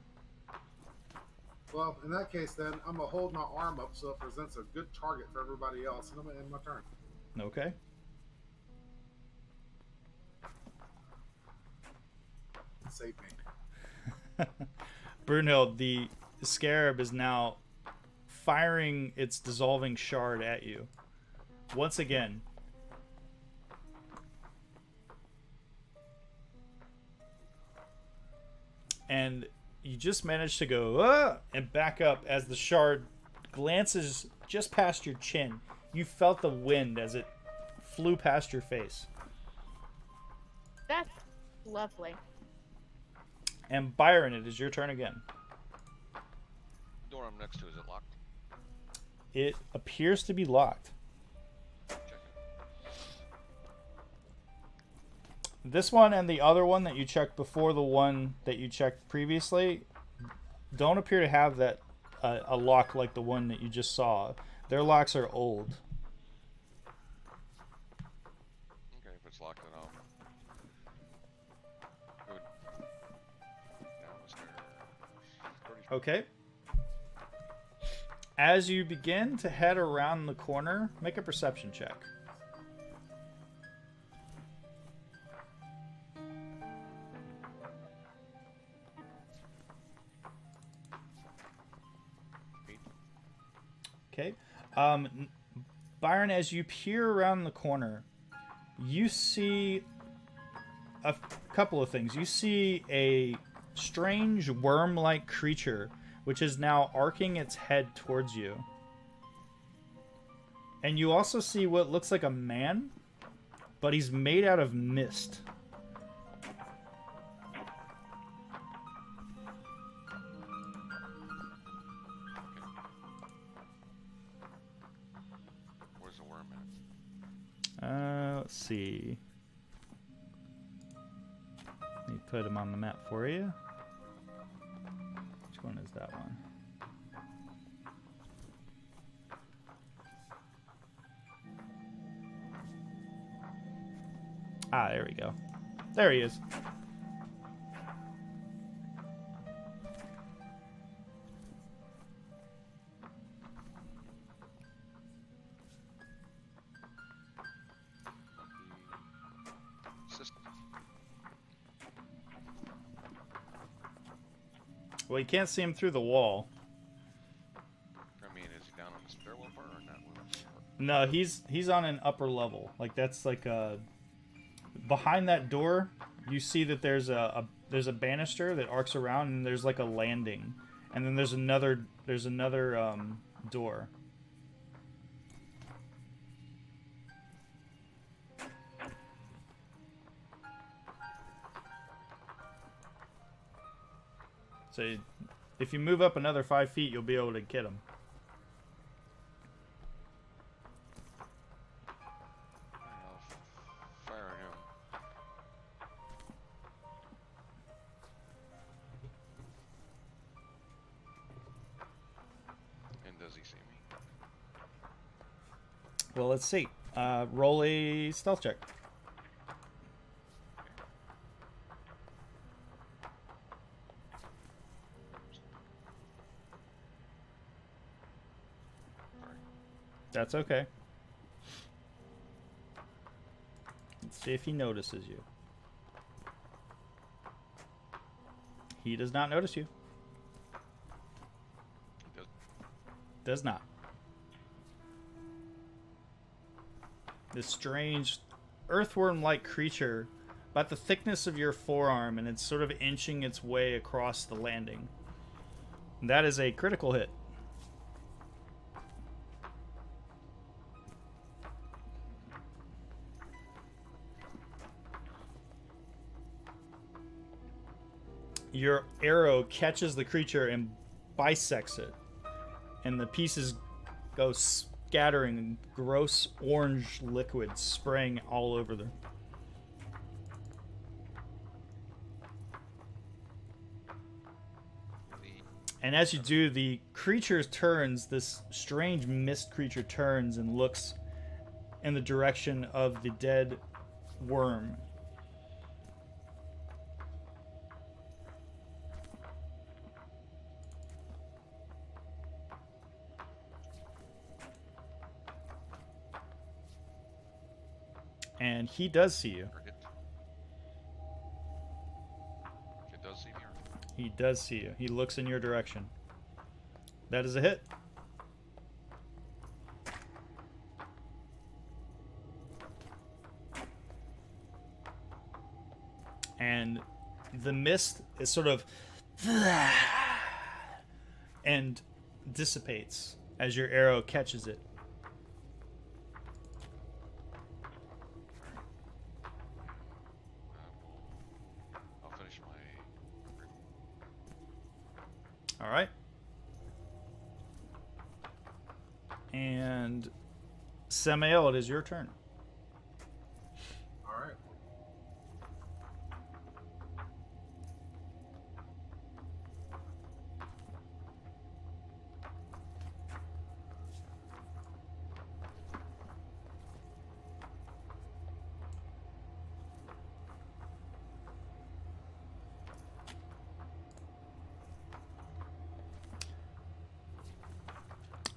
Well, in that case, then, I'm going to hold my arm up so it presents a good target for everybody else, and I'm going to end my turn. Okay. and save me. Brunhild, the scarab is now firing its dissolving shard at you. Once again. And you just managed to go and back up as the shard glances just past your chin. You felt the wind as it flew past your face. That's lovely. And Byron, it is your turn again. Door I'm next to, is it locked? It appears to be locked. Check it. This one and the other one that you checked before the one that you checked previously don't appear to have that a lock like the one that you just saw. Their locks are old. Okay, if it's locked, then I'll go down the stairs. 30 Okay. As you begin to head around the corner, make a perception check. feet. Okay. Byron, as you peer around the corner, you see a couple of things. You see a strange worm-like creature which is now arcing its head towards you. And you also see what looks like a man, but he's made out of mist. Where's the worm at? Let's see. Let me put him on the map for you. Which one is that one? Ah, there we go. There he is. System. Well, you can't see him through the wall. I mean, is he down on the stairwell part or not? No, he's on an upper level. Like that's like a behind that door. You see that there's a banister that arcs around, and there's like a landing, and then there's another door. So if you move up another 5 feet, you'll be able to get him. I'll fire him. And does he see me? Well, let's see. Roll a stealth check. Sorry. That's okay. Let's see if he notices you. He does not notice you. He does. Does not. This strange earthworm-like creature, about the thickness of your forearm, and it's sort of inching its way across the landing. And that is a critical hit. Your arrow catches the creature and bisects it, and the pieces go scattering, gross orange liquid spraying all over them. And as you do, the creature turns, this strange mist creature turns and looks in the direction of the dead worm. And he does see you. Target. He does see you. He looks in your direction. That is a hit. And the mist is sort of and dissipates as your arrow catches it. I'll finish my. All right. And Samael, it is your turn. All right.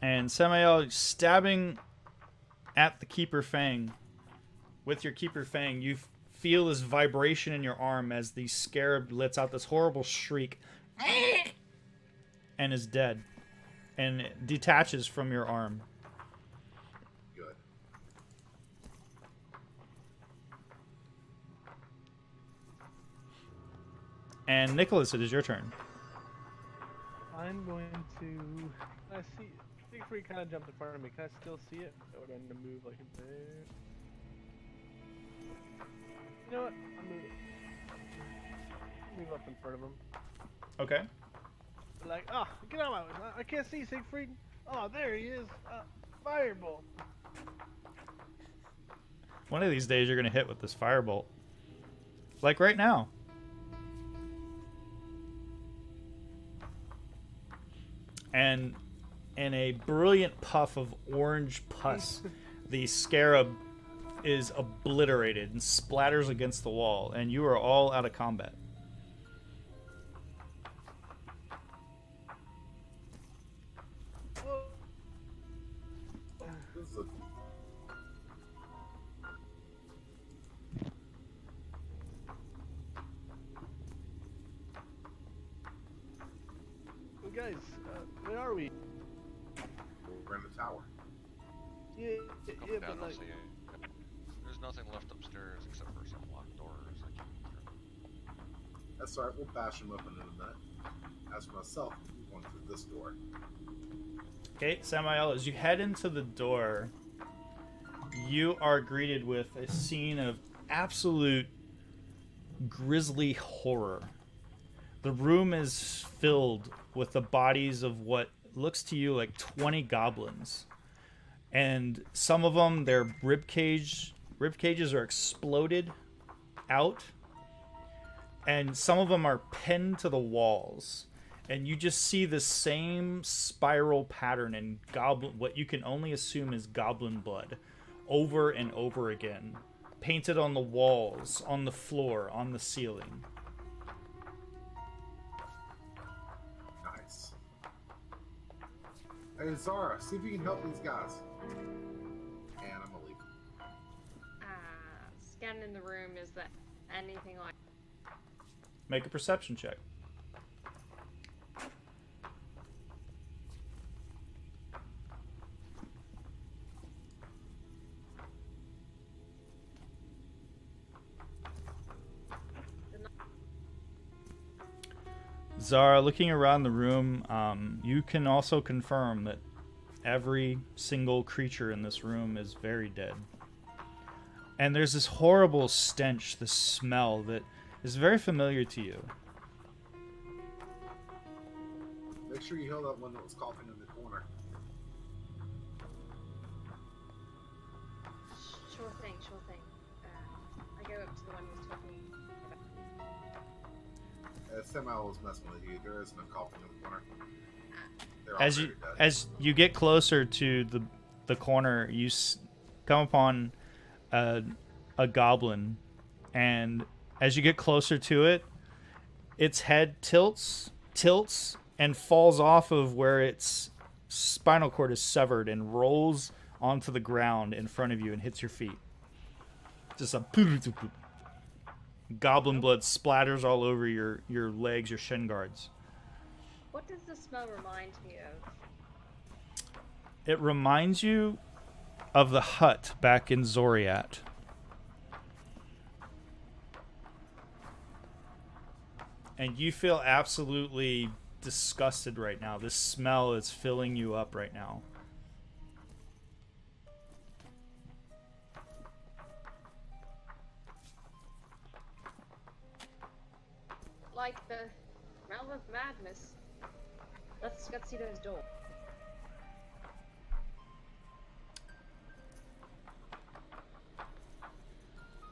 And Samael, stabbing at the Keeper Fang. With your Keeper Fang, you feel this vibration in your arm as the scarab lets out this horrible shriek and is dead. And it detaches from your arm. Good. And Nicholas, it is your turn. I'm going to. I see. Siegfried kind of jumped in front of me. Can I still see it? Or do I need to move like there? You know what? I'm moving. Move up in front of him. Okay. Like, oh, get out of my way. I can't see Siegfried. Oh, there he is. Firebolt. One of these days you're going to hit with this firebolt. Like right now. And in a brilliant puff of orange pus, the scarab is obliterated and splatters against the wall, and you are all out of combat. This is a Well, guys, where are we? we're in the tower. Yeah, Come yeah, down, but I'll like, see you. There's nothing left upstairs except for some locked doors. I can't get through. That's all right. We'll bash them open in a minute. As for myself, I'm going through this door. Okay, Samael, as you head into the door, you are greeted with a scene of absolute grisly horror. The room is filled with the bodies of what looks to you like 20 goblins. And some of them, their rib cages are exploded out. And some of them are pinned to the walls. And you just see the same spiral pattern in goblin, what you can only assume is goblin blood, over and over again. Painted on the walls, on the floor, on the ceiling. Nice. Hey, Zara, see if you can help these guys. And I'm gonna leave. Scanning the room, is there anything like... Make a perception check. Zara, looking around the room, you can also confirm that every single creature in this room is very dead. And there's this horrible stench, this smell that is very familiar to you. Make sure you heal that one that was coughing in the corner. Sure thing, sure thing. I go up to the one who's talking about... Samuel was messing with you. There is no coughing in the corner. They're all As very you dead. as you get closer to the corner, you come upon a goblin, and as you get closer to it, its head tilts, and falls off of where its spinal cord is severed and rolls onto the ground in front of you and hits your feet. Just a Goblin blood splatters all over your legs, your shin guards. What does the smell remind me of? It reminds you of the hut back in Zoriat. And you feel absolutely disgusted right now. This smell is filling you up right now. Like the smell of madness. Let's see those doors.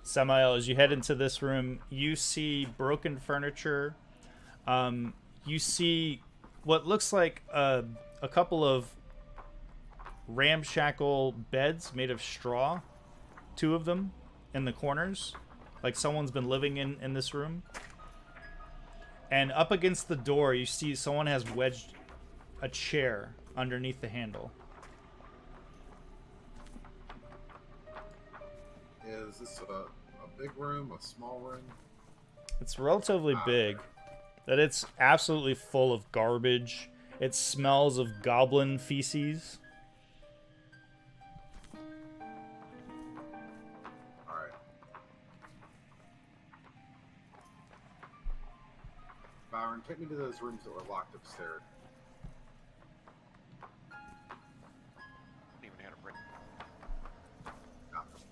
Samael, as you head into this room, you see broken furniture. You see what looks like a couple of ramshackle beds made of straw. 2 of them in the corners. Like someone's been living in this room. And up against the door, you see someone has wedged a chair underneath the handle. Is this a big room, a small room? It's relatively big. That it's absolutely full of garbage. It smells of goblin feces. Alright. Byron, take me to those rooms that were locked upstairs. Even had a break. Got them.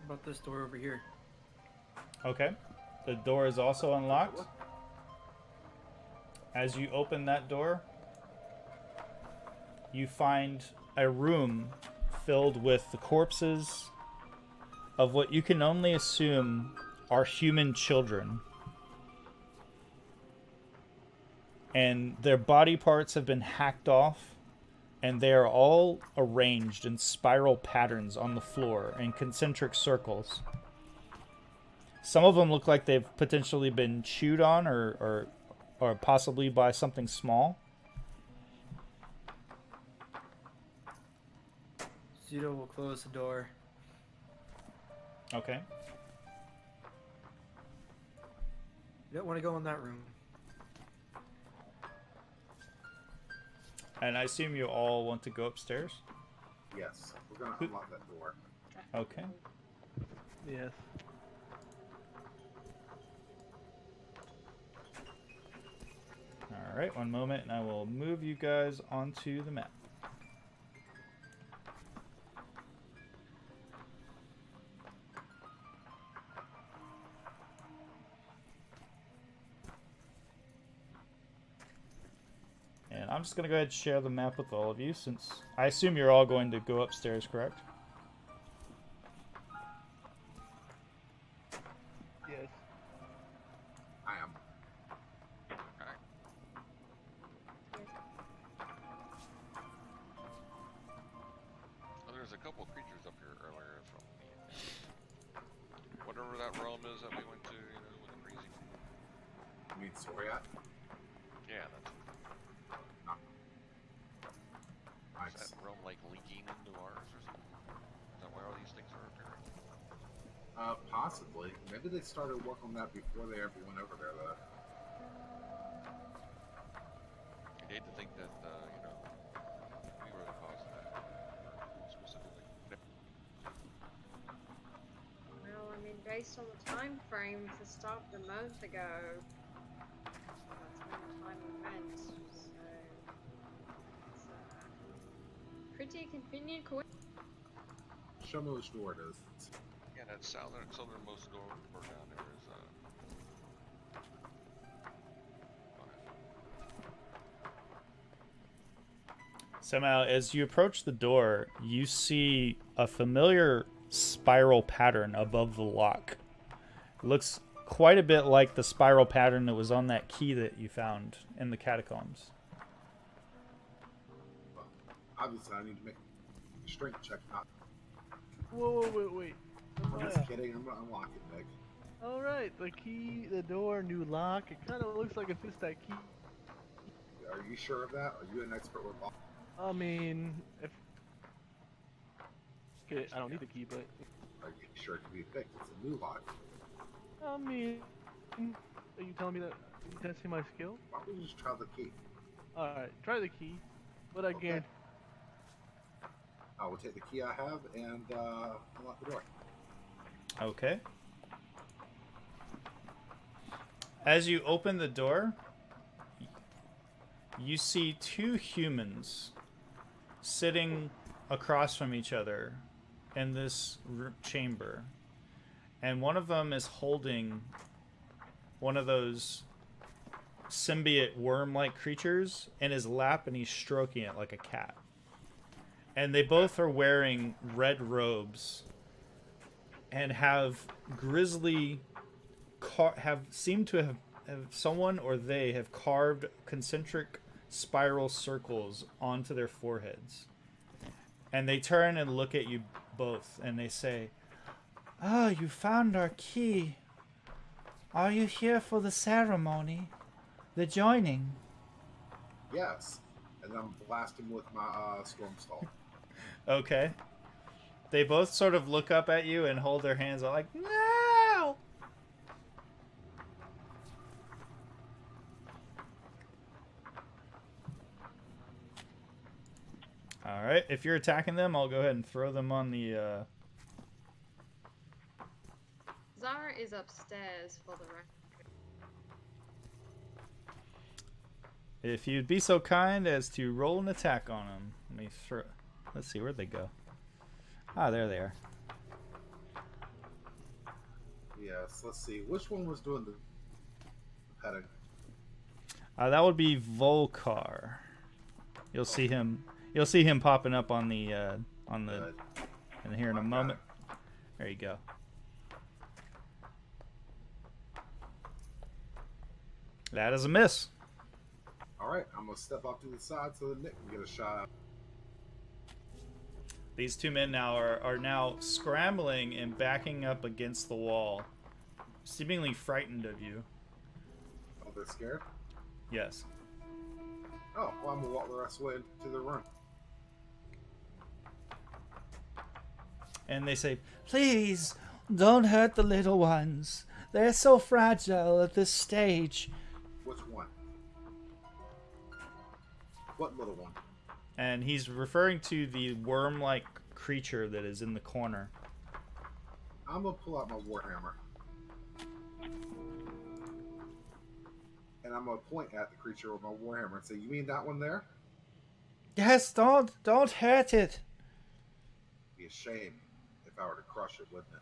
What about this door over here? Okay. The door is also unlocked. As you open that door, you find a room filled with the corpses of what you can only assume are human children. And their body parts have been hacked off, and they are all arranged in spiral patterns on the floor in concentric circles. Some of them look like they've potentially been chewed on or possibly by something small. Zudo will close the door. Okay. You don't want to go in that room. And I assume you all want to go upstairs? Yes, we're going to unlock that door. Okay. Yes. Alright, one moment, and I will move you guys onto the map. And I'm just going to go ahead and share the map with all of you, since I assume you're all going to go upstairs, correct? Yes. I am. Alright. Well, there's a couple of creatures up here earlier from the whatever that realm is that we went to, you know, with the crazy. You mean Zoriat? Yeah, that's Nice. is that realm like leaking into ours or something? Is that why all these things are appearing? Possibly. Maybe they started work on that before they ever went over there, though. I'd hate to think that, you know, we were the cause of that. Specifically. Well, I mean, based on the time frame, if it stopped a month ago, that's when the time went. So it's a pretty convenient coincidence. Show me which door it is. Yeah, that southernmost door down there is, Somehow, as you approach the door, you see a familiar spiral pattern above the lock. It looks quite a bit like the spiral pattern that was on that key that you found in the catacombs. Well, obviously, I need to make a strength check. Not. Whoa, wait. I'm just kidding. I'm going to unlock it, Nick. Alright, the key, the door, new lock. It kind of looks like it fits that key. Are you sure of that? Are you an expert with locks? I mean, if... Okay, I don't need the key, but... Are you sure it can be fixed? It's a new lock. I mean, are you telling me that? Are you testing my skill? Why don't we just try the key? Alright, try the key. But I Okay. guarantee. I will take the key I have and unlock the door. Okay. As you open the door, you see two humans sitting across from each other in this chamber. And one of them is holding one of those symbiote worm-like creatures in his lap, and he's stroking it like a cat. And they both are wearing red robes and have grisly seemed to have someone or they have carved concentric spiral circles onto their foreheads. And they turn and look at you both, and they say, "Oh, you found our key. Are you here for the ceremony? The joining?" Yes. And then I'm blasting with my storm stall. Okay. They both sort of look up at you and hold their hands out like, "No!" Alright, if you're attacking them, I'll go ahead and throw them on the, Zara is upstairs for the record. If you'd be so kind as to roll an attack on them. Let's see, where'd they go? Ah, there they are. Yes, let's see. Which one was doing the petting? That would be Volcar. You'll see him. You'll see him popping up on the Good. and here in a moment. There you go. That is a miss. All right, I'm gonna step off to the side so that Nick can get a shot. These two men now are now scrambling and backing up against the wall, seemingly frightened of you. Oh, they're scared? Yes. Oh, well, I'm gonna walk the rest of the way into the room. And they say, "Please, don't hurt the little ones. They're so fragile at this stage." Which one? What little one? And he's referring to the worm-like creature that is in the corner. I'm gonna pull out my warhammer. And I'm gonna point at the creature with my warhammer and say, "You mean that one there?" Yes, don't hurt it. It'd be a shame if I were to crush it, wouldn't it?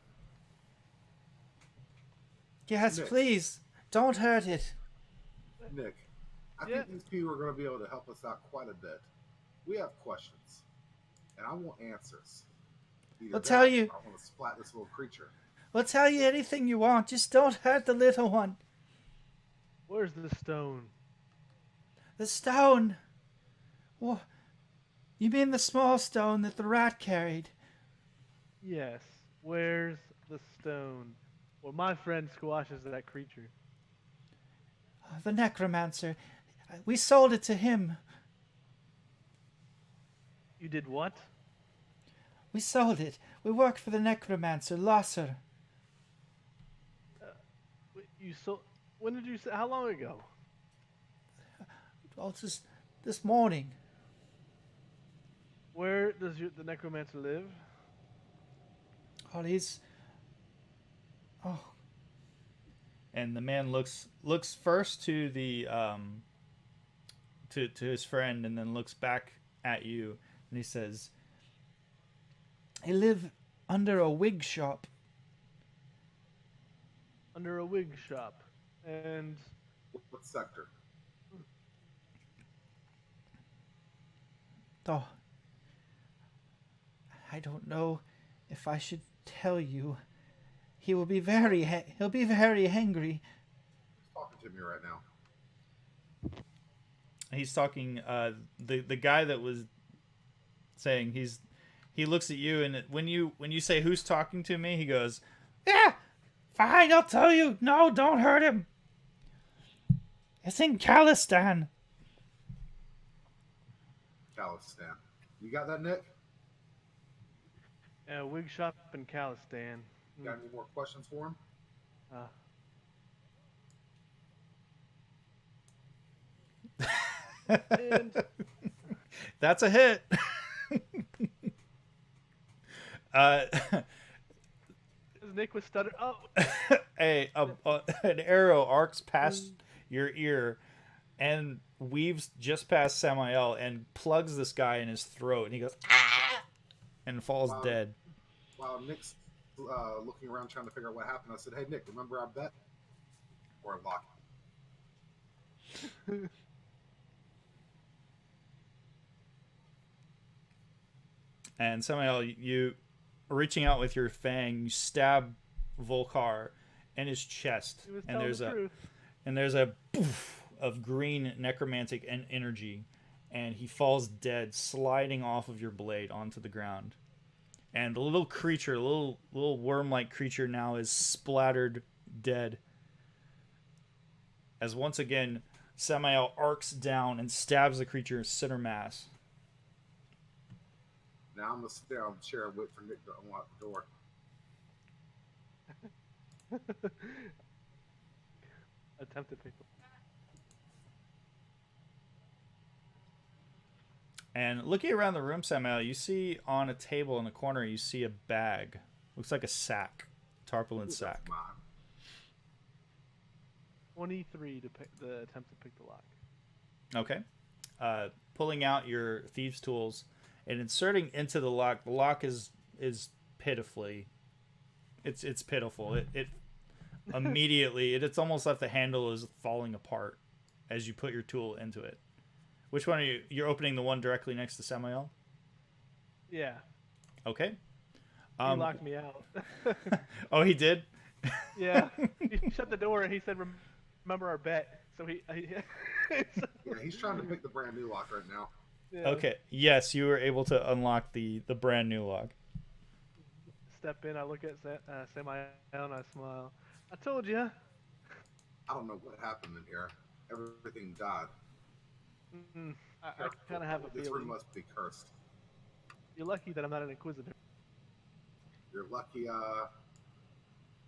Yes, Nick. please, don't hurt it. Nick, I Yeah. think these people are gonna be able to help us out quite a bit. We have questions, and I want answers. Either I'll tell that you. or I want to splat this little creature. We'll tell you anything you want. Just don't hurt the little one. Where's the stone? The stone. What? You mean the small stone that the rat carried? Yes. Where's the stone? Well, my friend squashes that creature. The necromancer. We sold it to him. You did what? We sold it. We worked for the necromancer, Losser. You so? When did you say? How long ago? Well, just this morning. Where does the necromancer live? Oh, he's... Oh. And the man looks first to the to his friend, and then looks back at you, and he says, "He live under a wig shop." Under a wig shop. And What sector? Oh, I don't know if I should tell you. He'll be very angry. He's talking to me right now. He's talking. The guy that was saying he looks at you, and when you say who's talking to me, he goes, "Yeah, fine, I'll tell you. No, don't hurt him. It's in Khalistan." Khalistan. You got that, Nick? a wig shop in Khalistan. Got any more questions for him? And That's a hit. uh, as Nick was stuttering, oh, an arrow arcs past your ear and weaves just past Samael and plugs this guy in his throat, and he goes ah, and falls dead. While Nick's looking around trying to figure out what happened, I said, "Hey Nick, remember our bet?" Or lock. And Samael, you reaching out with your fang, you stab Volkar in his chest, he was and telling the truth. there's a poof of green necromantic energy, and he falls dead, sliding off of your blade onto the ground. And the little creature, little worm-like creature, now is splattered dead. As once again, Samael arcs down and stabs the creature's center mass. Now I'm gonna sit there on the chair and wait for Nick to unlock the door. Attempt to pick. And looking around the room, Samael, you see on a table in the corner, you see a bag. Looks like a sack, tarpaulin sack. That's mine. 23 to pick the attempt to pick the lock. Okay. Pulling out your thieves' tools and inserting into the lock. The lock is pitifully. It's pitiful. It immediately it's almost like the handle is falling apart as you put your tool into it. Which one are you? You're opening the one directly next to Samael? Yeah. Okay. He locked me out. Oh, he did? Yeah. He shut the door and he said, "Remember our bet." So Yeah, he's trying to pick the brand new lock right now. Yeah. Okay. Yes, you were able to unlock the brand new lock. Step in. I look at Samael and I smile. I told you. I don't know what happened in here. Everything died. I kind of have a This room feeling. must be cursed. You're lucky that I'm not an inquisitor. You're lucky.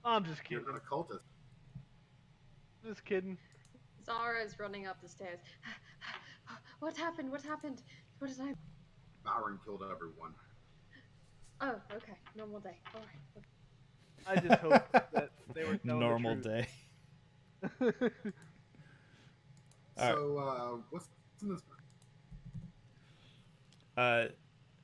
I'm just You're kidding. an occultist. Just kidding. Zara is running up the stairs. What happened? What happened? What did I? Byron killed everyone. Oh, okay. Normal day. All right. I just hope that they were telling Normal the day. truth. So, what's in this?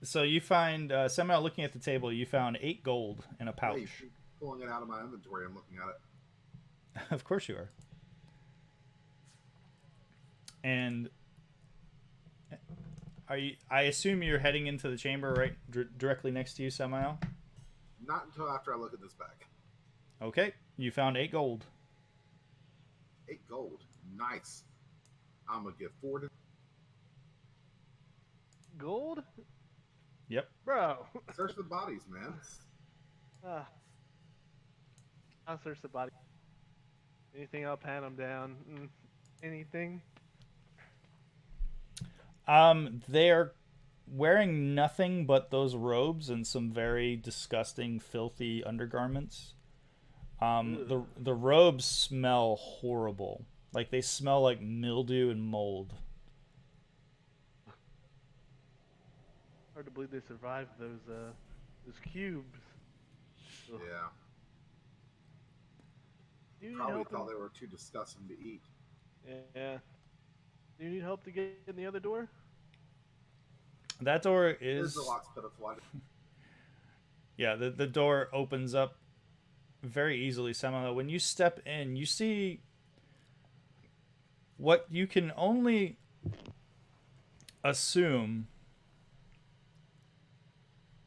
So you find Samael looking at the table. You found 8 gold in a pouch. Hey, keep pulling it out of my inventory and looking at it. Of course you are. And are you? I assume you're heading into the chamber right directly next to you, Samael. Not until after I look at this bag. Okay, you found 8 gold. 8 gold. Nice. I'm gonna get 4 to Gold? Yep. Bro. search the bodies, man. I'll search the body. Anything, I'll pan them down. Anything? They are wearing nothing but those robes and some very disgusting, filthy undergarments. The robes smell horrible. Like they smell like mildew and mold. Hard to believe they survived those cubes. Ugh. Yeah. Do you need Probably help? thought they were too disgusting to eat. Yeah. Do you need help to get in the other door? That door Here's is the lock's pitiful. yeah. The door opens up very easily. Somehow, when you step in, you see what you can only assume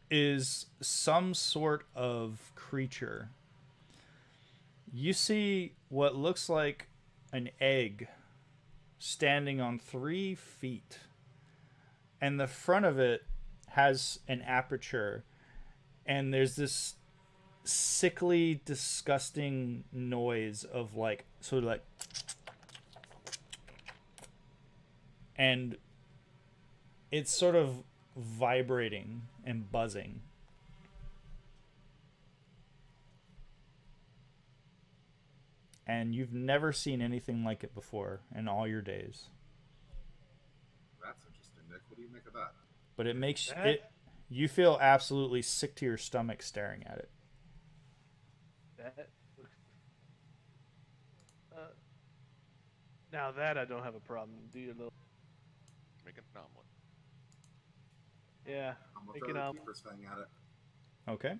is some sort of creature. You see what looks like an egg standing on 3 feet, and the front of it has an aperture, and there's this sickly, disgusting noise of like sort of like, and it's sort of vibrating and buzzing. And you've never seen anything like it before in all your days. Nick. What do you make of that? But it makes That- it. You feel absolutely sick to your stomach staring at it. That looks. Now that I don't have a problem. Do your little. Make an omelet. Yeah. I'm gonna Make throw it the out. keeper's thing at it. Okay.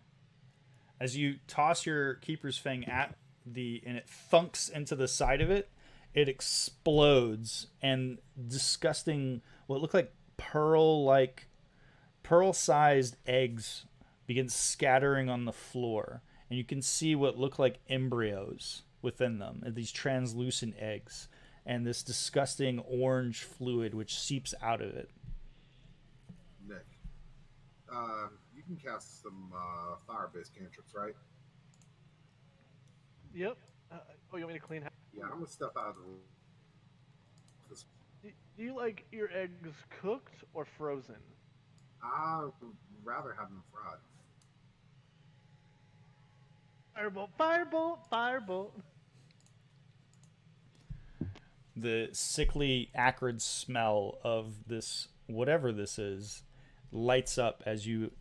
As you toss your keeper's fang at and it thunks into the side of it, it explodes and disgusting what look like pearl-sized eggs begin scattering on the floor, and you can see what look like embryos within them, these translucent eggs, and this disgusting orange fluid which seeps out of it. Nick, you can cast some fire-based cantrips, right? Yep. Oh, you want me to clean house? Yeah, I'm gonna step out of the room. Do you like your eggs cooked or frozen? I'd rather have them fried. Firebolt, firebolt, firebolt. The sickly, acrid smell of this, whatever this is, lights up as you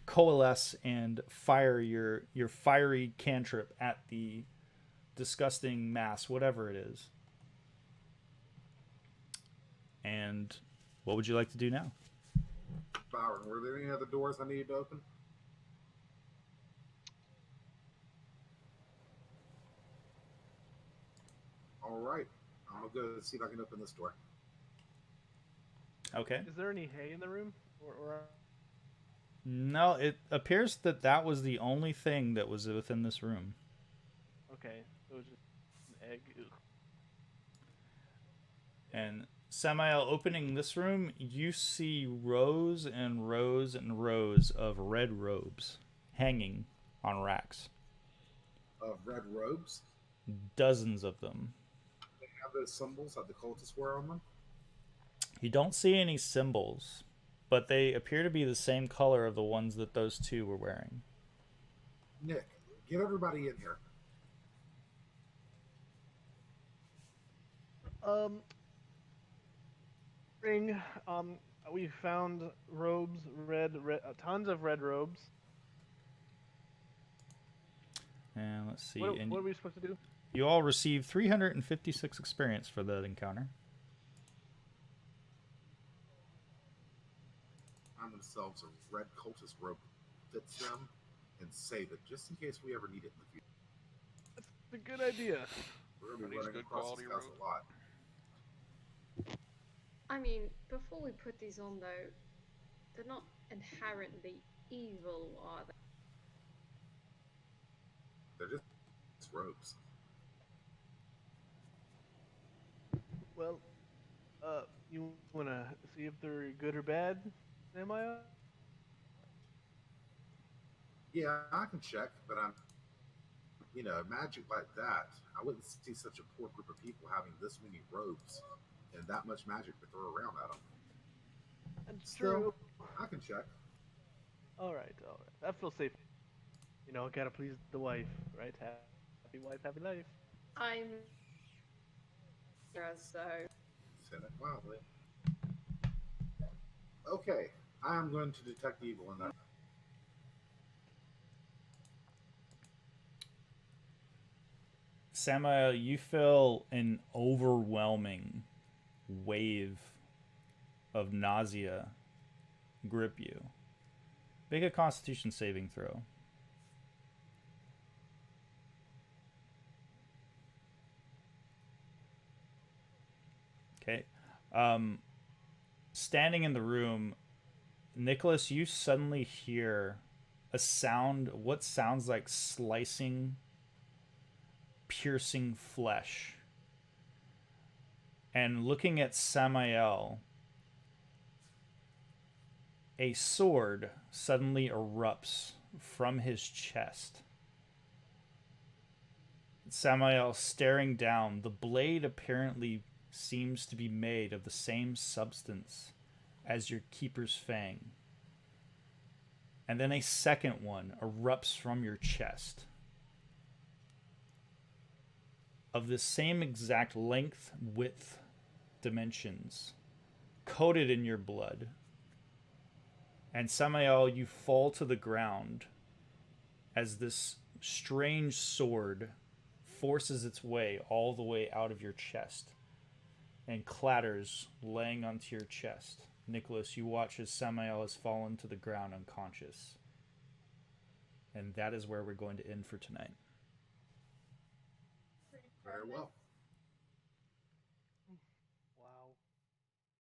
coalesce and fire your fiery cantrip at the disgusting mass, whatever it is. And what would you like to do now? Byron, were there any other doors I needed to open? All right, I'm gonna go see if I can open this door. Okay. Is there any hay in the room? Or No, it appears that that was the only thing that was within this room. okay, so it was just an egg. Ugh. And Samael, opening this room, you see rows and rows and rows of red robes hanging on racks. Red robes. Dozens of them. They have those symbols that the cultists wear on them. You don't see any symbols, but they appear to be the same color of the ones that those two were wearing. Nick, get everybody in here. Ring. We found robes, red, tons of red robes. And let's see. What, and what are we supposed to do? you all received 356 experience for that encounter. Find themselves a red cultist robe fits them and save it just in case we ever need it in the future. That's a good idea. We're gonna Are be these running good across quality these guys robes? a lot. I mean, before we put these on though, they're not inherently evil, are they? They're just robes. Well, you wanna see if they're good or bad? Am I? Yeah, I can check, but magic like that, I wouldn't see such a poor group of people having this many robes and that much magic to throw around at them. That's Still, true. I can check. All right. That feels safe. Gotta please the wife, right? Happy wife, happy life. I'm so Say that wildly. Okay, I am going to detect evil in that. Samael, you feel an overwhelming wave of nausea grip you. Make a Constitution saving throw. Okay. Standing in the room, Nicholas, you suddenly hear a sound, what sounds like slicing, piercing flesh. And looking at Samael, a sword suddenly erupts from his chest. Samael staring down, the blade apparently seems to be made of the same substance as your keeper's fang. And then a second one erupts from your chest, of the same exact length, width, dimensions coated in your blood. And Samael, you fall to the ground as this strange sword forces its way all the way out of your chest and clatters, laying onto your chest. Nicholas, you watch as Samael has fallen to the ground unconscious. And that is where we're going to end for tonight. Very well.